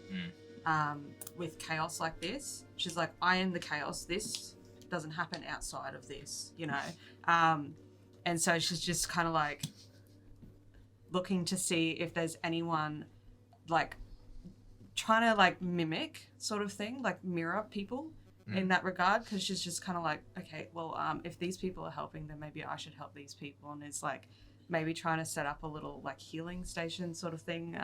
with chaos like this, she's like, I am the chaos. This doesn't happen outside of this, you know? And so she's just kind of like looking to see if there's anyone like trying to like mimic sort of thing, like mirror people in that regard, because she's just kind of like, okay, well, if these people are helping, then maybe I should help these people. And it's like maybe trying to set up a little like healing station sort of thing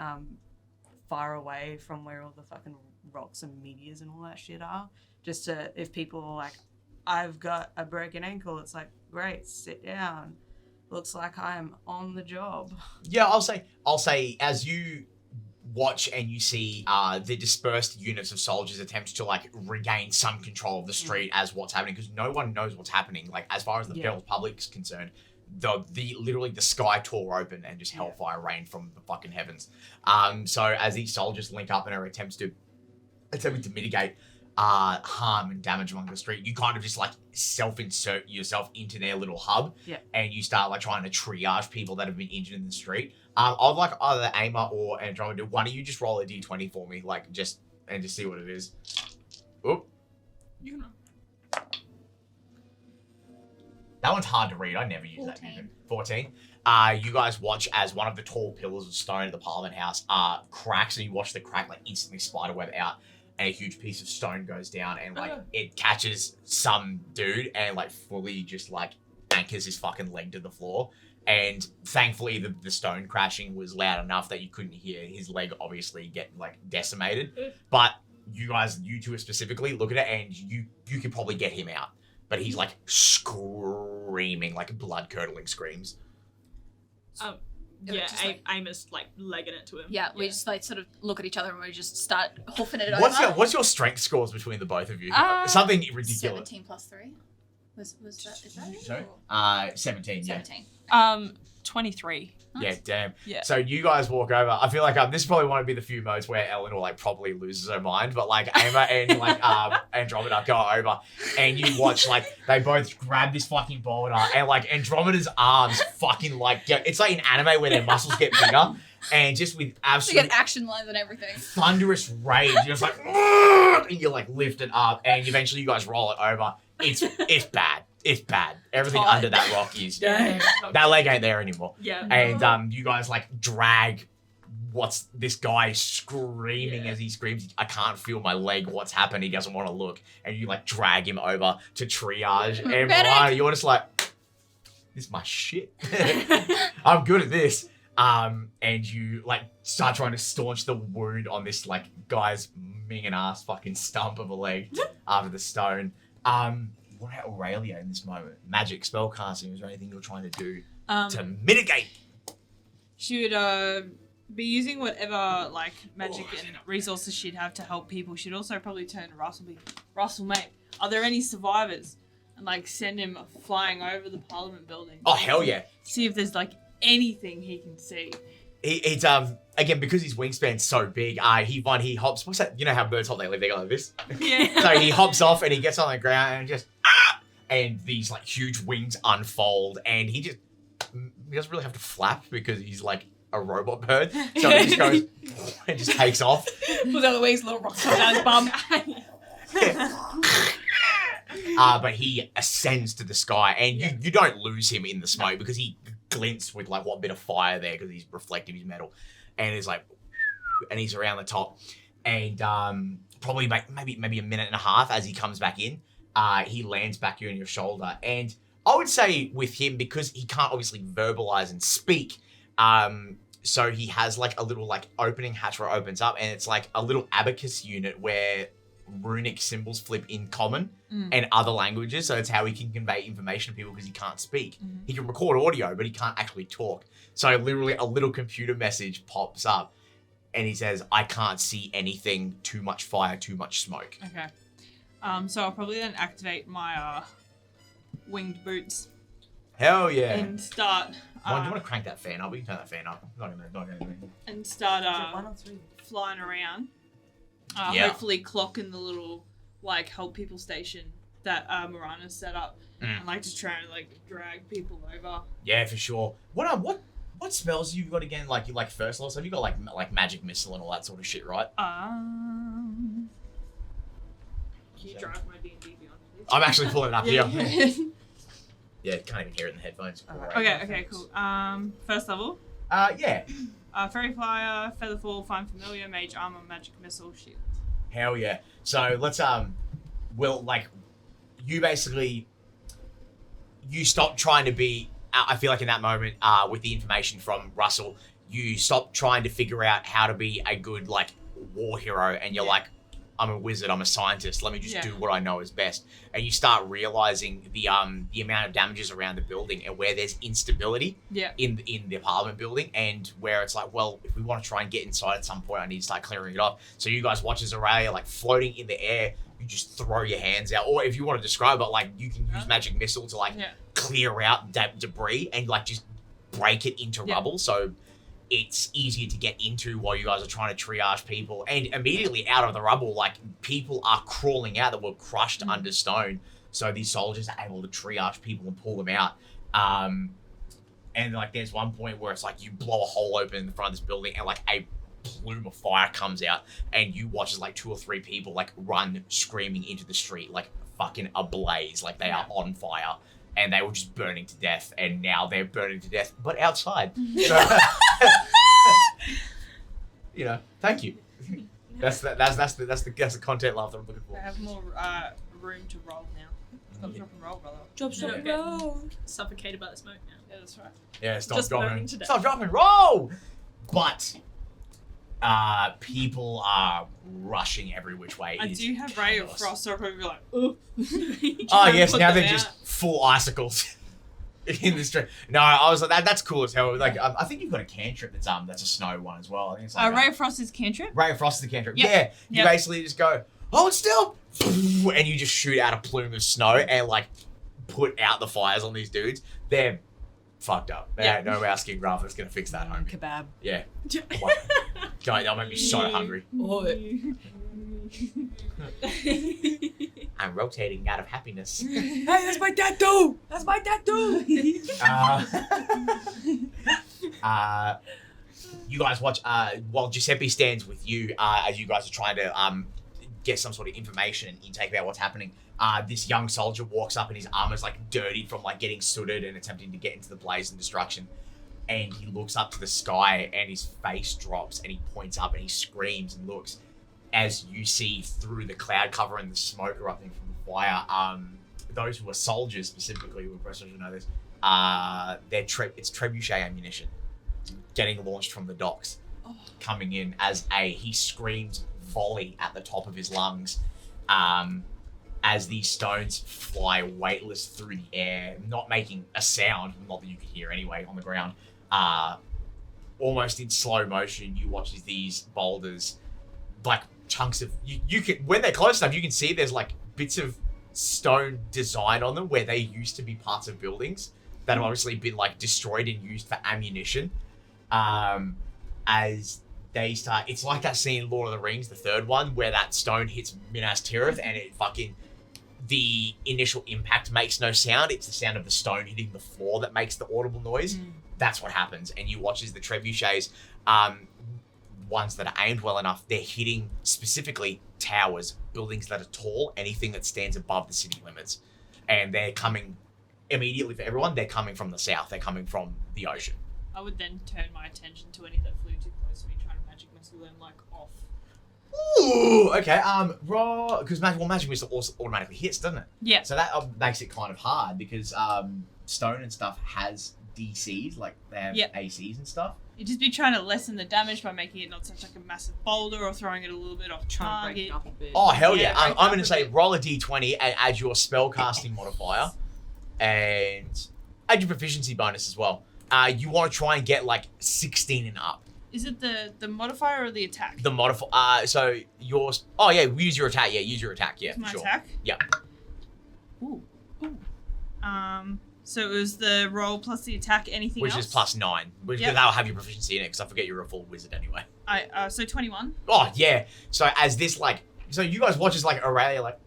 far away from where all the fucking rocks and meteors and all that shit are, just to, if people are like, I've got a broken ankle, it's like, great, sit down, looks like I am on the job. Yeah, I'll say as you watch and you see the dispersed units of soldiers attempt to like regain some control of the street as what's happening, because no one knows what's happening. Like as far as the general public is concerned, the literally the sky tore open and just hellfire rained from the fucking heavens. So as these soldiers link up in our attempting to mitigate harm and damage along the street, you kind of just like self-insert yourself into their little hub, and you start like trying to triage people that have been injured in the street. I'd like either Amar or Andromeda, one of you just roll a d20 for me, like just see what it is. Oop. You know. That one's hard to read. I never use that. 14. You guys watch as one of the tall pillars of stone at the Parliament House cracks, and you watch the crack like instantly spiderweb out, and a huge piece of stone goes down, and like it catches some dude and like fully just like anchors his fucking leg to the floor. And thankfully the stone crashing was loud enough that you couldn't hear his leg obviously get like decimated. But you two specifically look at it, and you could probably get him out. But he's like screaming, like blood-curdling screams. Yeah, just, like- Amos like legging it to him. Yeah, we just like sort of look at each other and we just start hoofing it over. What's your strength scores between the both of you? Something ridiculous. 17 plus 3. Was that, is that it? Sorry? 17, yeah. 17. 23. Yeah, damn. Yeah. So you guys walk over. I feel like this is probably one of the few modes where Eleanor like probably loses her mind, but like Amar and like Andromeda go over, and you watch like they both grab this fucking boulder, and like Andromeda's arms fucking like it's like an anime where their muscles get bigger, and just with We absolute get action lines and everything. thunderous rage, you're just like, and you like lift it up, and eventually you guys roll it over. It's bad. It's bad. Everything under that rock is. That leg ain't there anymore. Yeah. And you guys like drag what's this guy screaming as he screams, I can't feel my leg, what's happened, he doesn't want to look. And you like drag him over to triage. And Morana, you're just like, this is my shit. I'm good at this. And you like start trying to staunch the wound on this like guy's minging ass fucking stump of a leg after the stone. What about Aelia in this moment? Magic, spellcasting, is there anything you're trying to do to mitigate? She would be using whatever like magic and resources she'd have to help people. She'd also probably turn to Russell and be, Russell, mate, are there any survivors? And like send him flying over the Parliament building. Oh, hell yeah. See if there's like anything he can see. It's again, because his wingspan's so big, he hops, what's that, you know how birds hop, they go like this? Yeah. So he hops off and he gets on the ground and just, and these like huge wings unfold, and he doesn't really have to flap because he's like a robot bird. So he just goes and just takes off. Pulls out the wings, little rocks on his bum. But he ascends to the sky, and you don't lose him in the smoke because he glints with like what bit of fire there because he's reflective, he's metal, and it's like, and he's around the top, and probably maybe a minute and a half as he comes back in, he lands back here on your shoulder, and I would say with him, because he can't obviously verbalize and speak, so he has like a little like opening hatch where it opens up, and it's like a little abacus unit where runic symbols flip in common and other languages, so it's how he can convey information to people because he can't speak. He can record audio, but he can't actually talk. So literally a little computer message pops up and he says, I can't see anything, too much fire, too much smoke. Okay. So I'll probably then activate my winged boots Hell yeah. and start Do you want to crank that fan up? We can turn that fan up. Not gonna and start One or three? flying around. Yeah. Hopefully clocking the little like help people station that Morana set up, and like just trying to like drag people over. Yeah, for sure. What spells you got again? Like you like first level stuff? You got like magic missile and all that sort of shit, right? Can you drive my D&D beyond, please? I'm actually pulling it up Yeah. here. Yeah, can't even hear it in the headphones. Okay, cool. First level. Yeah. Fairy Flyer, Featherfall, Find Familiar, Mage Armor, Magic Missile, Shield. Hell yeah. So let's you stop trying to be, I feel like in that moment, with the information from Russell, you stop trying to figure out how to be a good like war hero, and you're like, I'm a wizard, I'm a scientist, let me just do what I know is best. And you start realizing the amount of damages around the building and where there's instability in the apartment building, and where it's like, well, if we want to try and get inside at some point, I need to start clearing it off. So you guys watch as Aelia like floating in the air, you just throw your hands out, or if you want to describe it, like you can use magic missile to like clear out that debris and like just break it into rubble. So it's easier to get into while you guys are trying to triage people. And immediately out of the rubble, like people are crawling out that were crushed under stone. So these soldiers are able to triage people and pull them out. And like there's one point where it's like you blow a hole open in the front of this building and like a plume of fire comes out, and you watch as like 2 or 3 people like run screaming into the street, like fucking ablaze, like they are on fire. and they were just burning to death, and now they're burning to death, but outside. So, you know, thank you. That's the content laugh that I'm looking I for. have more room to roll now. Stop, drop, and roll, brother. Drop, stop, stop, get roll. suffocated by the smoke now. Yeah, that's right. Yeah, stop Just burning dropping. to death. Stop dropping. Roll. But people are rushing every which way. I It is do have Ray of chaos. Frost, so I'll probably be like, oh. Oh yes, now they're just full icicles in the street. No, I was like, that's cool as hell. Like, I think you've got a cantrip that's a snow one as well. I think it's like Ray of Frost is cantrip? Ray of Frost is the cantrip. Yep. Yeah, you Yep. basically just go hold still, and you just shoot out a plume of snow and like put out the fires on these dudes. They're fucked up. Yep. No asking Ralph that's gonna fix that, homie. Kebab. Yeah. God, that'll make me so hungry. I'm rotating out of happiness. Hey, that's my tattoo! That's my tattoo! You guys watch while Giuseppe stands with you as you guys are trying to get some sort of information and intake about what's happening. This young soldier walks up and his armor's like dirtied from like getting sooted and attempting to get into the blaze and destruction. And he looks up to the sky and his face drops and he points up and he screams and looks as you see through the cloud cover and the smoke erupting from the fire. Those who are soldiers specifically, who are should know this, it's trebuchet ammunition getting launched from the docks, coming in as he screams volley at the top of his lungs as these stones fly weightless through the air, not making a sound, not that you could hear anyway, on the ground. Almost in slow motion, you watch as these boulders, like chunks of you can, when they're close enough, you can see there's like bits of stone design on them where they used to be parts of buildings that have obviously been like destroyed and used for ammunition. As they start, it's like that scene in Lord of the Rings, the third one, where that stone hits Minas Tirith and it fucking, the initial impact makes no sound. It's the sound of the stone hitting the floor that makes the audible noise. That's what happens. And you watch as the trebuchets, ones that are aimed well enough, they're hitting specifically towers, buildings that are tall, anything that stands above the city limits. And they're coming immediately for everyone. They're coming from the south. They're coming from the ocean. I would then turn my attention to any that flew too close to me, trying to magic missile them like off. Ooh, okay. Raw, because magic missile also automatically hits, doesn't it? Yeah. So that makes it kind of hard because stone and stuff has DCs, like they have ACs and stuff. You'd just be trying to lessen the damage by making it not such like a massive boulder or throwing it a little bit off Trying to break target. it up a bit. Oh hell yeah! Yeah, break I'm up going to a say bit. roll a d20 and add your spellcasting modifier, and add your proficiency bonus as well. You want to try and get like 16 and up. Is it the modifier or the attack? The modifier. So yours. Oh yeah, use your attack. Yeah, use your attack. Yeah, My sure. attack? Yeah. Ooh. So it was the roll plus the attack, anything Which else? is +9. Which Yep. that'll have your proficiency in it because I forget you're a full wizard anyway. So 21. Oh yeah. So as this so you guys watch as like Aelia like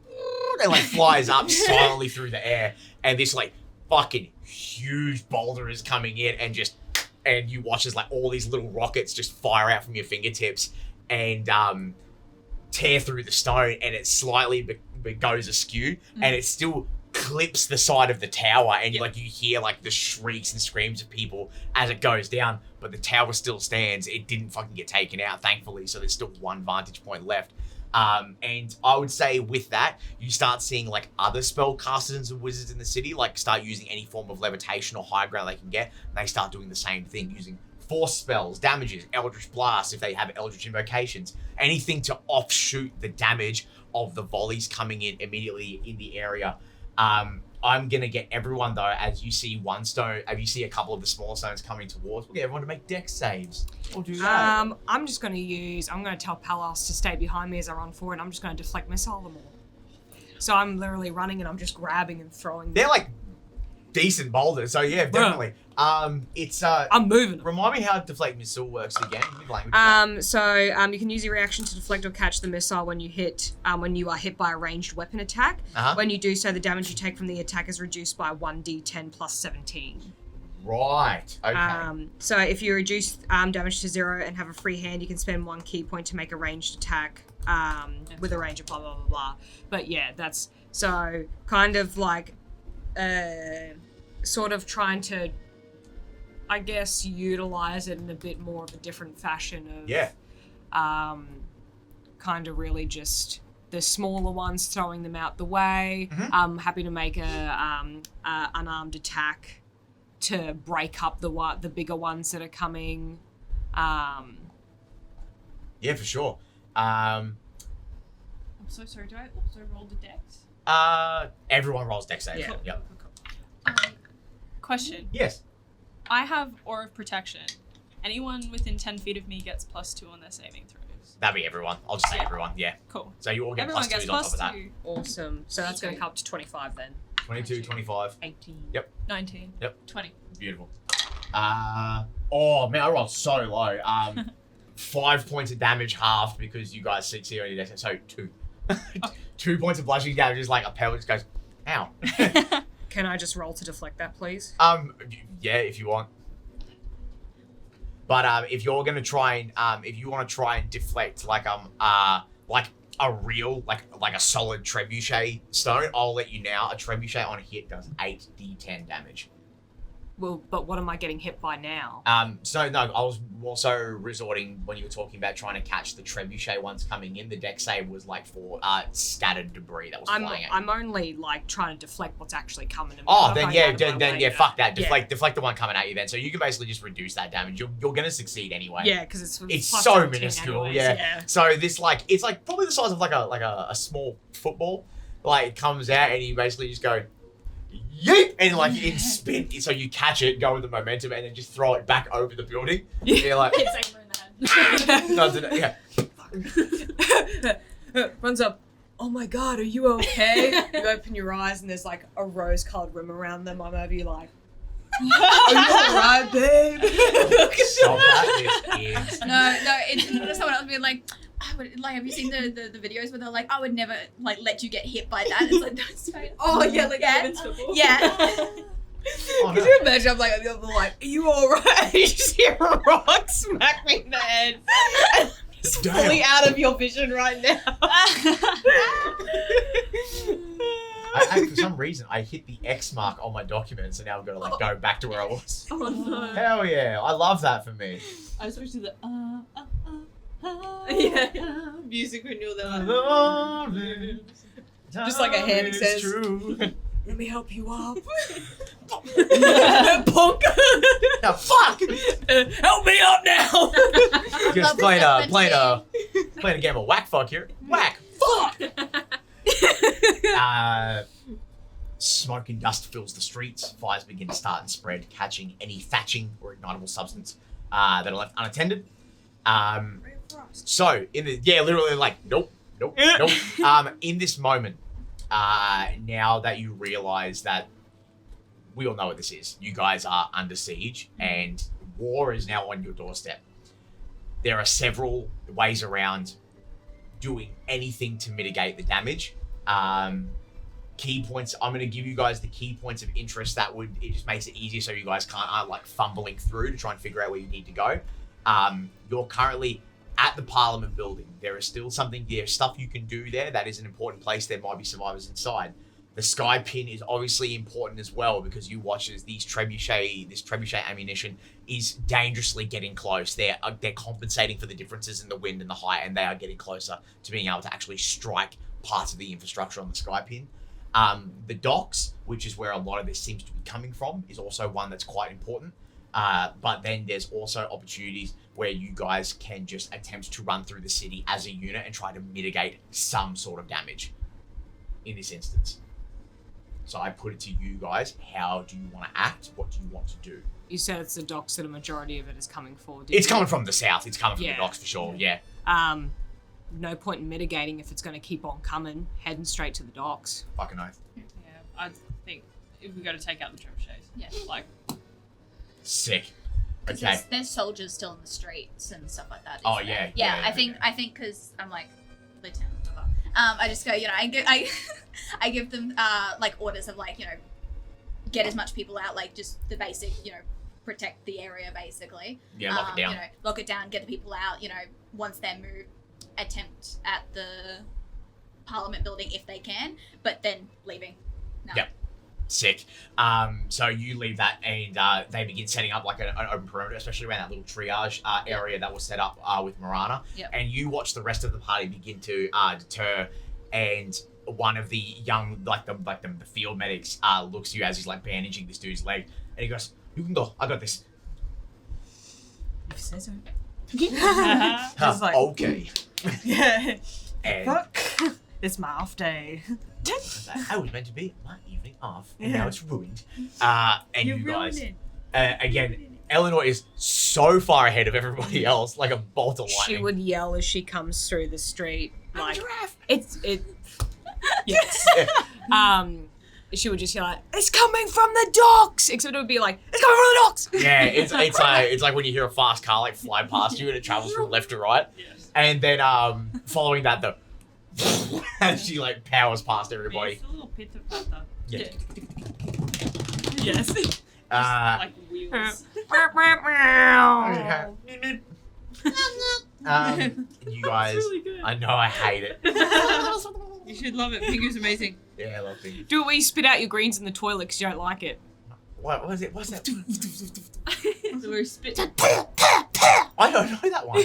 and like flies up silently through the air, and this like fucking huge boulder is coming in and you watch as like all these little rockets just fire out from your fingertips and tear through the stone, and it slightly goes askew and it still clips the side of the tower, and you hear like the shrieks and screams of people as it goes down, but the tower still stands. It didn't fucking get taken out, thankfully, so there's still one vantage point left. And I would say with that, you start seeing like other spellcasters and wizards in the city like start using any form of levitation or high ground they can get, and they start doing the same thing, using force spells, damages, eldritch blasts if they have eldritch invocations, anything to offshoot the damage of the volleys coming in immediately in the area. I'm gonna get everyone though, as you see one stone, as you see a couple of the smaller stones coming towards, we'll get everyone to make dex saves. We'll do that. I'm gonna tell Palos to stay behind me as I run forward, and I'm just gonna deflect missile them all. So I'm literally running and I'm just grabbing and throwing them. They're like decent boulders, so yeah, definitely. It's I'm moving them. remind me how deflect missile works again. Give me language. You can use your reaction to deflect or catch the missile when you are hit by a ranged weapon attack. When you do so, the damage you take from the attack is reduced by 1d10 plus 17. Right. Okay. So if you reduce damage to 0 and have a free hand, you can spend 1 key point to make a ranged attack with a range of blah blah blah blah. But yeah, that's so kind of like sort of trying to, I guess, utilize it in a bit more of a different fashion of kind of really just the smaller ones, throwing them out the way. I'm happy to make a unarmed attack to break up the bigger ones that are coming. Yeah, for sure. I'm so sorry. Do I also roll the dex? Everyone rolls dex saves. Yeah. Yep. Question. Yes. I have Aura of Protection. Anyone within 10 feet of me gets +2 on their saving throws. That'd be everyone. I'll just say everyone. Yeah. Cool. So you all get Everyone +2s gets on top of that. +2. Awesome. So that's going to come up to 25 then. 22, 25. 18. 19. 20. Beautiful. Oh man, I rolled so low. 5 points of damage halved because you guys succeed on your dex. So 2. 2 points of bludgeoning damage is like a pellet just goes, ow. Can I just roll to deflect that, please? Yeah, if you want. But if you're gonna try and if you want to try and deflect like a real like a solid trebuchet stone, I'll let you now. A trebuchet on a hit does 8d10 damage. Well, but what am I getting hit by now? So no, I was also resorting when you were talking about trying to catch the trebuchet ones coming in. The dex save was like for scattered debris that was flying at you. I'm only like trying to deflect what's actually coming. Oh, then fuck that. Deflect the one coming at you then. So you can basically just reduce that damage. You're gonna succeed anyway. Yeah, because it's so 17 minuscule. anyways, Yeah. So this it's like probably the size of like a small football. Like it comes out and you basically just go yeet, and like in spin, so you catch it, go with the momentum, and then just throw it back over the building. And you're like, Hits Amar in the head. yeah. Runs up. Oh my god, are you okay? You open your eyes and there's like a rose-colored rim around them. I'm over you like, are you alright, babe? Stop that, this is. No, it's someone else being like, I would like. Have you seen the videos where they're like, I would never like let you get hit by that. It's like that's fine. Oh yeah, like yeah, women's football. yeah. Oh, Could no. you imagine? I'm like on the other like, are you alright? You just hear a rock smack me in the head. And I'm just Damn. fully out of your vision right now. I, for some reason, I hit the X mark on my document, so now I've got to like go back to where I was. Oh no. Hell yeah, I love that for me. I switched to the Yeah. music when you're there. Like, Just like a hand It's says- true. Let me help you up. Punk. Now fuck! Help me up now. Just playing a game of whack fuck here. Whack fuck! Smoke and dust fills the streets. Fires begin to start and spread, catching any thatching or ignitable substance that are left unattended. So literally like nope. In this moment, now that you realize that we all know what this is, you guys are under siege and war is now on your doorstep. There are several ways around doing anything to mitigate the damage. Key points, I'm going to give you guys the key points of interest it just makes it easier so you guys aren't like fumbling through to try and figure out where you need to go. You're currently at the Parliament building. There's stuff you can do there. That is an important place. There might be survivors inside. The sky pin is obviously important as well because you watch as this trebuchet ammunition is dangerously getting close. They're compensating for the differences in the wind and the height, and they are getting closer to being able to actually strike parts of the infrastructure on the sky pin. The docks, which is where a lot of this seems to be coming from, is also one that's quite important. But then there's also opportunities where you guys can just attempt to run through the city as a unit and try to mitigate some sort of damage in this instance. So I put it to you guys, how do you want to act? What do you want to do? You said it's the docks that a majority of it is coming for. It's coming from the south. It's coming from the Yeah. docks for sure, yeah. No point in mitigating if it's going to keep on coming, heading straight to the docks. Fucking oath. yeah, I think we got to take out the trebuchets. Yeah. Like, Sick. 'Cause Okay. there's soldiers still in the streets and stuff like that. Oh, isn't yeah, there? yeah, I think because I'm like lieutenant. Whatever. I just go, I give them like orders of like get as much people out, like just the basic protect the area basically. Yeah, lock it down. Lock it down, get the people out. Once they're moved, attempt at the Parliament building if they can, but then leaving. No. Yep. Sick. So you leave that, and they begin setting up like an open perimeter, especially around that little triage area that was set up with Morana. Yep. And you watch the rest of the party begin to deter, and one of the young, the field medics, looks at you as he's like bandaging this dude's leg, and he goes, "You can go. I got this." If you say so. Huh, like- okay. Yeah. And Fuck. It's my off day. I was meant to be my evening off, and Yeah. now it's ruined. And you guys, again, Eleanor is so far ahead of everybody else, like a bolt of lightning. She would yell as she comes through the street, like it's. Yes. She would just yell like, "It's coming from the docks!" Except it would be like, "It's coming from the docks!" Yeah, it's like when you hear a fast car like fly past you and it travels from left to right. Yes. And then following that, the as she like powers past everybody. It's a little pitter patter. Yeah. Yes. Like wheels. You guys, really good. I know I hate it. You should love it. Finger's amazing. Yeah, I love it. Do it where you spit out your greens in the toilet because you don't like it. What was it? What's that? So we're spit I don't know that one.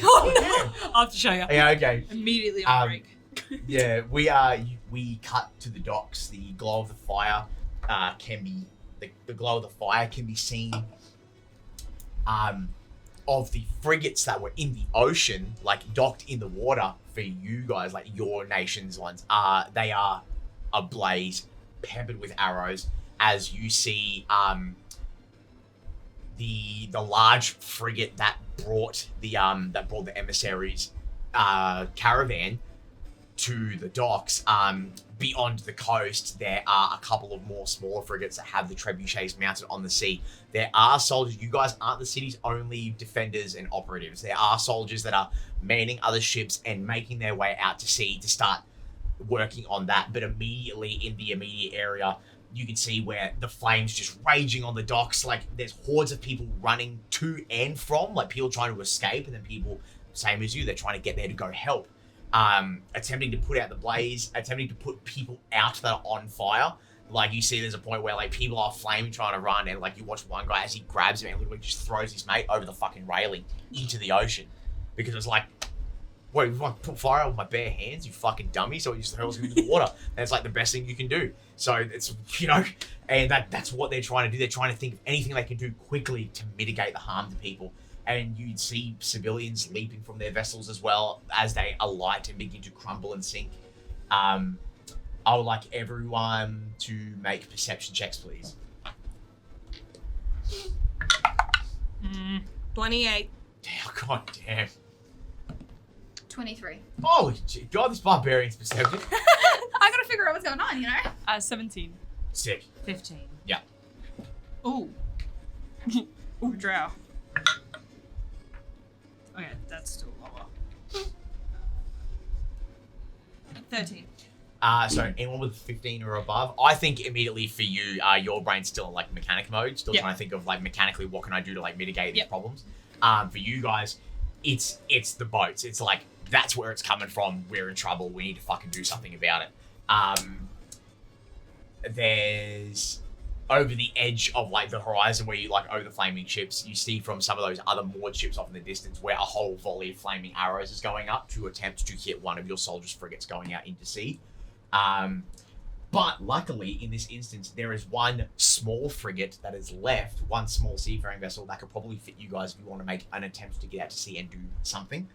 I'll have to show you. Yeah, okay. immediately on break. Yeah, we cut to the docks. The glow of the fire can be the glow of the fire can be seen. Of the frigates that were in the ocean, like docked in the water for you guys, like your nation's ones, they are ablaze, peppered with arrows. As you see, the large frigate that brought the emissaries caravan to the docks. Beyond the coast, there are a couple of more smaller frigates that have the trebuchets mounted on the sea. There are soldiers. You guys aren't the city's only defenders and operatives. There are soldiers that are manning other ships and making their way out to sea to start working on that. But immediately in the immediate area, you can see where the flames just raging on the docks. Like there's hordes of people running to and from, like people trying to escape, and then people, same as you, they're trying to get there to go help. Attempting to put out the blaze, attempting to put people out that are on fire. Like you see there's a point where like people are flaming trying to run, and like you watch one guy as he grabs him and literally just throws his mate over the fucking railing into the ocean. Because it's like, wait, you want to put fire with my bare hands, you fucking dummy, so he just hurls him into the water. And it's like the best thing you can do. So it's, and that's what they're trying to do. They're trying to think of anything they can do quickly to mitigate the harm to people. And you'd see civilians leaping from their vessels as well as they alight and begin to crumble and sink. I would like everyone to make perception checks, please. 28. Damn, god damn. 23. Holy shit, God, this barbarian's perception. I gotta figure out what's going on, 17. Sick. 15. Ooh. Ooh, drow. Okay, that's still lower. 13. So anyone with 15 or above, I think immediately for you, your brain's still in like mechanic mode, still trying to think of like mechanically what can I do to like mitigate these problems. For you guys, it's the boats. It's like that's where it's coming from. We're in trouble. We need to fucking do something about it. There's over the edge of like the horizon where you like over the flaming ships, you see from some of those other moored ships off in the distance where a whole volley of flaming arrows is going up to attempt to hit one of your soldiers' frigates going out into sea. But luckily in this instance, there is one small frigate that is left, one small seafaring vessel that could probably fit you guys if you want to make an attempt to get out to sea and do something.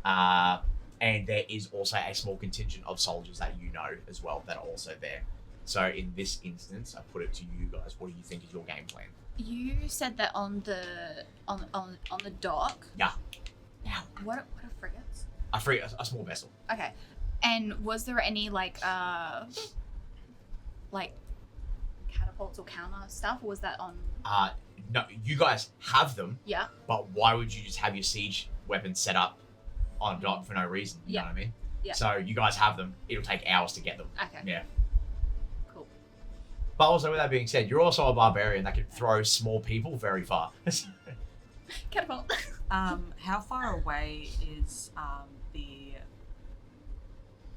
And there is also a small contingent of soldiers that you know as well that are also there. So in this instance, I put it to you guys. What do you think is your game plan? You said that on the dock. Yeah. Now, what are frigates? A small vessel. Okay. And was there any like catapults or counter stuff, or was that on? No, you guys have them. Yeah. But why would you just have your siege weapons set up on a dock for no reason? You know what I mean? Yeah. So you guys have them. It'll take hours to get them. Okay. Yeah. Cool. But also, with that being said, you're also a barbarian that can throw small people very far. Catapult. How far away is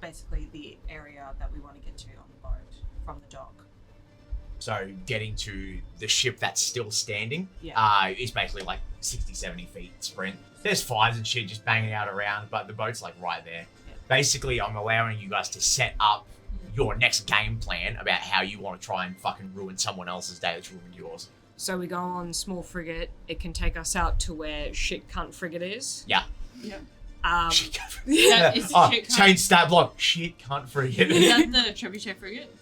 basically the area that we want to get to on the boat from the dock? So getting to the ship that's still standing is basically like 60, 70 feet sprint. There's fires and shit just banging out around, but the boat's like right there. Yeah. Basically, I'm allowing you guys to set up your next game plan about how you want to try and fucking ruin someone else's day that's ruined yours. So we go on small frigate. It can take us out to where shit cunt frigate is. Yeah. Is Shit cunt that shit cunt? Change stat block. Shit cunt frigate. Is that the trebuchet frigate?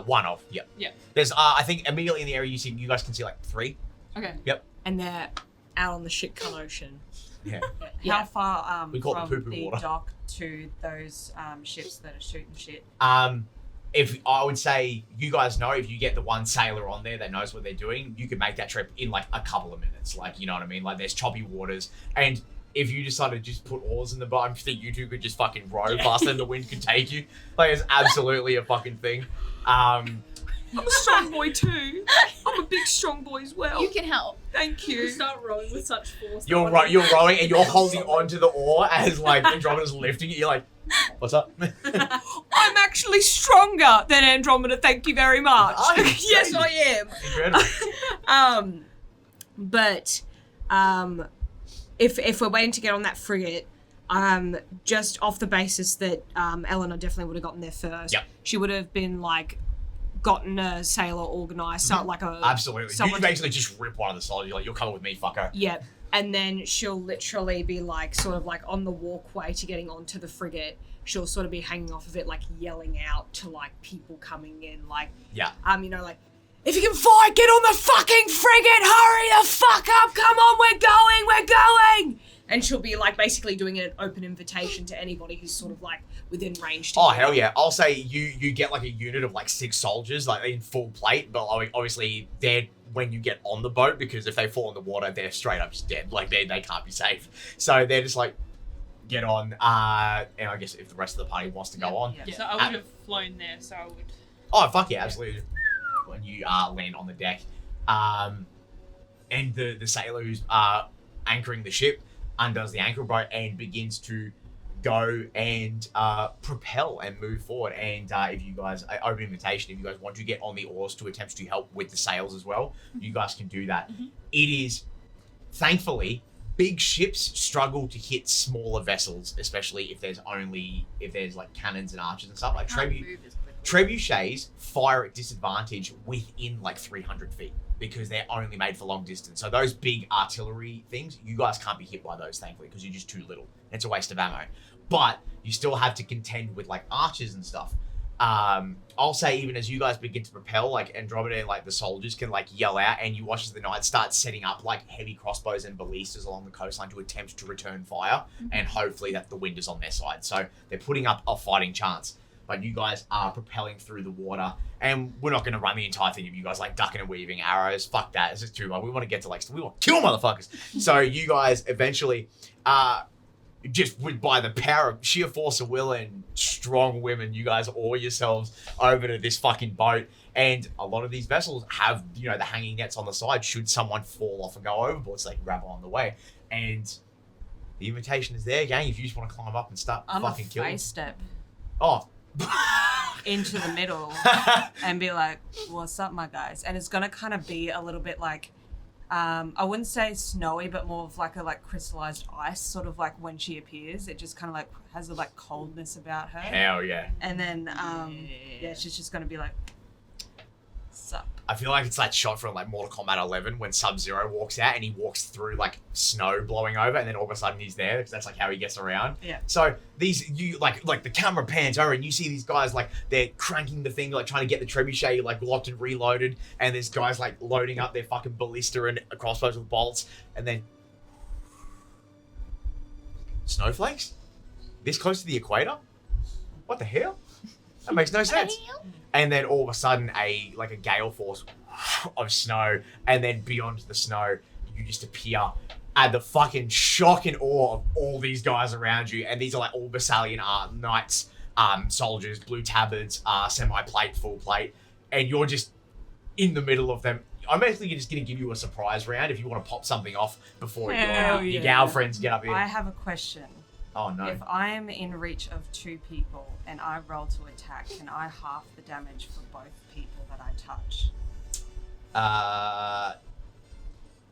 One of. Yep. Yeah. There's I think immediately in the area you guys can see like 3. Okay. Yep. And they're out on the shit cunt ocean. Yeah. How far We call it from poo-poo the water. dock to those ships that are shooting shit? If I would say you guys know, if you get the one sailor on there that knows what they're doing, you can make that trip in like a couple of minutes. Like, you know what I mean? Like, there's choppy waters, and if you decided to just put oars in the boat, I think you two could just fucking row faster than the wind could take you. Like, it's absolutely a fucking thing. I'm a strong boy too. I'm a big strong boy as well. You can help. Thank You you. start rowing with such force. You're rowing and you're holding onto the oar as like Andromeda's lifting it. You're like, what's up? I'm actually stronger than Andromeda. Thank you very much. Are you? Yes, I am. Incredible. But if we're waiting to get on that frigate, just off the basis that Eleanor definitely would have gotten there first, Yep. she would have been like gotten a sailor organised, so like a Absolutely. someone You basically just rip one of the soldiers. You're like, you're coming with me, fucker. yeah, and then she'll literally be like sort of like on the walkway to getting onto the frigate. She'll sort of be hanging off of it, like yelling out to like people coming in, like you know, like, if you can fight, get on the fucking frigate, hurry the fuck up, come on, we're going. And she'll be like basically doing an open invitation to anybody who's sort of like within range. Oh, hell yeah. I'll say you get like a unit of like 6 soldiers, like in full plate, but obviously they're when you get on the boat, because if they fall in the water, they're straight up just dead. Like they can't be saved. So they're just like, get on. And I guess if the rest of the party wants to go on. So I would have flown there, so I would... Oh, fuck yeah, absolutely. When you land on the deck. And the sailor who's anchoring the ship undoes the anchor boat and begins to go and propel and move forward. And if you guys, open invitation, if you guys want to get on the oars to attempt to help with the sails as well, you guys can do that. It is, thankfully, big ships struggle to hit smaller vessels, especially if there's like cannons and archers and stuff. Like trebuchets fire at disadvantage within like 300 feet because they're only made for long distance. So those big artillery things, you guys can't be hit by those, thankfully, because you're just too little. It's a waste of ammo. But you still have to contend with like archers and stuff. I'll say even as you guys begin to propel, like Andromeda and like the soldiers can like yell out, and you watch as the knights start setting up like heavy crossbows and ballistas along the coastline to attempt to return fire, and hopefully that the wind is on their side. So they're putting up a fighting chance. But you guys are propelling through the water, and we're not going to run the entire thing of you guys like ducking and weaving arrows. Fuck that. It's just too much. We want to get to like, we want to kill motherfuckers. So you guys eventually, by the power of sheer force of will and strong women, you guys oar yourselves over to this fucking boat. And a lot of these vessels have, you know, the hanging nets on the side should someone fall off and go overboard, so they can grab on the way. And the invitation is there, gang. If you just want to climb up and start fucking killing. Face step Oh. into the middle and be like, what's up, my guys? And it's gonna kind of be a little bit like, I wouldn't say snowy, but more of like a like crystallized ice, sort of like when she appears. It just kind of like has a like coldness about her. Hell yeah. And then she's just gonna be like, sup. I feel like it's that shot from like Mortal Kombat 11 when Sub-Zero walks out and he walks through like snow blowing over, and then all of a sudden he's there, because that's like how he gets around. Yeah. So these, you like the camera pans over and you see these guys like they're cranking the thing, like trying to get the trebuchet like locked and reloaded, and there's guys like loading up their fucking ballista and crossbows with bolts, and then snowflakes this close to the equator. What the hell? That makes no sense. And then all of a sudden a gale force of snow, and then beyond the snow you just appear at the fucking shock and awe of all these guys around you. And these are like all Basalian knights, soldiers, blue tabards, semi-plate, full plate, and you're just in the middle of them. I'm basically just going to give you a surprise round if you want to pop something off before your gal friends get up here. I have a question. Oh no. If I am in reach of 2 people and I roll to attack, can I half the damage for both people that I touch?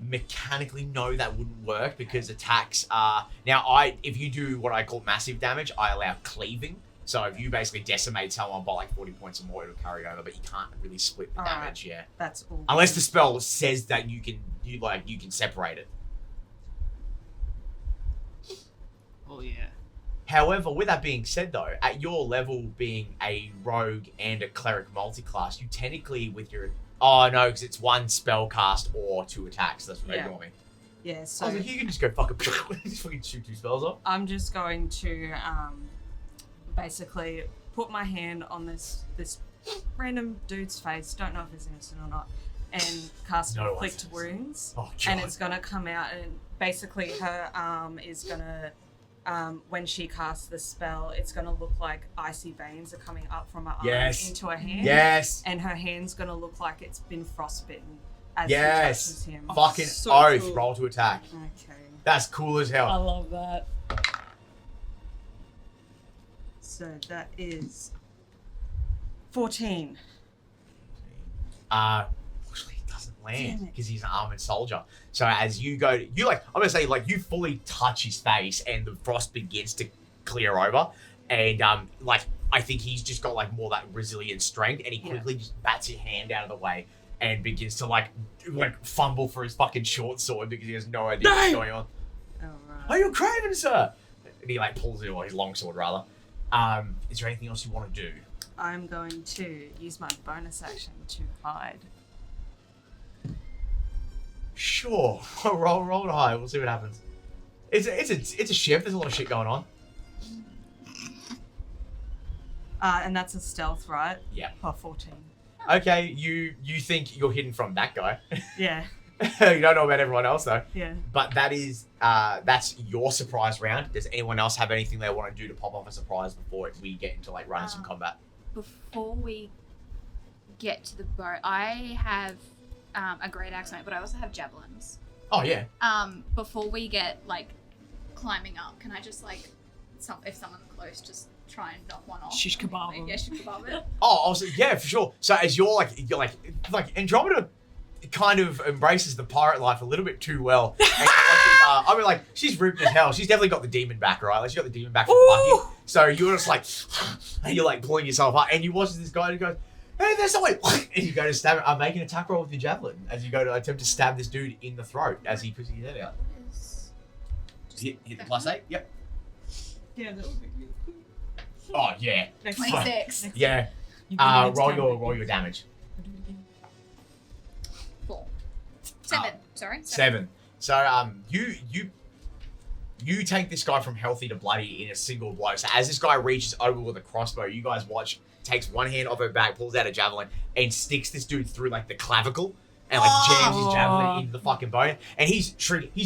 Mechanically, no, that wouldn't work because attacks are if you do what I call massive damage, I allow cleaving. So if you basically decimate someone by like 40 points or more, it'll carry over, but you can't really split the damage. Yeah, That's all. unless the spell says that you can separate it. Oh yeah. However, with that being said, though, at your level being a rogue and a cleric multiclass, you technically with your because it's one spell cast or 2 attacks. That's what they call me. Yeah, so I was like, you can just go fucking shoot 2 spells off. I'm just going to basically put my hand on this random dude's face, don't know if he's innocent or not, and cast Inflict Wounds. Oh, God. And it's going to come out, and basically her arm is going to, when she casts the spell, it's going to look like icy veins are coming up from her arm into her hand. Yes. And her hand's going to look like it's been frostbitten as she Yes. touches him. Fucking so oath. cool. Roll to attack. Okay. That's cool as I hell. love that. So that is 14. Actually, it doesn't land because he's an armored soldier. So as you go, I'm gonna say you fully touch his face, and the frost begins to clear over, and I think he's just got more that resilient strength, and he quickly just bats his hand out of the way and begins to fumble for his fucking short sword because he has no idea what's going on. Alright. Are you craving, sir? And he pulls it, or his longsword rather. Is there anything else you want to do? I'm going to use my bonus action to hide. Sure. roll it high. We'll see what happens. It's a ship. There's a lot of shit going on. And that's a stealth, right? Yeah. Oh, 14. Okay, you think you're hidden from that guy. Yeah. You don't know about everyone else though. Yeah. But that's your surprise round. Does anyone else have anything they want to do to pop off a surprise before we get into running some combat? Before we get to the boat, I have a great axe, but I also have javelins. Oh yeah. Before we get climbing up, can I just if someone's close, just try and knock one off? Shish kebab them. Yeah, shish kebab it. Oh, also, yeah, for sure. So as you're Andromeda kind of embraces the pirate life a little bit too well. And she's ripped as hell. She's definitely got the demon back, right? She got the demon back from Bucky. So you're just and you're pulling yourself up, and you watch this guy who goes, "Hey, there's someone!" And you go to stab it. I'm making an attack roll with your javelin as you go to attempt to stab this dude in the throat as he pushes his head out. Hit the +8. Yep. Yeah, that would be good. Oh yeah. 26. Yeah. Roll your damage. 4. 7. Sorry. 7. So you take this guy from healthy to bloody in a single blow. So as this guy reaches over with a crossbow, you guys watch, takes one hand off her back, pulls out a javelin, and sticks this dude through the clavicle, and jams his javelin into the fucking bone. And he's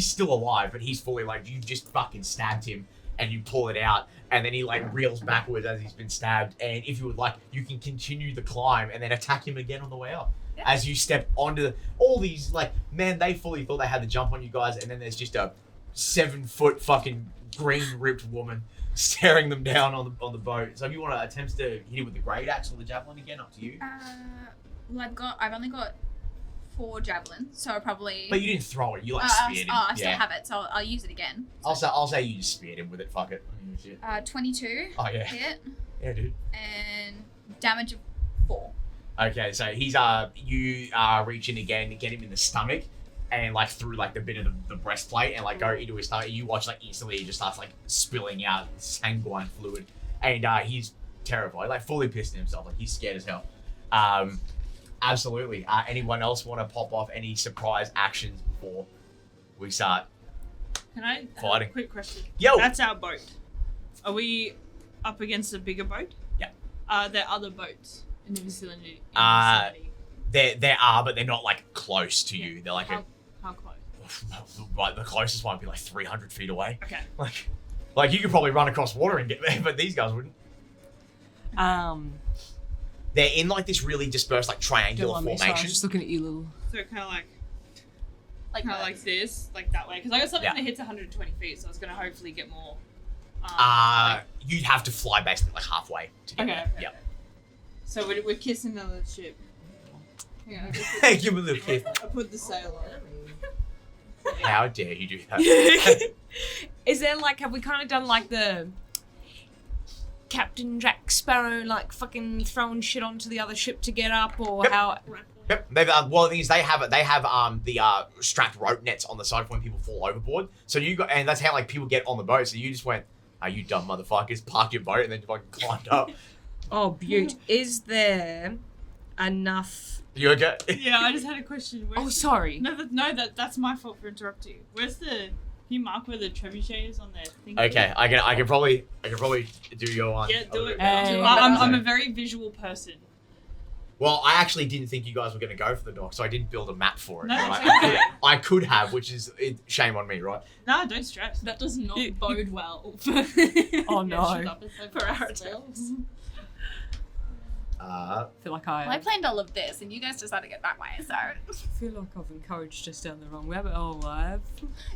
still alive, but he's fully you just fucking stabbed him, and you pull it out, and then he reels backwards as he's been stabbed. And if you would you can continue the climb and then attack him again on the way up. Yeah. As you step onto all these, they fully thought they had the jump on you guys, and then there's just a 7-foot fucking green ripped woman staring them down on the boat. So if you want to attempt to hit it with the great axe or the javelin again, up to you. Well, I've only got 4 javelins, so I probably. But you didn't throw it. You speared him. I still have it, so I'll use it again. So. I'll say you just speared him with it. Fuck it. 22. Oh yeah. Hit. Yeah, dude. And damage of 4. Okay, so he's you are reaching again to get him in the stomach, and through the bit of the breastplate, and go into his stomach. You watch instantly he just starts spilling out sanguine fluid, and he's terrified, fully pissed at himself, he's scared as hell. Absolutely. Anyone else want to pop off any surprise actions before we start? Can I Fighting. Quick question. Yo. That's our boat. Are we up against a bigger boat? Yeah. Are there other boats in the vicinity? There are, but they're not close to you. They're how close? the closest one would be 300 feet away. Okay. You could probably run across water and get there, but these guys wouldn't. They're in this really dispersed triangular formation. Just looking at you, little. So kind of like this, that way. Because I got something that hits 120 feet, so I was going to hopefully get more. You'd have to fly basically halfway to get there. Okay. Yep. So we're kissing the ship. Yeah, Give him a little kiss. I put the sail on. How dare you do that? Is there like, have we kind of done like the Captain Jack Sparrow, like fucking throwing shit onto the other ship to get up, or Yep. how? Yep. Well, the thing is, they have the strapped rope nets on the side for when people fall overboard. So you got, and that's how like people get on the boat. So you just went, "Are you dumb motherfuckers? Park your boat," and then you fucking climbed up. Oh, beaut. Is there enough? You okay? Yeah, I just had a question. Oh, sorry. That's my fault for interrupting you. Where's the? Can you mark where the trebuchet is on there? Okay, I can probably do your one. Yeah, do it. Hey. I'm a very visual person. Well, I actually didn't think you guys were going to go for the dock, so I didn't build a map for it. No, right? that's okay. I could have, which is shame on me, right? No, don't stress. That does not bode well for, Oh no. for our attempts. I feel like Well, I planned all of this, and you guys decided to get that way, so feel like I've encouraged us down the wrong rabbit hole.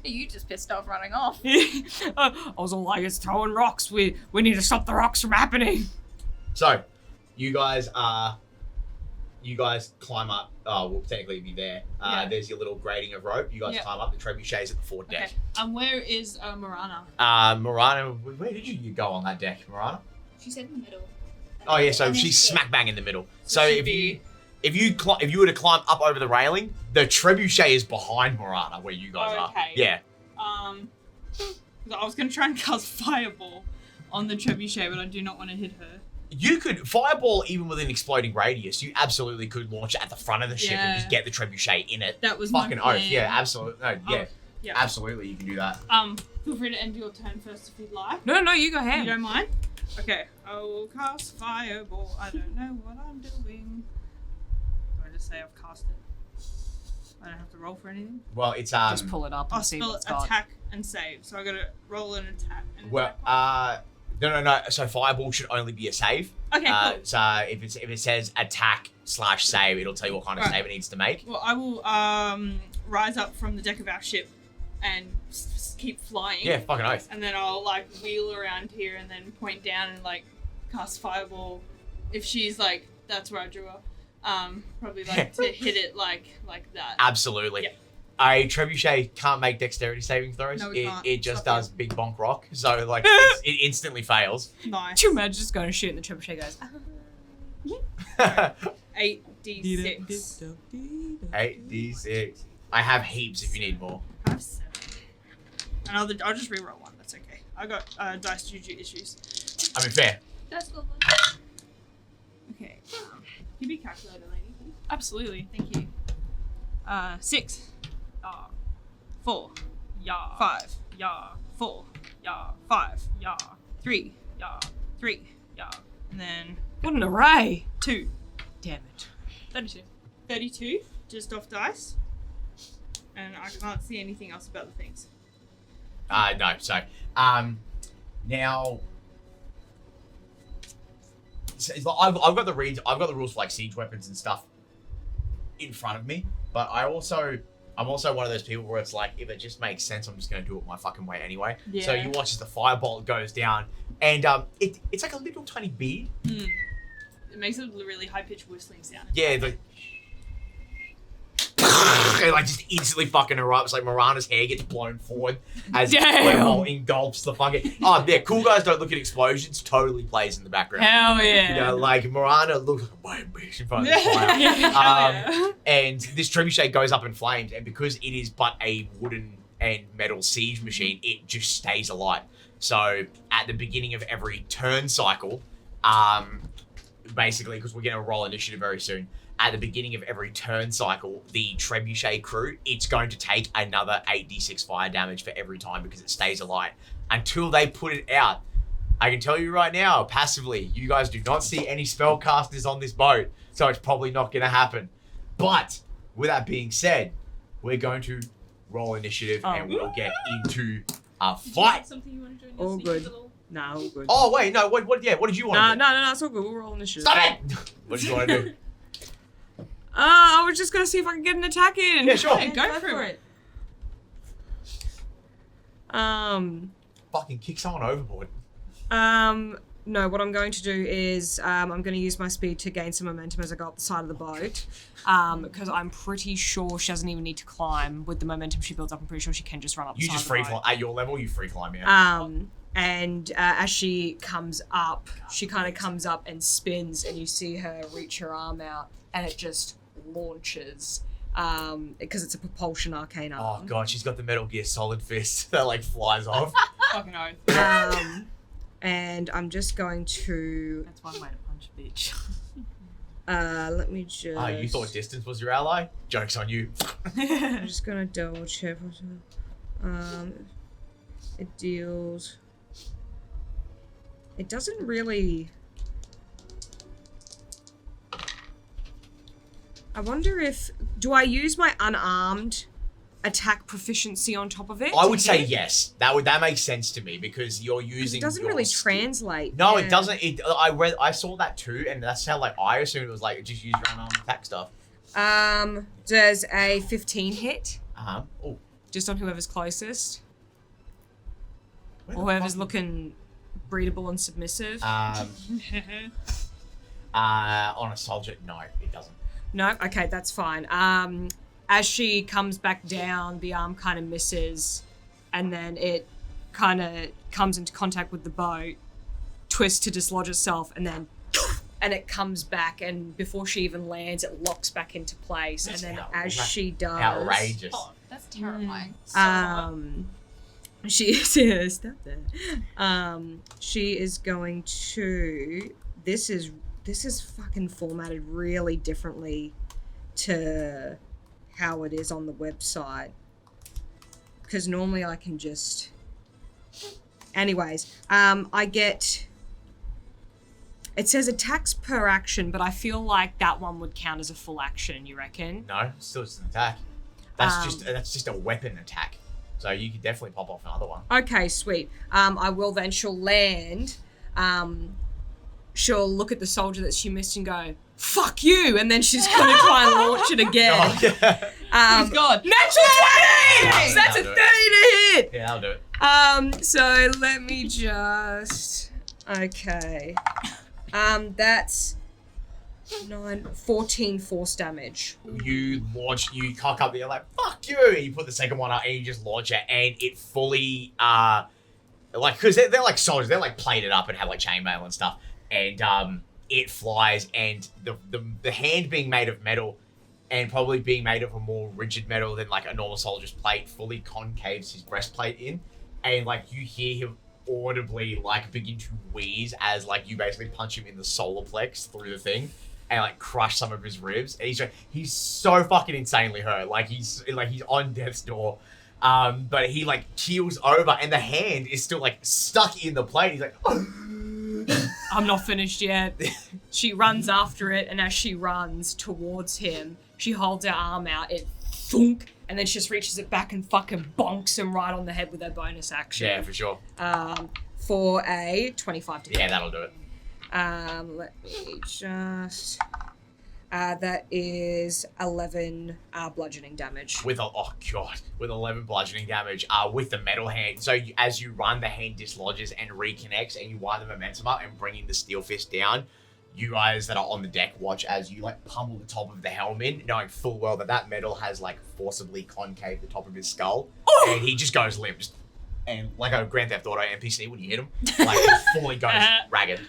you just pissed off running off. I was all like, it's throwing rocks. We need to stop the rocks from happening. So, you guys climb up. We'll technically be there. Yeah. There's your little grating of rope. You guys Yeah. climb up. The trebuchet's at the fore deck. Okay. Where is Morana? Morana, where did you go on that deck, Morana? She said in the middle. Oh yeah, so And then she's sit. smack bang in the middle. So she'd if you were to climb up over the railing, the trebuchet is behind Morana where you guys are. Okay. Yeah. 'Cause I was gonna try and cast fireball on the trebuchet, but I do not want to hit her. You could fireball even with an exploding radius. You absolutely could launch it at the front of the ship and Yeah. just get the trebuchet in it. That was Fucking my oath. plan. Yeah, absolutely. No, yeah, yeah. absolutely. You can do that. Feel free to end your turn first if you'd like. No, you go You ahead. don't mind? Okay, I will cast fireball. I don't know what I'm doing. Do I just say I've cast it? I don't have to roll for anything. Well, it's Just pull it up I'll and see spell what's it got. attack and save. So I gotta roll an attack. well, no. So fireball should only be a save. Okay, cool. So if it says attack/save, it'll tell you what kind of Alright. save it needs to make. Well, I will rise up from the deck of our ship and keep flying. Yeah, fucking oath. And then I'll like wheel around here and then point down and like cast fireball. If she's like, that's where I drew her. Probably like to hit it like that. Absolutely. Yeah. A trebuchet can't make dexterity saving throws. No, it can't. It just Stop does big bonk rock. So like it instantly fails. Nice. Could you imagine just going to shoot and the trebuchet goes? 8d6. 8d6. I have heaps if you need more. I have 7. And I'll just reroll one. That's okay. I got dice juju issues. I mean, fair. That's good. Okay. Can you be calculator, lady? Absolutely. Thank you. 6. 4. Yeah. 5. Yeah. 4. Yeah. 5. Yeah. 3. Yeah. 3. Yeah. And then What an array! 2. Damn it. 32. 32. Just off dice. And I can't see anything else about the things. No. So, now. So it's like I've got the reads. I've got the rules for like siege weapons and stuff in front of me. But I'm also one of those people where it's like, if it just makes sense, I'm just gonna do it my fucking way anyway. Yeah. So you watch as the firebolt goes down, and it's like a little tiny bead. It makes a really high pitched whistling sound. Yeah, it like just instantly fucking erupts. Like Morana's hair gets blown forward as Damn. engulfs the fucking. Oh yeah, cool guys don't look at explosions. Totally plays in the background. Hell yeah. You know, like Morana looks like a white bitch in front of the fire. And this trebuchet goes up in flames, and because it is but a wooden and metal siege machine, it just stays alight. So at the beginning of every turn cycle, basically, because we're going to roll initiative very soon, at the beginning of every turn cycle, the trebuchet crew, it's going to take another 8d6 fire damage for every time because it stays alight until they put it out. I can tell you right now, passively, you guys do not see any spellcasters on this boat, so it's probably not going to happen. But with that being said, we're going to roll initiative and we'll get into a fight. Something you want to do in All your good. sneaky little... Nah, all good. Oh wait, no, what did you want? No, it's all good. We'll roll initiative. Stop it! What did you want to do? I was just gonna see if I can get an attack in. Yeah, sure. Hey, go for it. Fucking kick someone overboard. No, what I'm going to do is I'm going to use my speed to gain some momentum as I go up the side of the boat, because I'm pretty sure she doesn't even need to climb. With the momentum she builds up, I'm pretty sure she can just run up the You side just of the free boat. climb. At your level, you free climb, yeah. And as she comes up, she kind of comes up and spins, and you see her reach her arm out, and it just launches, because it's a propulsion arcane Oh, arm. God, she's got the Metal Gear Solid fist that, like, flies off. Fucking oath. And I'm just going to... That's one way to punch a bitch. let me just... Oh, you thought distance was your ally? Joke's on you. I'm just gonna double check. It deals... It doesn't really... I wonder if... Do I use my unarmed attack proficiency on top of it? I to would say hit? yes. That makes sense to me because you're 'Cause using. it doesn't your really skill. translate. No, yeah. it doesn't. I saw that too, and that's how like I assumed it was like just use your unarmed attack stuff. Does a 15 hit? Oh. Just on whoever's closest? Where Or the whoever's fuck- looking breedable and submissive? on a soldier, no, it doesn't. No? Okay, that's fine. As she comes back down, the arm kind of misses, and then it kind of comes into contact with the boat, twists to dislodge itself, and then and it comes back, and before she even lands, it locks back into place. That's and then outra- as she does... Outrageous. Oh, that's terrifying. She is stop there. She is going to. This is fucking formatted really differently to how it is on the website. Because normally I can just. Anyways, I get. It says attacks per action, but I feel like that one would count as a full action. You reckon? No, it's still just an attack. That's just a weapon attack. So you could definitely pop off another one. Okay, sweet. I will then. She'll land. She'll look at the soldier that she missed and go, "Fuck you!" And then she's gonna try and launch it again. Oh, yeah. He's God. Natural 20! That's a 30 That'll do to hit! Yeah, that'll do it. So let me just... Okay. That's 14 force damage. You launch, you cock up, you're like, fuck you! And you put the second one up and you just launch it and it fully, like, because they're like soldiers, they're like plated up and have like chainmail and stuff. And it flies and the hand being made of metal and probably being made of a more rigid metal than like a normal soldier's plate fully concaves his breastplate in. And like you hear him audibly like begin to wheeze as like you basically punch him in the solar plex through the thing and like crush some of his ribs. And he's so fucking insanely hurt. Like he's on death's door. But he like keels over and the hand is still like stuck in the plate. He's like, I'm not finished yet. She runs after it, and as she runs towards him, she holds her arm out, it thunk, and then she just reaches it back and fucking bonks him right on the head with her bonus action. yeah, for sure. For a 25 to hit. Yeah, that'll do it. Let me just... that is 11 bludgeoning damage. With 11 bludgeoning damage, with the metal hand. So as you run, the hand dislodges and reconnects, and you wind the momentum up and bringing the steel fist down. You guys that are on the deck watch as you like pummel the top of the helm in, knowing full well that metal has like forcibly concave the top of his skull, and he just goes limp. And like a Grand Theft Auto NPC when you hit him, like he fully goes ragged.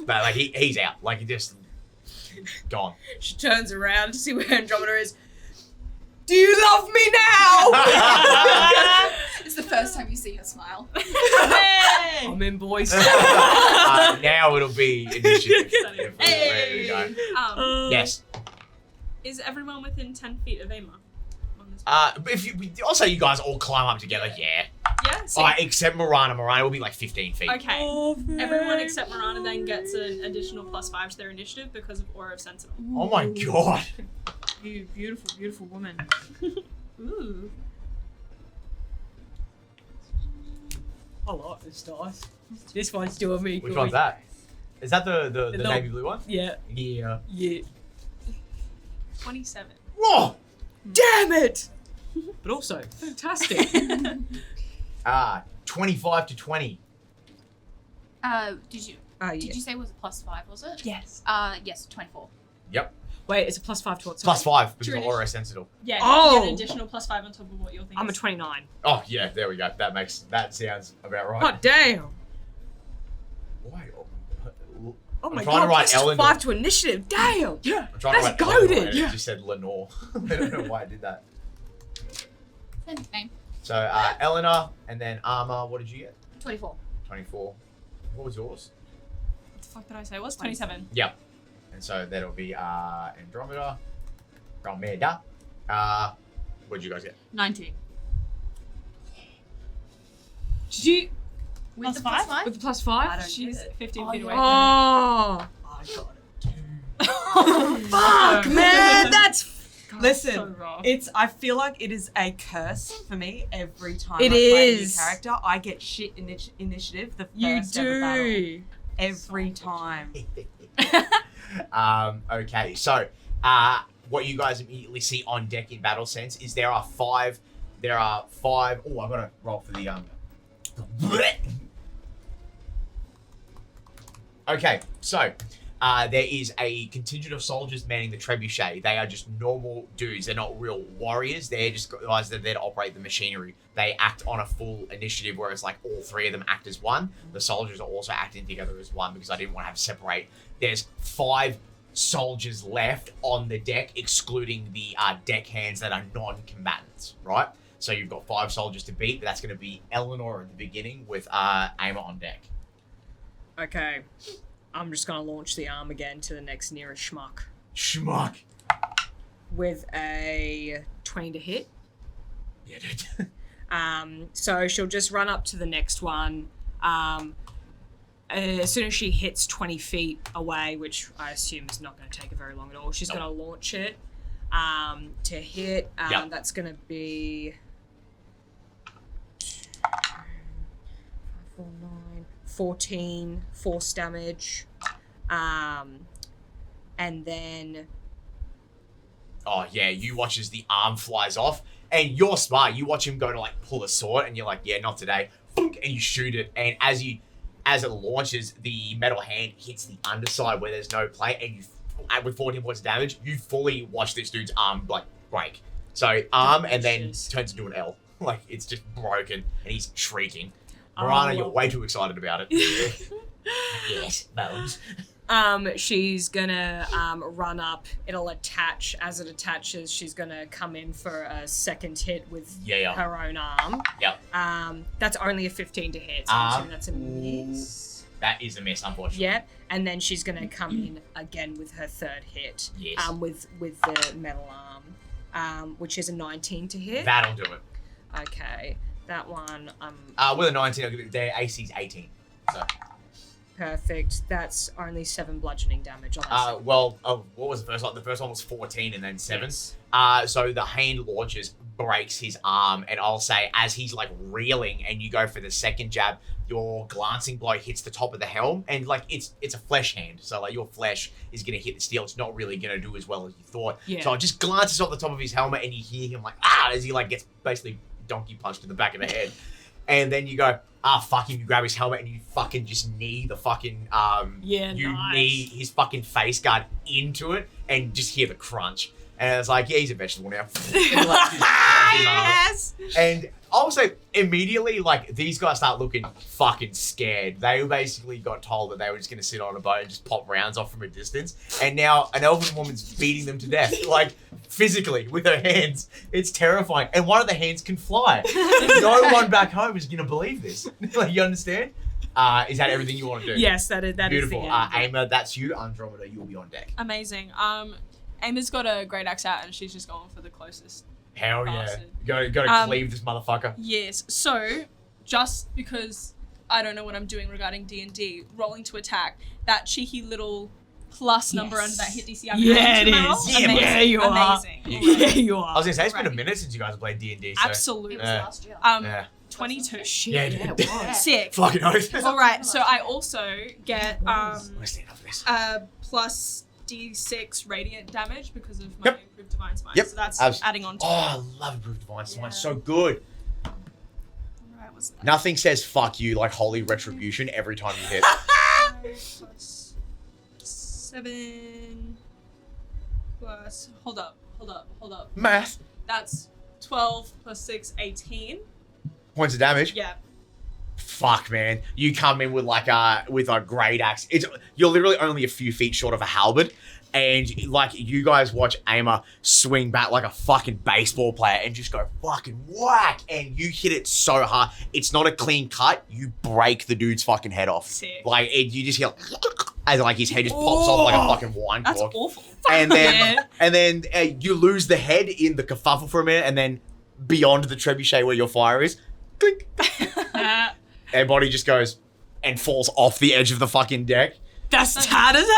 But like he's out, like he just gone. She turns around to see where Andromeda is. Do you love me now? It's the first time you see her smile. I'm in, boys. Now it'll be initiative. Ready to go. Yes. Is everyone within 10 feet of Amar? On this But if you also you guys all climb up together, yeah. yeah? So, Except Morana. Morana will be like 15 feet. okay. Everyone except Morana then gets an additional +5 to their initiative because of Aura of Sentinel. Oh my god. You beautiful, beautiful woman. Ooh. I like this dice. This one's doing me Which good. one's that? Is that the No. navy blue one? Yeah. Yeah. Yeah. 27. Whoa! Damn it! But also, fantastic. 25 to 20. Did you Yeah. did you say it was a +5? Was it? Yes. Yes, 24. Yep. Wait, it's a +5 to what? Plus 5 because of Tradition. aura sensitive. Yeah. Oh! You get an additional +5 on top of what you're thinking. I'm a 29. Oh yeah, there we go. That sounds about right. Oh, damn. Why? Oh I'm my trying god, to write plus Eleanor. 5 to initiative. Damn. I'm trying to That's write Eleanor goated, and yeah. it just said Lenore. I don't know why I did that. Same name. So Eleanor and then Amar. What did you get? 24. 24. What was yours? What the fuck did I say? It was 27. Yep. And so that'll be Andromeda. What did you guys get? 19. Did you? With the +5? +5? With the I +5? don't She's get it. 15 Oh, feet yeah. away. Oh. I got it too. Fuck, man. That's. God, Listen, so rough. I feel like it is a curse for me every time It I play is. a new character. I get shit initiative the You first ever battle. do. Every time. Okay, so what you guys immediately see on deck in battle sense is there are five. Oh, I gotta roll for the Okay, so there is a contingent of soldiers manning the trebuchet. They are just normal dudes. They're not real warriors. They're just guys that are there to operate the machinery. They act on a full initiative, whereas like all three of them act as one. The soldiers are also acting together as one because I didn't want to have to separate. There's 5 soldiers left on the deck, excluding the deckhands that are non-combatants, right? So you've got 5 soldiers to beat, but that's going to be Eleanor at the beginning with Amar on deck. Okay. I'm just gonna launch the arm again to the next nearest schmuck. Schmuck. With a 20 to hit. Yeah, dude. So she'll just run up to the next one. As soon as she hits 20 feet away, which I assume is not going to take her very long at all, she's Nope. going to launch it to hit. Yep. That's going to be 4, 9, 14 force damage. And then Oh, yeah, you watch as the arm flies off, and you're smart. You watch him go to, like, pull a sword, and you're like, yeah, not today. And you shoot it, and as it launches, the metal hand hits the underside where there's no plate, and with 14 points of damage, you fully watch this dude's arm, like, break. So, arm, and then Delicious. turns into an L. Like, it's just broken, and he's shrieking. Morana, you're way too excited about it. Yes, bones. She's gonna run up. It'll attach. As it attaches, she's gonna come in for a second hit with Yeah. her own arm. Yep. That's only a 15 to hit, so I'm assuming that's a miss. That is a miss, unfortunately. Yeah, and then she's gonna come in again with her third hit. Yes. With the metal arm, which is a 19 to hit. That'll do it. Okay, that one. With a 19, I'll give it, their AC's 18. So. Perfect. That's only 7 bludgeoning damage on that. What was the first one? The first one was 14 and then 7. Yes. So the hand launches, breaks his arm, and I'll say as he's like reeling and you go for the second jab, your glancing blow hits the top of the helm, and like it's a flesh hand, so like your flesh is gonna hit the steel. It's not really gonna do as well as you thought. Yeah. So it just glances off the top of his helmet, and you hear him like as he like gets basically donkey punched in the back of the head. And then you go, fuck him, you grab his helmet and you fucking just knee the fucking, you knee his fucking face guard into it and just hear the crunch. And it's like, yeah, he's a vegetable now. Yes! And also, immediately, like, these guys start looking fucking scared. They basically got told that they were just going to sit on a boat and just pop rounds off from a distance. And now an elven woman's beating them to death, like, physically, with her hands. It's terrifying. And one of the hands can fly. No one back home is going to believe this. Like, you understand? Is that everything you want to do? Yes, that is Beautiful. the end. Amar, that's you. Andromeda, you'll be on deck. Amazing. Amar's got a great axe out and she's just going for the closest. Hell yeah. Bastard. Gotta cleave this motherfucker. Yes. So, just because I don't know what I'm doing regarding D&D, rolling to attack, that cheeky little plus number under that hit DC. I'm Yeah, going it to roll. is. Yeah, Amazing. yeah, you are. Amazing. Yeah, you I are. was gonna say, it's been a Right. minute since you guys have played D&D, so... Absolutely. It was Yeah. last year. Yeah. 22. Shit, Yeah, yeah, dude. it was. Sick. Fucking oath. All right. So I also get I'm gonna stand up for this. plus D6 radiant damage because of my Yep. improved divine smite. Yep. So that's Abs- adding on to Oh, I love Improved Divine Smite. So good. Alright, was that? Nothing says fuck you like holy retribution every time you hit. 5 + 7 plus. Hold up. Math. That's 12 + 6, 18. Points of damage. Yeah. Fuck, man. You come in with a great axe. You're literally only a few feet short of a halberd. And like you guys watch Amar swing back like a fucking baseball player and just go fucking whack, and you hit it so hard. It's not a clean cut. You break the dude's fucking head off. Sick. Like you just hear as like his head just pops off like a fucking wine That's cork. awful. And then you lose the head in the kerfuffle for a minute, and then beyond the trebuchet where your fire is, clink. And body just goes and falls off the edge of the fucking deck. That's tight as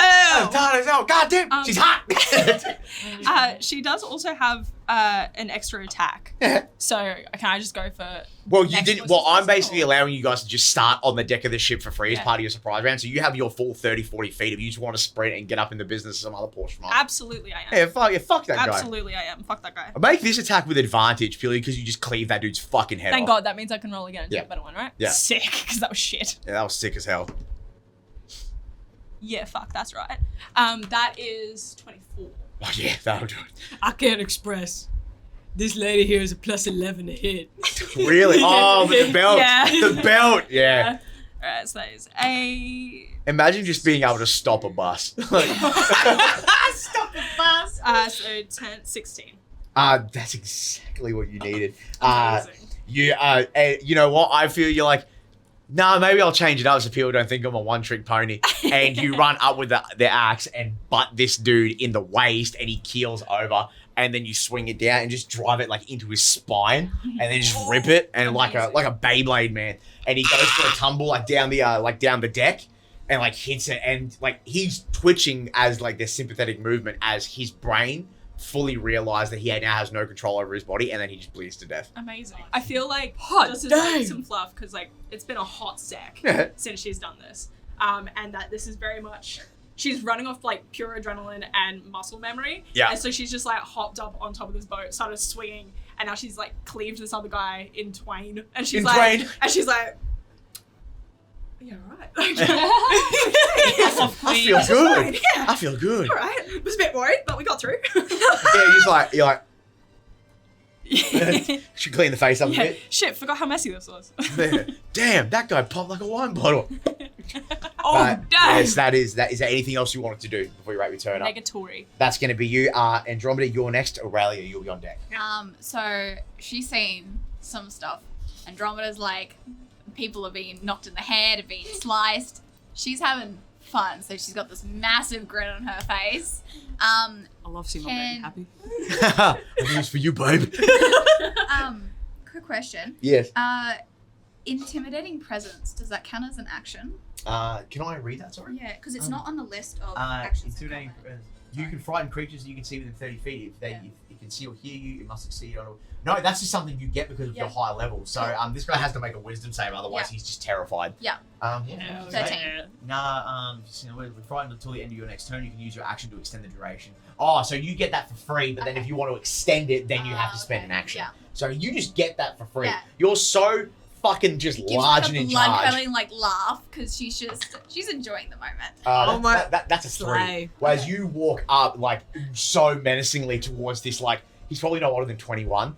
hell. God damn, she's hot. She does also have an extra attack. So can I just go for? Well, you next didn't. choice Well, I'm possible? basically allowing you guys to just start on the deck of the ship for free as Yeah. part of your surprise round. So you have your full 30, 40 feet. If you just want to sprint and get up in the business of some other portion. Absolutely, I am. Fuck that guy. Absolutely, I am. Fuck that guy. Make this attack with advantage purely because you just cleave that dude's fucking head Thank off. God, that means I can roll again and Yeah. take a better one, right? Yeah. Sick, because that was shit. Yeah, that was sick as hell. Yeah, fuck, that's right. That is 24. Oh yeah, that'll do it. I can't express. This lady here is a +11 to hit. Really? Oh, but the belt. Yeah. The belt. Yeah. Alright, so that is a... Imagine just being able to stop a bus. Like, Stop the bus. So 10, 16. that's exactly what you needed. Amazing. You know what? I feel you're like, nah, maybe I'll change it up so people don't think I'm a one-trick pony. And you run up with the axe and butt this dude in the waist, and he keels over. And then you swing it down and just drive it like into his spine, and then just rip it, and like a Beyblade, man. And he goes for a tumble like down the deck, and like hits it, and like he's twitching as like there's sympathetic movement as his brain fully realized that he now has no control over his body, and then he just bleeds to death. Amazing. I feel like Hot just as damn. like some fluff, because like it's been a hot sec since she's done this, and that this is very much she's running off like pure adrenaline and muscle memory. Yeah. And so she's just like hopped up on top of this boat, started swinging, and now she's like cleaved this other guy in twain, and she's In like, twain. and she's like, yeah, right. I feel good. Yeah. I feel good. All right. Was a bit worried, but we got through. Yeah, you're like, should clean the face up a Yeah. bit. Shit, forgot how messy this was. Damn, that guy popped like a wine bottle. Oh, But, damn. yes, that is that. Is there anything else you wanted to do before you wrap your turn up? Negatory. That's going to be you. Andromeda, you're next. Aelia, you'll be on deck. So she's seen some stuff. Andromeda's like, people are being knocked in the head, are being sliced. She's having fun, so she's got this massive grin on her face. I love seeing my baby Can- happy. I think it's for you, babe. Quick question. Yes. Intimidating presence, does that count as an action? Can I read that? Sorry. Yeah, because it's not on the list of actions. in Intimidating. combat. You can frighten creatures that you can see within 30 feet. If it can see or hear you, it must succeed on. No, that's just something you get because of your high level. So this guy has to make a wisdom save, otherwise he's just terrified. Yeah. Yeah. 13. Nah, we're frightened until the end of your next turn. You can use your action to extend the duration. Oh, so you get that for free, but then if you want to extend it, then you have to spend an action. Yeah. So you just get that for free. Yeah. You're so fucking just Gives large her and a in blood charge. curdling like laugh because she's enjoying the moment. Oh my- That's a 3. Slay. Whereas you walk up like so menacingly towards this, like he's probably not older than 21.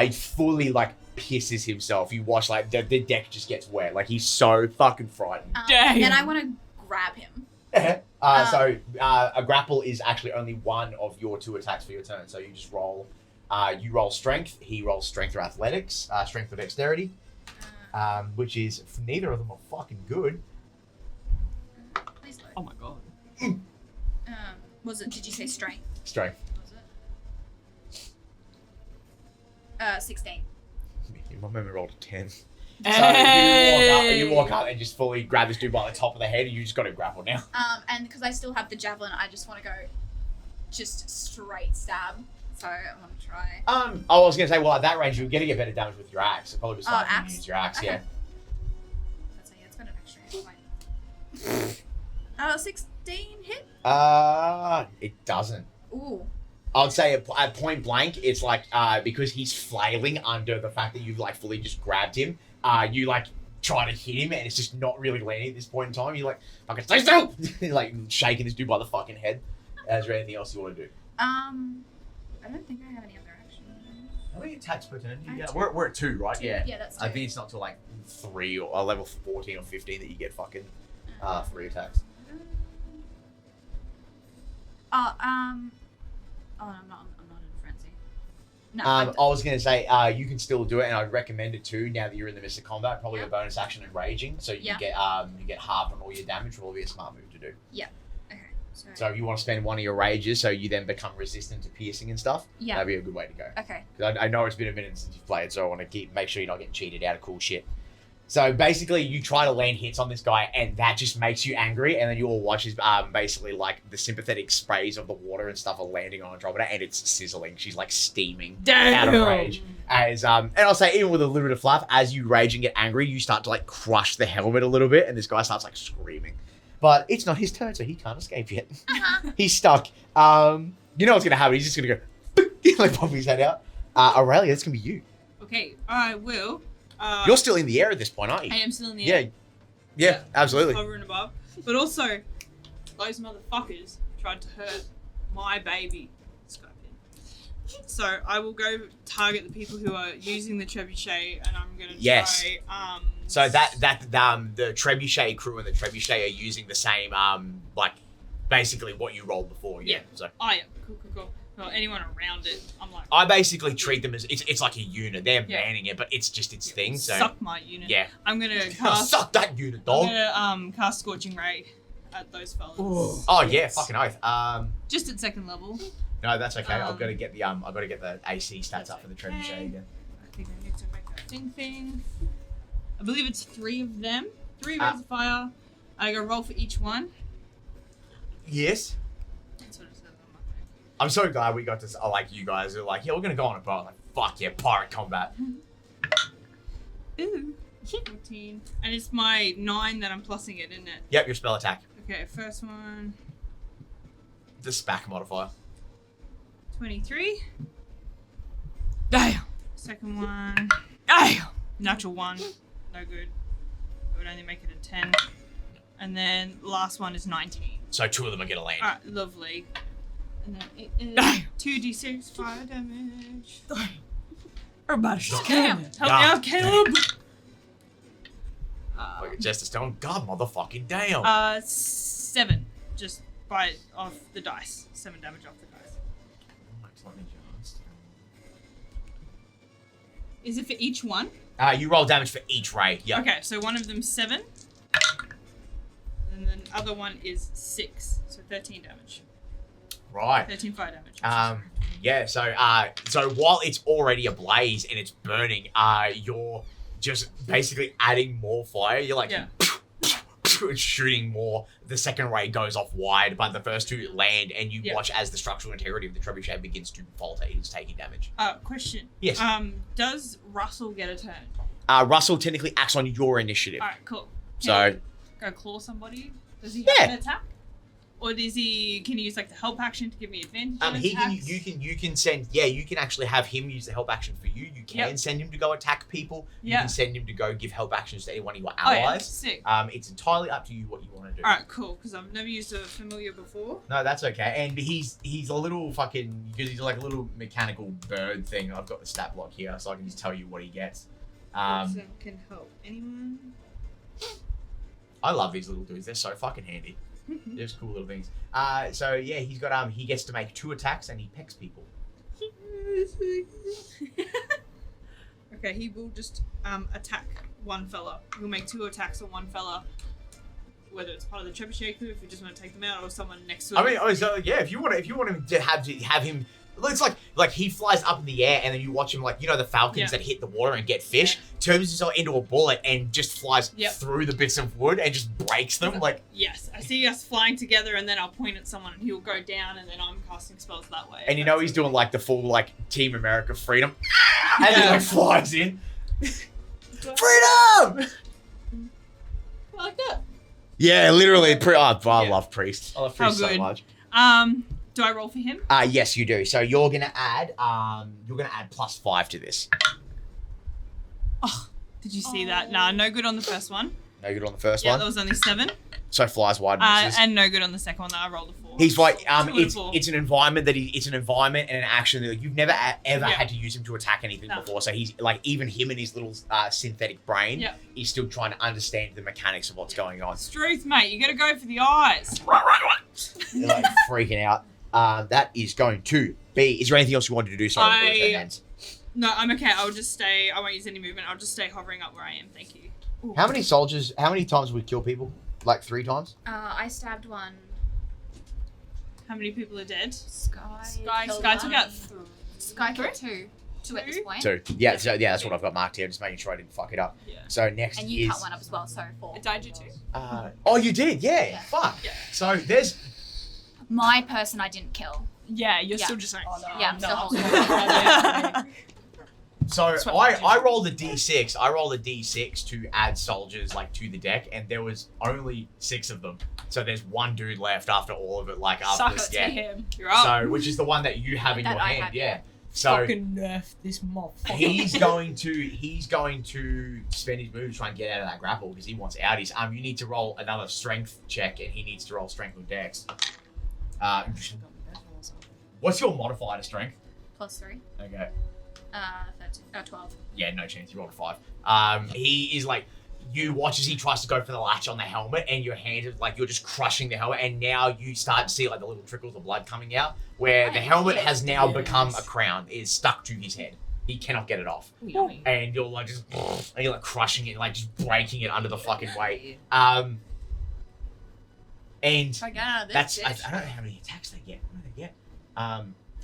He fully like pisses himself. You watch like the deck just gets wet. Like he's so fucking frightened. Damn. Then I want to grab him. So a grapple is actually only one of your 2 attacks for your turn. So you just roll. You roll strength. He rolls strength or athletics. Strength or dexterity. Which is neither of them are fucking good. Please load. Oh my god. Was it? Did you say strength? Strength. Was it? 16. My memory rolled a 10. So Hey! you walk up and just fully grab this dude by the top of the head, and you just got to grapple now. And because I still have the javelin, I just want to go just straight stab. So I'm gonna try. I was gonna say, well, at that range, you're gonna get better damage with your axe. So probably besides axe? you use your axe, Okay. yeah. Let's see, it's got an extra hit point. 16 hit. It doesn't. Ooh. I'd say at point blank, it's like because he's flailing under the fact that you've like fully just grabbed him. you like try to hit him and it's just not really landing at this point in time. You're like, fucking stay still! Like shaking this dude by the fucking head. Is there anything else you want to do? I don't think I have any other action. How many attacks per turn do you I get? have We're at 2, right? Yeah. Yeah, that's 2. I think it's not till like 3 or level 14 or 15 that you get fucking 3 attacks. I'm not in frenzy. No. I was gonna say you can still do it, and I'd recommend it too. Now that you're in the midst of combat, probably a bonus action in raging, so you get halved on all your damage. Will be a smart move to do. Okay. So if you want to spend one of your rages, so you then become resistant to piercing and stuff, Yeah. that'd be a good way to go. Okay. 'Cause I know it's been a minute since you've played, so I want to make sure you're not getting cheated out of cool shit. So basically, you try to land hits on this guy, and that just makes you angry. And then you all watch as basically like the sympathetic sprays of the water and stuff are landing on Andromeda, and it's sizzling. She's like steaming out of rage. As and I'll say, even with a little bit of fluff, as you rage and get angry, you start to like crush the helmet a little bit, and this guy starts like screaming. But it's not his turn, so he can't escape yet. He's stuck. You know what's gonna happen? He's just gonna go like pop his head out. Aelia, it's gonna be you. Okay, I will. You're still in the air at this point, aren't you? I am still in the air. Yeah, absolutely. Hovering above. But also, those motherfuckers tried to hurt my baby. So I will go target the people who are using the trebuchet, and I'm gonna try. So the trebuchet crew and the trebuchet are using the same like basically what you rolled before. Yeah. So. Oh yeah. Cool. Well, anyone around it, I'm like. I basically treat them as it's like a unit. They're manning it, but it's just its thing. So. Suck my unit. Yeah. I'm gonna cast. Suck that unit, dog. I'm gonna cast Scorching Ray at those fellas. Ooh. Oh yeah, fucking oath. Just at second level. No, that's okay. I've got to get the AC stats up for the trebuchet again. I think I need to make that thing. I believe it's 3 of them. 3 rays of fire. I gotta roll for each one. Yes. That's what it says on my thing. I'm so glad we got to like you guys are like, yeah, we're gonna go on a boat. Like, fuck yeah, pirate combat. Ooh. 14. And it's my 9 that I'm plussing it, isn't it? Yep, your spell attack. Okay, first one. The SPAC modifier. 23. Damn. Second one. Damn. Natural 1. No good. I would only make it a 10. And then last one is 19. So 2 of them are gonna land. Alright, lovely. And then it is 2d6 fire damage. Everybody should Help me out, Caleb! Like a Jester Stone. God motherfucking damn. 7. Just by off the dice. 7 damage off the dice. Let me just. Is it for each one? You roll damage for each ray. Yep. Okay, so one of them's 7. And then the other one is 6. So 13 damage. Right. 13 fire damage. Yeah, so while it's already ablaze and it's burning, you're just basically adding more fire. You're like shooting more. The second ray goes off wide, but the first 2 land, and you watch as the structural integrity of the trebuchet begins to falter. It's taking damage. Question. Yes. Does Russell get a turn? Russell technically acts on your initiative. Alright, cool. So Go claw somebody? Does he have an attack? Or can he use like the help action to give me advantage? You can send you can actually have him use the help action for you. You can send him to go attack people. You can send him to go give help actions to any one of your allies. Sick. It's entirely up to you what you want to do. Alright, cool, because I've never used a familiar before. No, that's okay. And he's a little fucking because he's like a little mechanical bird thing. I've got the stat block here, so I can just tell you what he gets. Can help anyone. I love these little dudes. They're so fucking handy. They're just cool little things. So yeah, he's got he gets to make 2 attacks and he pecks people. Okay, he will just attack one fella. He'll make 2 attacks on one fella. Whether it's part of the trebuchet crew, if you just want to take them out, or someone next to him. I mean, so yeah, if you want him to have him. It's like he flies up in the air and then you watch him like, you know, the falcons that hit the water and get fish, turns himself into a bullet and just flies through the bits of wood and just breaks them. Like yes, I see us flying together and then I'll point at someone and he'll go down and then I'm casting spells that way. And you know he's doing like the full like Team America freedom, and he like flies in. Freedom! I like that. Yeah, literally. I love priests. I love priests so much. Do I roll for him? Yes, you do. So you're gonna add +5 to this. Oh, Did you see that? Nah, no good on the first one. No good on the first Yeah, one. that was only 7. So flies wide misses. And no good on the second one that I rolled a 4. He's like, 2 and a 4. it's an environment it's an environment and an action that you've never ever Yeah. had to use him to attack anything No. before. So he's like, even him and his little synthetic brain, Yeah. he's still trying to understand the mechanics of what's going on. Struth, mate. You gotta go for the eyes. They're like freaking out. That is going to be. Is there anything else you wanted to do? Sorry, before it ends? No, I'm okay. I'll just stay. I won't use any movement. I'll just stay hovering up where I am. Thank you. Ooh. How many soldiers? How many times we kill people? Like 3 times? I stabbed one. How many people are dead? Sky Took one. out 3. Sky killed 2. 2 at this point. 2. Yeah, so yeah, that's what I've got marked here. I'm just making sure I didn't fuck it up. Yeah. So next And you is. cut one up as well, so 4. I died you too. Oh, you did? Yeah. Yeah. Fuck. Yeah. So there's. My person I didn't kill. Yeah, you're Yeah. still just like, oh no. Yeah, I'm still holding So That's what I rolled a d6. I rolled a d6 to add soldiers like to the deck, and there was only 6 of them. So there's one dude left after all of it. Like after Suck this, it yeah. to him. You're up. So which is the one that you have in That your I hand, have, yeah. yeah. So Fucking nerf this motherfucker. he's going to spend his move to try and get out of that grapple because he wants outies. You need to roll another strength check, and he needs to roll strength with dex. What's your modifier to strength? +3. Okay. 12. Yeah, no chance. You rolled a 5. He is like, you watch as he tries to go for the latch on the helmet, and your hand is like, you're just crushing the helmet, and now you start to see like the little trickles of blood coming out, where the helmet has now become a crown. It is stuck to his head. He cannot get it off. Yummy. And you're like just, and you're like crushing it, like just breaking it under the fucking weight. And If I get out of this, that's, I don't know how many attacks they get. What do they get?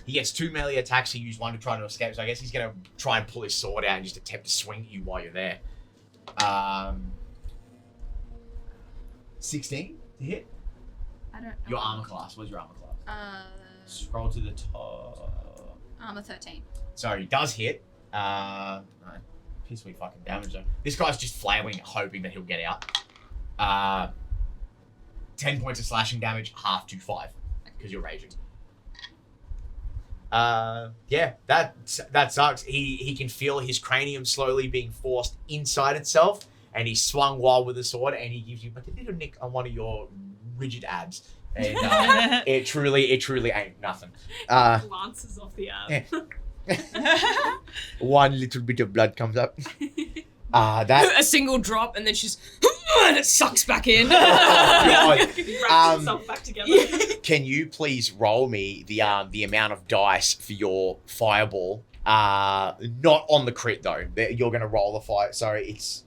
He gets 2 melee attacks. He used 1 to try to escape. So I guess he's going to try and pull his sword out and just attempt to swing at you while you're there. 16 to hit. I don't know. Your armor class. What's your armor class? Scroll to the top. Armor 13. So he does hit. No, piss sweet fucking damage though. This guy's just flailing, hoping that he'll get out. 10 points of slashing damage, half to 5, because you're raging. Yeah, that sucks. He can feel his cranium slowly being forced inside itself, and he swung wild with the sword, and he gives you like a little nick on one of your rigid abs, and it truly ain't nothing. Glances off the arm. Yeah. One little bit of blood comes up. That A single drop and then she's and it sucks back in. Wraps himself back together. Can you please roll me the amount of dice for your fireball? Not on the crit though. You're gonna roll the fire. So it's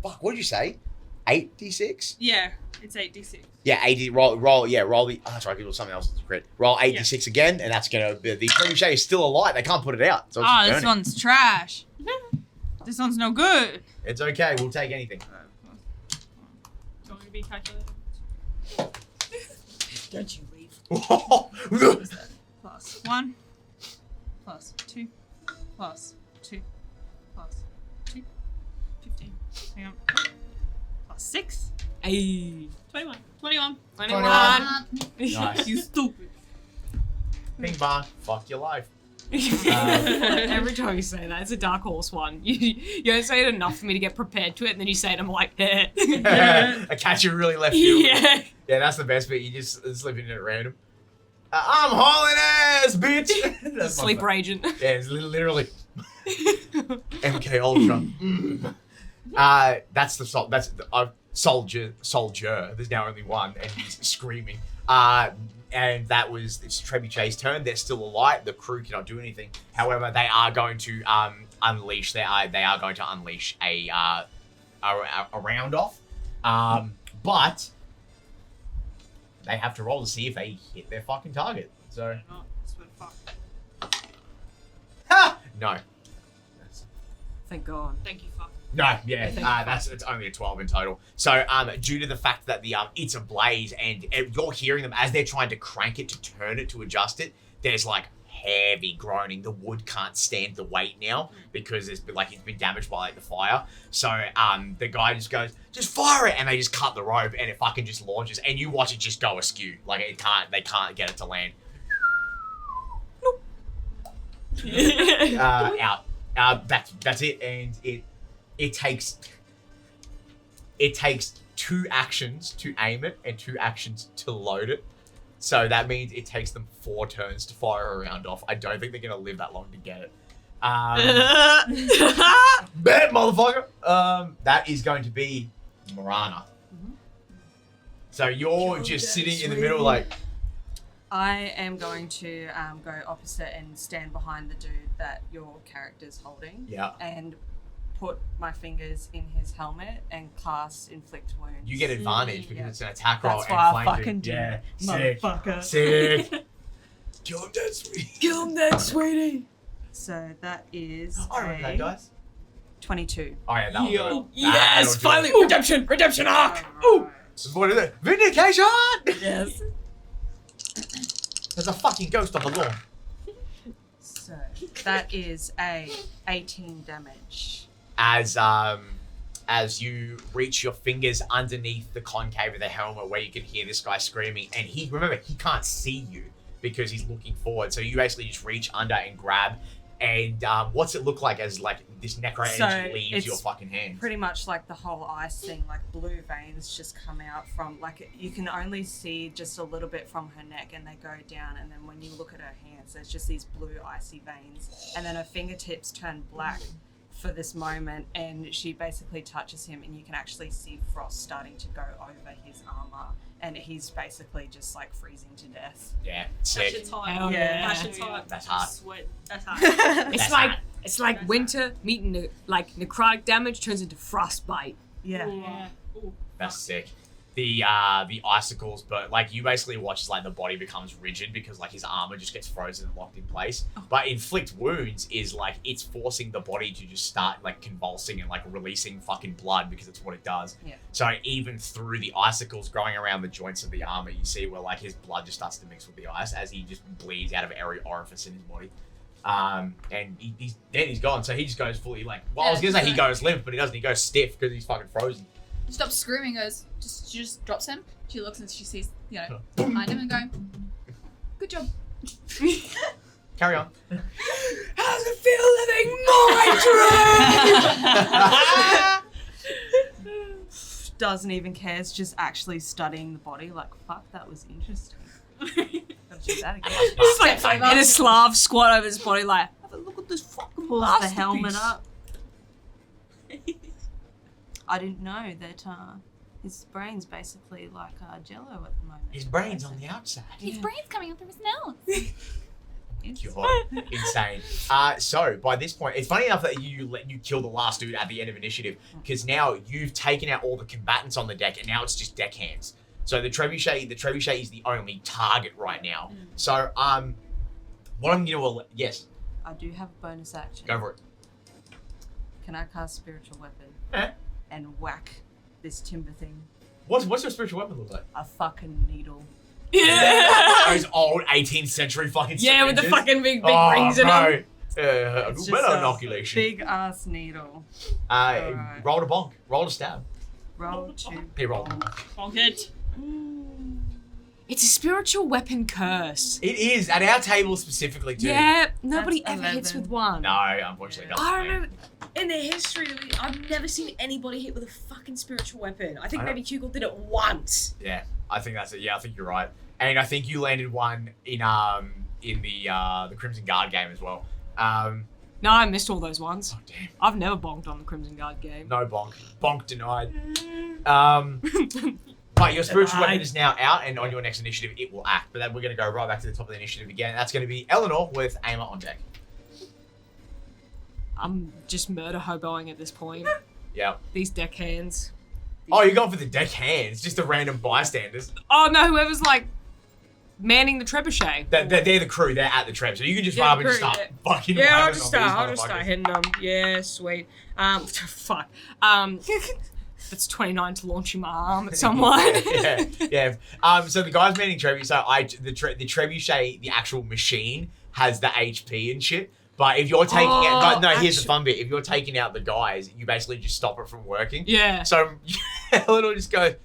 fuck. What did you say? 8d6. Yeah, it's 8d6. Yeah, 80. Roll. Yeah, roll the. Oh, sorry, I could do something else as a crit. Roll 8d6 again, and that's gonna be the trebuchet is still alight. They can't put it out. So it's Oh, this burning. one's trash. This one's no good. It's okay. We'll take anything. Don't want to be calculated. Don't you leave. Plus 1. Plus 2. Plus 2. Plus 2. 15. Hang on. Plus 6. Hey. 21. 21. 21. Nice. You stupid. Bing bong. Fuck your life. Every time you say that, it's a Dark Horse one. You don't say it enough for me to get prepared to it, and then you say it, I'm like, A catcher really left field. yeah. Yeah, that's the best bit. You just slip in at random. I'm hauling ass, bitch. That's my Sleeper fa- agent. Yeah, it's literally MK Ultra. That's the soldier. There's now only one, and he's screaming. And that was it's Trebuchet's turn. They're still alight. The crew cannot do anything. However, they are going to unleash. They are going to unleash a round off. But they have to roll to see if they hit their fucking target. So Oh, that's what fuck. no. Thank God. Thank you, fuck. No, yeah, it's only a 12 in total. So, due to the fact that the it's ablaze and you're hearing them as they're trying to crank it to turn it to adjust it, there's like heavy groaning. The wood can't stand the weight now because it's been damaged by like the fire. So, the guy just goes, just fire it, and they just cut the rope and it fucking just launches, and you watch it just go askew. Like they can't get it to land. Out. That's it, and it it takes 2 actions to aim it and 2 actions to load it. So that means it takes them 4 turns to fire a round off. I don't think they're gonna live that long to get it. Bet, motherfucker. That is going to be Morana. So you're just sitting in the middle, like. I am going to go opposite and stand behind the dude that your character's holding. Yeah. And put my fingers in his helmet and cast inflict wounds. You get advantage because Yeah. it's an attack roll. That's and why I flanking. fucking do Yeah. it, Sick. motherfucker. Sick. Kill him dead, sweetie. Kill him then, sweetie. So that is I remember that, guys. 22. Oh yeah, that'll do it. Yes, That'll do finally, redemption arc. Ooh. What is it? Vindication! Yes. There's a fucking ghost on the lawn. So that is a 18 damage. As you reach your fingers underneath the concave of the helmet where you can hear this guy screaming, and he can't see you because he's looking forward. So you basically just reach under and grab. And what's it look like as like this necro energy leaves it's your fucking hands? pretty much like the whole ice thing, like blue veins just come out from, like, you can only see just a little bit from her neck and they go down, and then when you look at her hands there's just these blue icy veins, and then her fingertips turn black for this moment, and she basically touches him and you can actually see frost starting to go over his armor, and he's basically just like freezing to death. Yeah, That sick. shit's hot. Hell yeah. That shit's hot. That's hot. Sweat. That's hot. It's like winter meeting like necrotic damage turns into frostbite. Yeah. Yeah. Ooh. That's sick. The icicles, but like you basically watch as like the body becomes rigid because like his armor just gets frozen and locked in place. But inflict wounds is like it's forcing the body to just start like convulsing and like releasing fucking blood because it's what it does. Yeah. So even through the icicles growing around the joints of the armor, you see where like his blood just starts to mix with the ice as he just bleeds out of every orifice in his body. And he's gone. So he just goes fully like. Well, I was gonna say he goes limp, but he doesn't. He goes stiff because he's fucking frozen. Stops screaming, she just drops him. She looks and she sees, behind him and going, good job. Carry on. How's it feel living my dream? Doesn't even care, it's just actually studying the body, like, fuck, that was interesting. Gotta do that again. He's like in a Slav squat over his body, like, have a look at this fucking Pulls the masterpiece. helmet up. I didn't know that his brain's basically like Jello at the moment. His brain's on the outside. His brain's coming out through his nose. You're insane. So by this point, it's funny enough that you kill the last dude at the end of initiative because now you've taken out all the combatants on the deck and now it's just deck hands. So the trebuchet is the only target right now. So what I'm gonna yes, I do have a bonus action. go for it. Can I cast spiritual weapon and whack this timber thing? What's your spiritual weapon look like? A fucking needle. Those old 18th century fucking Yeah, with the syringes. fucking big rings in them. It's just better a inoculation. big ass needle. Roll a bonk. Roll a stab. Roll to Hey, roll. Bonk it. It's a spiritual weapon curse. It is at our table specifically too. Yeah, nobody That's ever hits 11. with one. No, unfortunately not. I remember in the history, I've never seen anybody hit with a fucking spiritual weapon. I think I know. maybe Hugel did it once. Yeah, I think that's it. Yeah, I think you're right. And I think you landed one in the Crimson Guard game as well. No, I missed all those ones. Oh damn. I've never bonked on the Crimson Guard game. No bonk. Bonk denied. But your spiritual weapon is now out, and on your next initiative, it will act. But then we're going to go right back to the top of the initiative again. That's going to be Eleanor with Amar on deck. I'm just murder hoboing at this point. Yeah. These deckhands. Oh, you're going for the deck hands, just the random bystanders. Oh no, whoever's like manning the trebuchet. They're the crew. They're at the trap, so you can just Yeah, run up and crew, just start yeah. fucking. Yeah, I'll whamming just on these start. I'll just start motherfuckers. hitting them. Yeah, sweet. Fuck. That's 29 to launch in my arm at someone. yeah. So the guy's manning trebuchet. So the trebuchet, the actual machine, has the HP and shit. But if you're taking out, no, here's the fun bit. If you're taking out the guys, you basically just stop it from working. Yeah. So Eleanor just goes,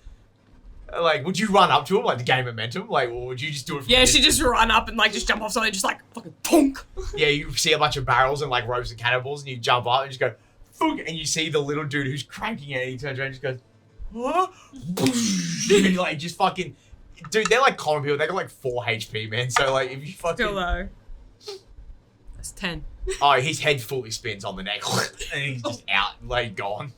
like, would you run up to him like to gain momentum, like, or would you just do it? From Yeah, a she distance? just run up and like just jump off something, just like fucking tonk. Yeah, you see a bunch of barrels and like ropes and cannonballs, and you jump up and just go, and you see the little dude who's cranking it, and he turns around and just goes, huh? And like, just fucking, dude, they're like common people. They got like 4 HP, man. So like, if you fucking, Still low. That's 10. oh, his head fully spins on the neck, and he's just out, like gone.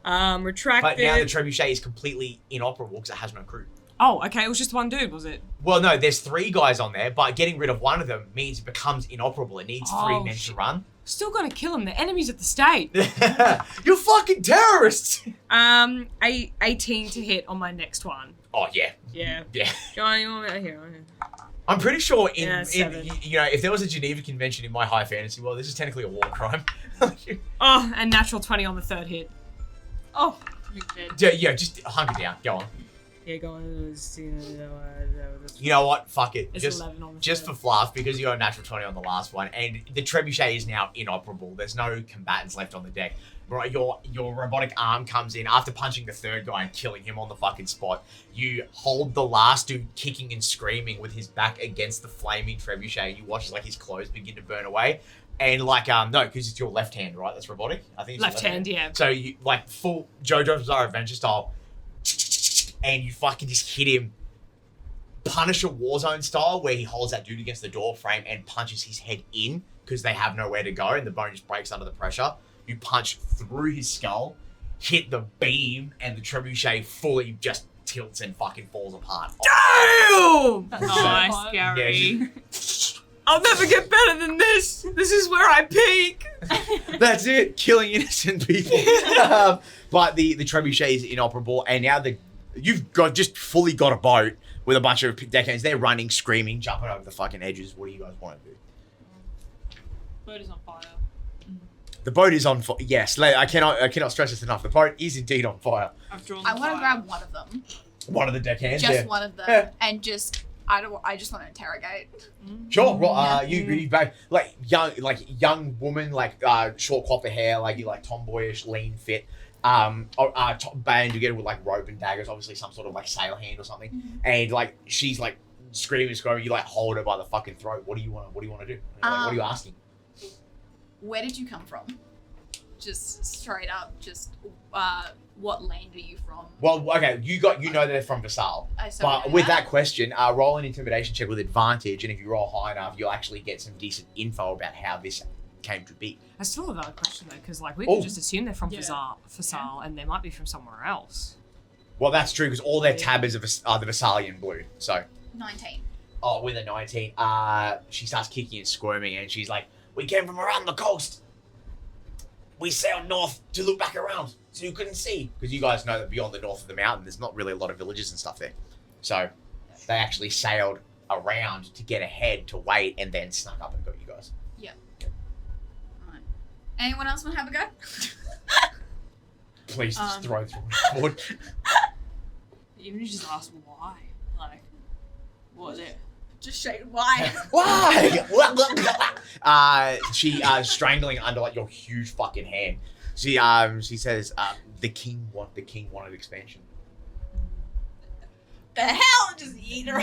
Retracted. But now the trebuchet is completely inoperable because it has no crew. Oh, okay. It was just one dude, was it? Well, no, there's 3 guys on there, but getting rid of one of them means it becomes inoperable. It needs 3 Oh, men shit. to run. Still gonna kill him. The enemies at the state. You're fucking terrorists. 18 to hit on my next one. Oh yeah, Yeah. yeah. Johnny, you want me here? I'm pretty sure Yeah, in 7. you know, if there was a Geneva Convention in my high fantasy world, this is technically a war crime. Oh, and natural 20 on the 3rd hit. Oh, you're dead. yeah, just hunker down. Go on. Yeah, go on. You know what? Fuck it. It's Just 11 on the just third. for fluff, because you got a natural 20 on the last one, and the trebuchet is now inoperable. There's no combatants left on the deck. Right, your robotic arm comes in after punching the 3rd guy and killing him on the fucking spot. You hold the last dude kicking and screaming with his back against the flaming trebuchet. You watch as like his clothes begin to burn away. And like, no, because it's your left hand, right? That's robotic. I think it's your Left hand, yeah. So you like full JoJo's Bizarre Adventure style, and you fucking just hit him Punisher Warzone style, where he holds that dude against the door frame and punches his head in because they have nowhere to go and the bone just breaks under the pressure. You punch through his skull, hit the beam, and the trebuchet fully just tilts and fucking falls apart. Damn! Nice, Gary. Yeah, I'll never get better than this. This is where I peak. That's it, killing innocent people. But the trebuchet is inoperable, and now you've just fully got a boat with a bunch of deckhands. They're running, screaming, jumping over the fucking edges. What do you guys want to do? Boat is on fire. The boat is on fire. Yes, I cannot stress this enough. The boat is indeed on fire. I've drawn I the want to fire. grab one of them. One of the deckhands. Just Yeah. one of them. Yeah. And just, I just want to interrogate. Sure. Well, you back like young woman, like short crop of hair, like you like tomboyish, lean, fit. Band together with like rope and daggers, obviously some sort of like sail hand or something, and like she's like screaming. You like hold her by the fucking throat. What do you want to do? Like, what are you asking? Where did you come from? Just straight up, just what land are you from? Well, okay, you know that they're from Vassal. But with that question, roll an intimidation check with advantage, and if you roll high enough, you'll actually get some decent info about how this came to be. That's still a valid question though, because like we Oh. could just assume they're from Yeah. Fasal, and they might be from somewhere else. Well, that's true because all their tabbers are the Vassalian blue. So, 19. oh, with a 19, she starts kicking and squirming, and she's like, "We came from around the coast. We sailed north to look back around, so you couldn't see." Because you guys know that beyond the north of the mountain, there's not really a lot of villages and stuff there. So they actually sailed around to get ahead to wait, and then snuck up and got you guys. Alright. Anyone else want to have a go? Please just throw through the board. Even if you just ask why, like, what it? Just shake. Why? Why? She strangling under like your huge fucking hand. She says, the king wanted expansion. The hell? Just eat her.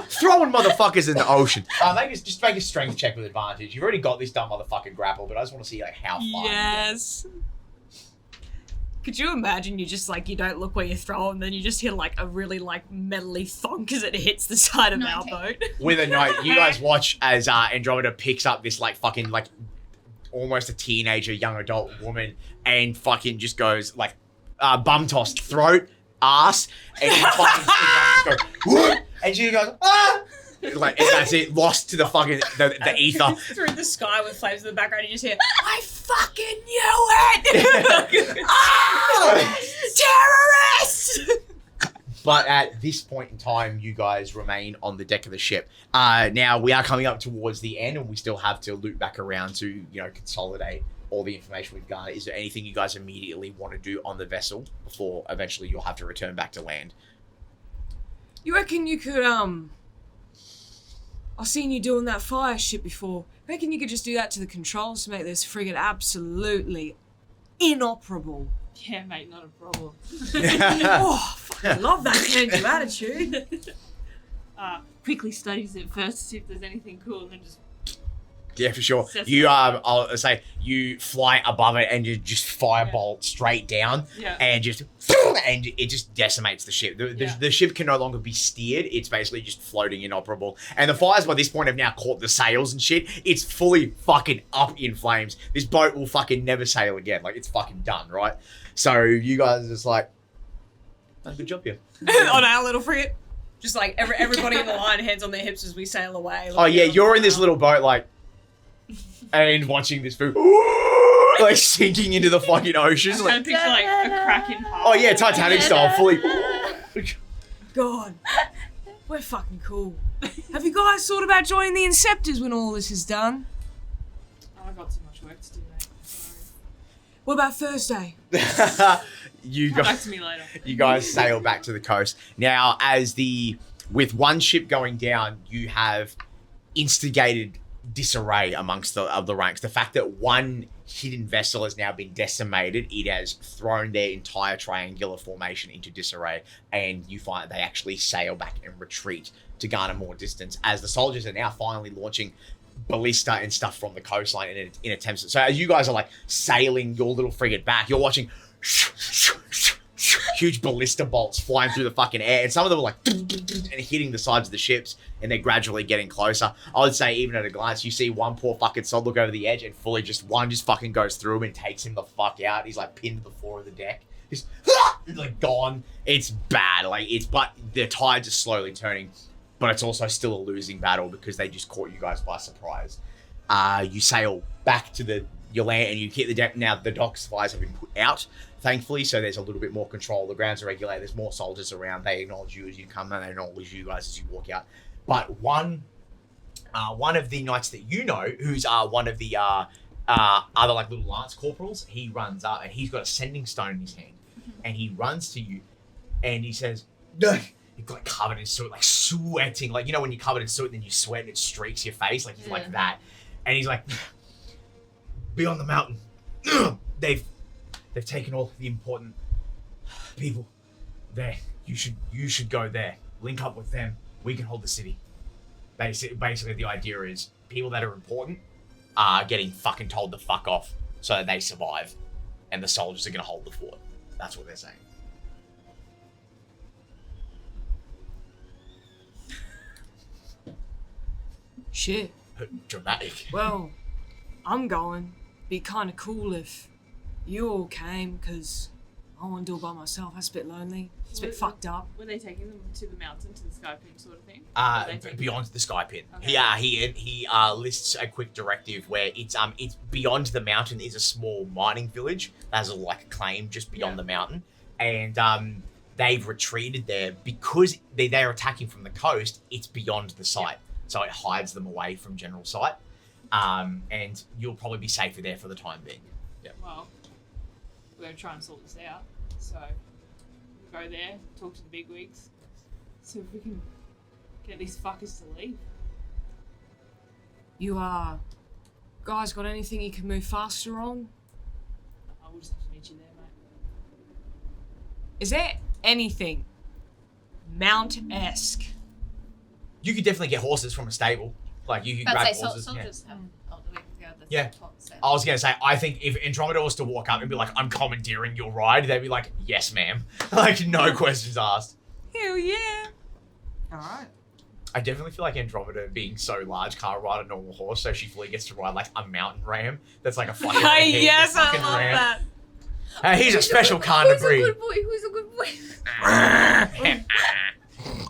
Throwing motherfuckers in the ocean. Make a strength check with advantage. You've already got this dumb motherfucking grapple, but I just want to see like how far. Yes. Could you imagine you just like, you don't look where you throw and then you just hear like a really like metally thonk as it hits the side of our 19. boat? With a note, you guys watch as Andromeda picks up this like fucking like almost a teenager, young adult woman, and fucking just goes like bum tossed, throat, ass, and you fucking just go, "What?" And she goes, "Ah!" Like, and that's it, lost to the fucking the ether. Through the sky with flames in the background, you just hear, I fucking knew it! Ah! Terrorists! But at this point in time, you guys remain on the deck of the ship. Now we are coming up towards the end, and we still have to loop back around to, consolidate all the information we've got. Is there anything you guys immediately want to do on the vessel before eventually you'll have to return back to land? You reckon you could, I've seen you doing that fire shit before. Reckon you could just do that to the controls to make this frigate absolutely inoperable? Yeah, mate, not a problem. Oh, fucking love that can-do attitude. Quickly studies it first to see if there's anything cool, and then just Yeah, for sure. That's You right. I'll say you fly above it and you just firebolt straight down, Yeah. and it just decimates the ship. Yeah. The ship can no longer be steered. It's basically just floating inoperable. And the fires by this point have now caught the sails and shit. It's fully fucking up in flames. This boat will fucking never sail again. Like, it's fucking done, right? So you guys are just like, oh, good job here. On our little frigate. Just like everybody in the line, hands on their hips as we sail away. Oh yeah, you're in this little boat, like, and watching this food, like, sinking into the fucking ocean. I'm Like, trying to picture like a Kraken heart. oh yeah, Titanic style, fully. God, we're fucking cool. Have you guys thought about joining the Interceptors when all this is done? Oh, I've got too much work to do, mate. Sorry. What about Thursday? You Come back guys, to me later. you guys sail back to the coast now. With one ship going down, you have instigated disarray amongst the ranks. The fact that one hidden vessel has now been decimated, it has thrown their entire triangular formation into disarray, and you find they actually sail back and retreat to garner more distance, as the soldiers are now finally launching ballista and stuff from the coastline in attempts. So as you guys are like sailing your little frigate back, you're watching huge ballista bolts flying through the fucking air, and some of them are like and hitting the sides of the ships, and they're gradually getting closer. I would say, even at a glance, you see one poor fucking sod look over the edge, and fully just fucking goes through him and takes him the fuck out. He's like pinned to the floor of the deck. He's like gone. It's bad. But the tides are slowly turning, but it's also still a losing battle because they just caught you guys by surprise. You sail back to your land, and you hit the deck. Now the dock fires have been put out, thankfully, so there's a little bit more control. The grounds are regulated. There's more soldiers around. They acknowledge you as you come, and they acknowledge you guys as you walk out. But one of the knights that you know, who's one of the other like little lance corporals, he runs up and he's got a sending stone in his hand, and he runs to you, and he says, "No." He's like covered in soot, like sweating, like, you know when you're covered in soot and then you sweat and it streaks your face, like that. And he's like, "Beyond the mountain, they've taken all the important people there. You should go there. Link up with them. We can hold the city." Basically, the idea is people that are important are getting fucking told to fuck off so that they survive, and the soldiers are gonna hold the fort. That's what they're saying. Shit. Dramatic. Well, I'm going. Be kind of cool if you all came, because I want to do it by myself. That's a bit lonely. It's a bit fucked up. Were they taking them to the mountain, to the sky pin sort of thing? Or were they taking Beyond the sky pin. Okay. He lists a quick directive where it's beyond the mountain is a small mining village that has a claim just beyond the mountain, and they've retreated there because they're attacking from the coast. It's beyond the site, so it hides them away from general sight, and you'll probably be safer there for the time being. Yeah. Well, we're going to try and sort this out. So, we'll go there, talk to the bigwigs, see if we can get these fuckers to leave. You guys got anything you can move faster on? I will just have to meet you there, mate. Is there anything Mount-esque? You could definitely get horses from a stable. Like, you could But grab say horses. soldiers have. Oh, do we go the Yeah. top set? I was gonna say, I think if Andromeda was to walk up and be like, "I'm commandeering your ride," they'd be like, "Yes, ma'am." Like, no questions asked. Hell yeah. Alright. I definitely feel like Andromeda, being so large, can't ride a normal horse, so she fully gets to ride like a mountain ram. That's like a fucking Yes, I fucking love ram. that. He's a special kind of Who's a breed. good boy? Who's a good boy?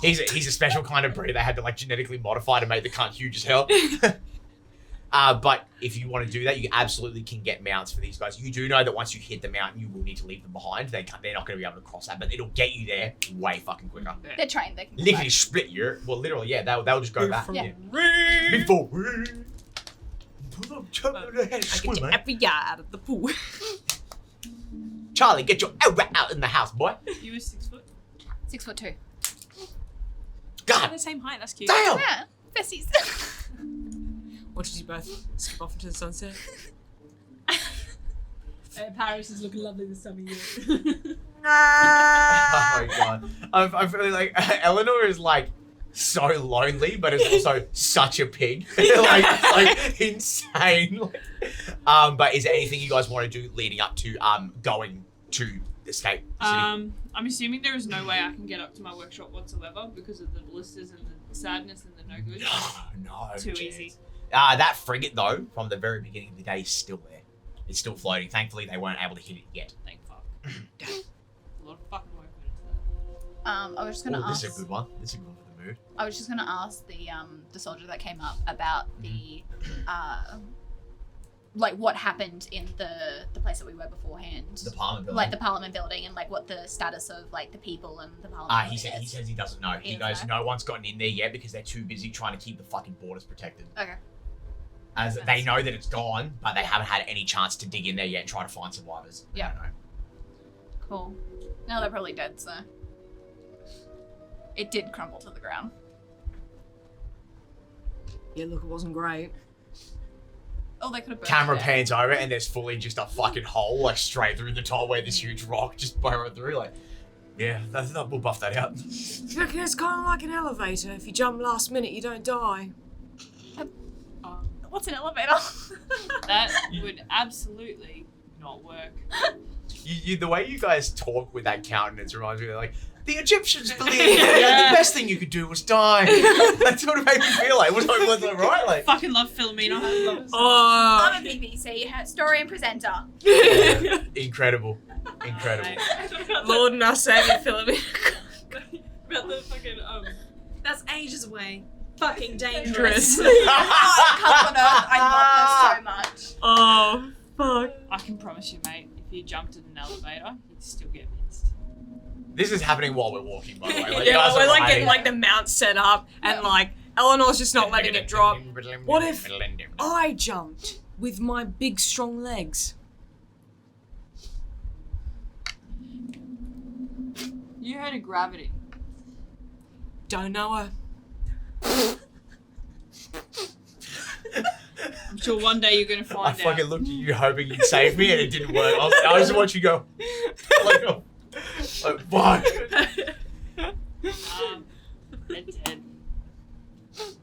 He's a special kind of breed they had to like genetically modify to make the cunt huge as hell. But if you want to do that, you absolutely can get mounts for these guys. You do know that once you hit the mountain, you will need to leave them behind. They're not going to be able to cross that, but it'll get you there way fucking quicker. They're trained. They can go Literally back. split your, well, literally, yeah, they'll just go back. Yeah. Before. I get your every yard of the pool. Charlie, get your elbow out in the house, boy. You were 6 foot? 6'2". They're God the same height. That's cute. damn! Yeah, besties. What did you both skip off into the sunset? Paris is looking lovely this time of year. Oh my god. I'm feeling like Eleanor is like so lonely, but is also such a pig. like insane. But is there anything you guys want to do leading up to going to escape the city? I'm assuming there is no way I can get up to my workshop whatsoever because of the blisters and the sadness and the no good. No. Too chance. easy. That frigate, though, from the very beginning of the day, is still there. It's still floating. Thankfully, they weren't able to hit it yet. Thank fuck. A lot of fucking work went into that. I was just gonna ask. This is a good one. This is good one for the mood. I was just gonna ask the soldier that came up about the like what happened in the place that we were beforehand. The Parliament building. Like the Parliament building and like what the status of like the people and the Parliament. He says he doesn't know. He goes, no one's gotten in there yet because they're too busy trying to keep the fucking borders protected. Okay. As they know that it's gone, but they haven't had any chance to dig in there yet and try to find survivors. Yeah. I don't know. Cool. Now they're probably dead, so it did crumble to the ground. Yeah, look, it wasn't great. Oh, they could have. Camera pans over and there's fully just a fucking hole like straight through the top where this huge rock just burrowed through. Like, yeah, we'll buff that out. I reckon it's kind of like an elevator. If you jump last minute, you don't die. What's an elevator? That would absolutely not work. The way you guys talk with that countenance reminds me of like, the Egyptians believed the best thing you could do was die. That's what it made me feel like. Was it right? Like, Fucking love Philomena. I love it. Oh, I'm a BBC historian presenter. yeah, incredible. Lord and our Savior, Philomena. About the fucking that's ages away. Fucking dangerous. Come on Earth, I love her so much. Oh, fuck. I can promise you, mate, if you jumped in an elevator, you'd still get missed. This is happening while we're walking, by the way. Like, Yeah, guys we're are like riding. getting like the mount set up and like Eleanor's just not letting it drop. What if I jumped with my big strong legs? You heard of gravity. Don't know her. I'm sure one day you're going to I find fucking out. looked at you hoping you'd save me and it didn't work. I just watched you go. Like, oh, fuck. They're dead. Also,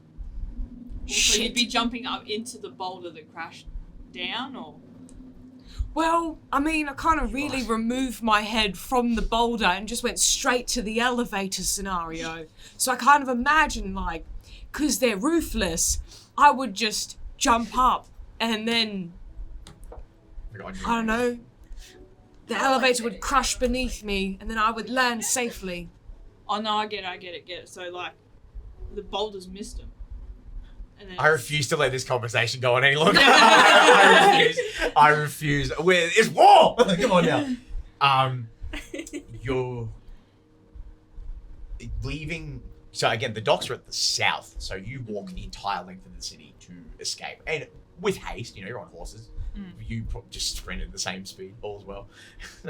Shit. you'd be jumping up into the boulder that crashed down, or? Well, I mean, I kind of really removed my head from the boulder and just went straight to the elevator scenario. So I kind of imagine, like, because they're ruthless, I would just jump up and then, I don't know, the elevator would crush beneath me and then I would land safely. Oh no, I get it. So like, the boulders missed him. And then I refuse to let this conversation go on any longer. I refuse. It's war! Come on now. You're leaving. So again, the docks are at the south, so you walk the entire length of the city to escape. And with haste, you're on horses. You just sprint at the same speed, all as well.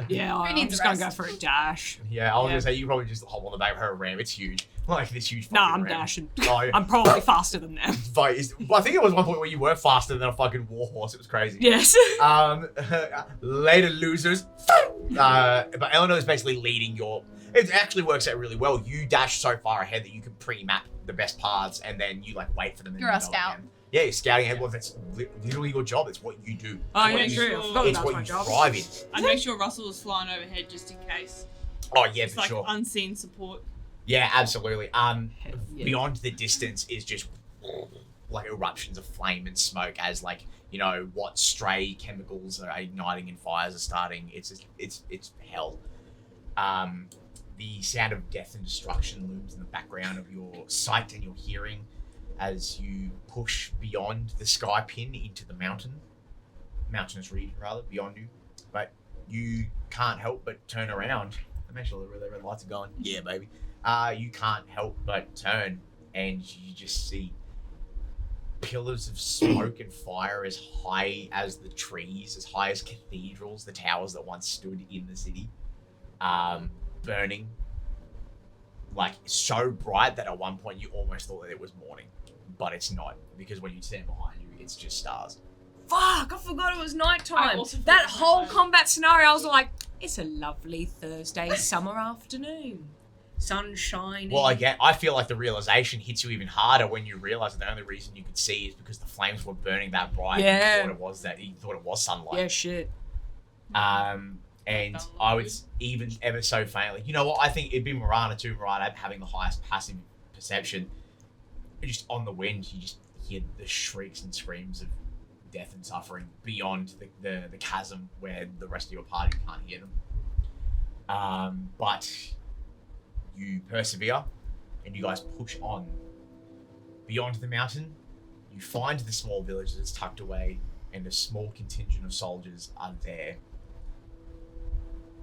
Yeah, I'm needs just going to go rest? for a dash. Yeah, I was gonna say you probably just hop on the back of her ram. It's huge, like this huge. Nah, fucking I'm ram. dashing. Oh, yeah. I'm probably faster than them. But I think it was one point where you were faster than a fucking war horse. It was crazy. Yes. Later losers. But Eleanor is basically leading your. It actually works out really well. You dash so far ahead that you can pre-map the best paths, and then you like wait for them. And You're then a go scout. again. Yeah, you're scouting ahead. Well, that's literally your job. It's what you do. Oh, It's yeah, what you- true. I forgot It's that what was my you job. thrive in. I'd make sure Russell was flying overhead just in case. Oh yeah, It's for like sure. unseen support. Yeah, absolutely. Yeah. Beyond the distance is just like eruptions of flame and smoke as like what stray chemicals are igniting and fires are starting. It's hell. The sound of death and destruction looms in the background of your sight and your hearing as you push beyond the sky pin into the mountainous region rather beyond you. But you can't help but turn around. Make sure the red lights are going. Yeah, baby. You can't help but turn and you just see pillars of smoke and fire as high as the trees, as high as cathedrals, the towers that once stood in the city, burning. Like, so bright that at one point you almost thought that it was morning. But it's not, because when you stand behind you, it's just stars. Fuck, I forgot it was I nighttime. also That forgot whole nighttime. combat scenario, I was like, it's a lovely Thursday summer afternoon. sunshine. Well, again, I feel like the realization hits you even harder when you realize that the only reason you could see is because the flames were burning that bright. Yeah. You thought it was sunlight. Yeah, shit. And I would even ever so faintly. You know what? I think it'd be Morana too. Morana having the highest passive perception. Just on the wind, you just hear the shrieks and screams of death and suffering beyond the chasm where the rest of your party can't hear them. But you persevere and you guys push on. Beyond the mountain, you find the small village that's tucked away and a small contingent of soldiers are there.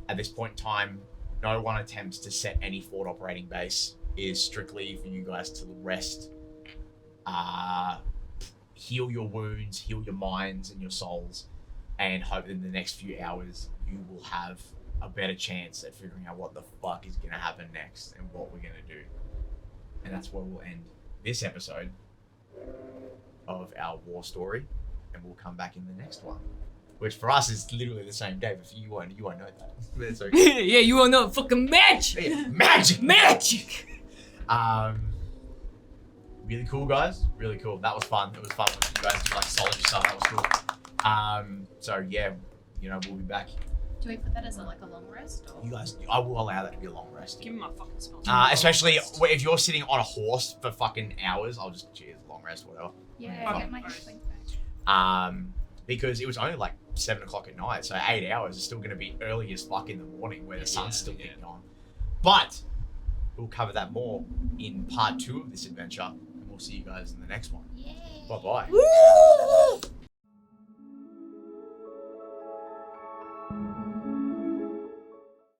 At this point in time, no one attempts to set any forward operating base. It is strictly for you guys to rest, heal your wounds, heal your minds and your souls, and hope that in the next few hours you will have a better chance at figuring out what the fuck is going to happen next and what we're going to do. And that's where we'll end this episode of our war story, and we'll come back in the next one. Which for us is literally the same day, but for you won't know that. But it's okay. Yeah, you won't know fucking magic. Yeah, magic! Magic! Really cool, guys. Really cool. That was fun. It was fun when you guys did like solid stuff. That was cool. So yeah, we'll be back. Do we put that as a long rest? Or? You guys, I will allow that to be a long rest. Give me my fucking spell. Especially if you're sitting on a horse for fucking hours, I'll just cheers, long rest, whatever. Yeah, get my hit points back. Because it was only like 7 o'clock at night, so 8 hours is still going to be early as fuck in the morning where the sun's still getting on. But we'll cover that more in part 2 of this adventure, and we'll see you guys in the next one. Yay. Bye-bye. Woo!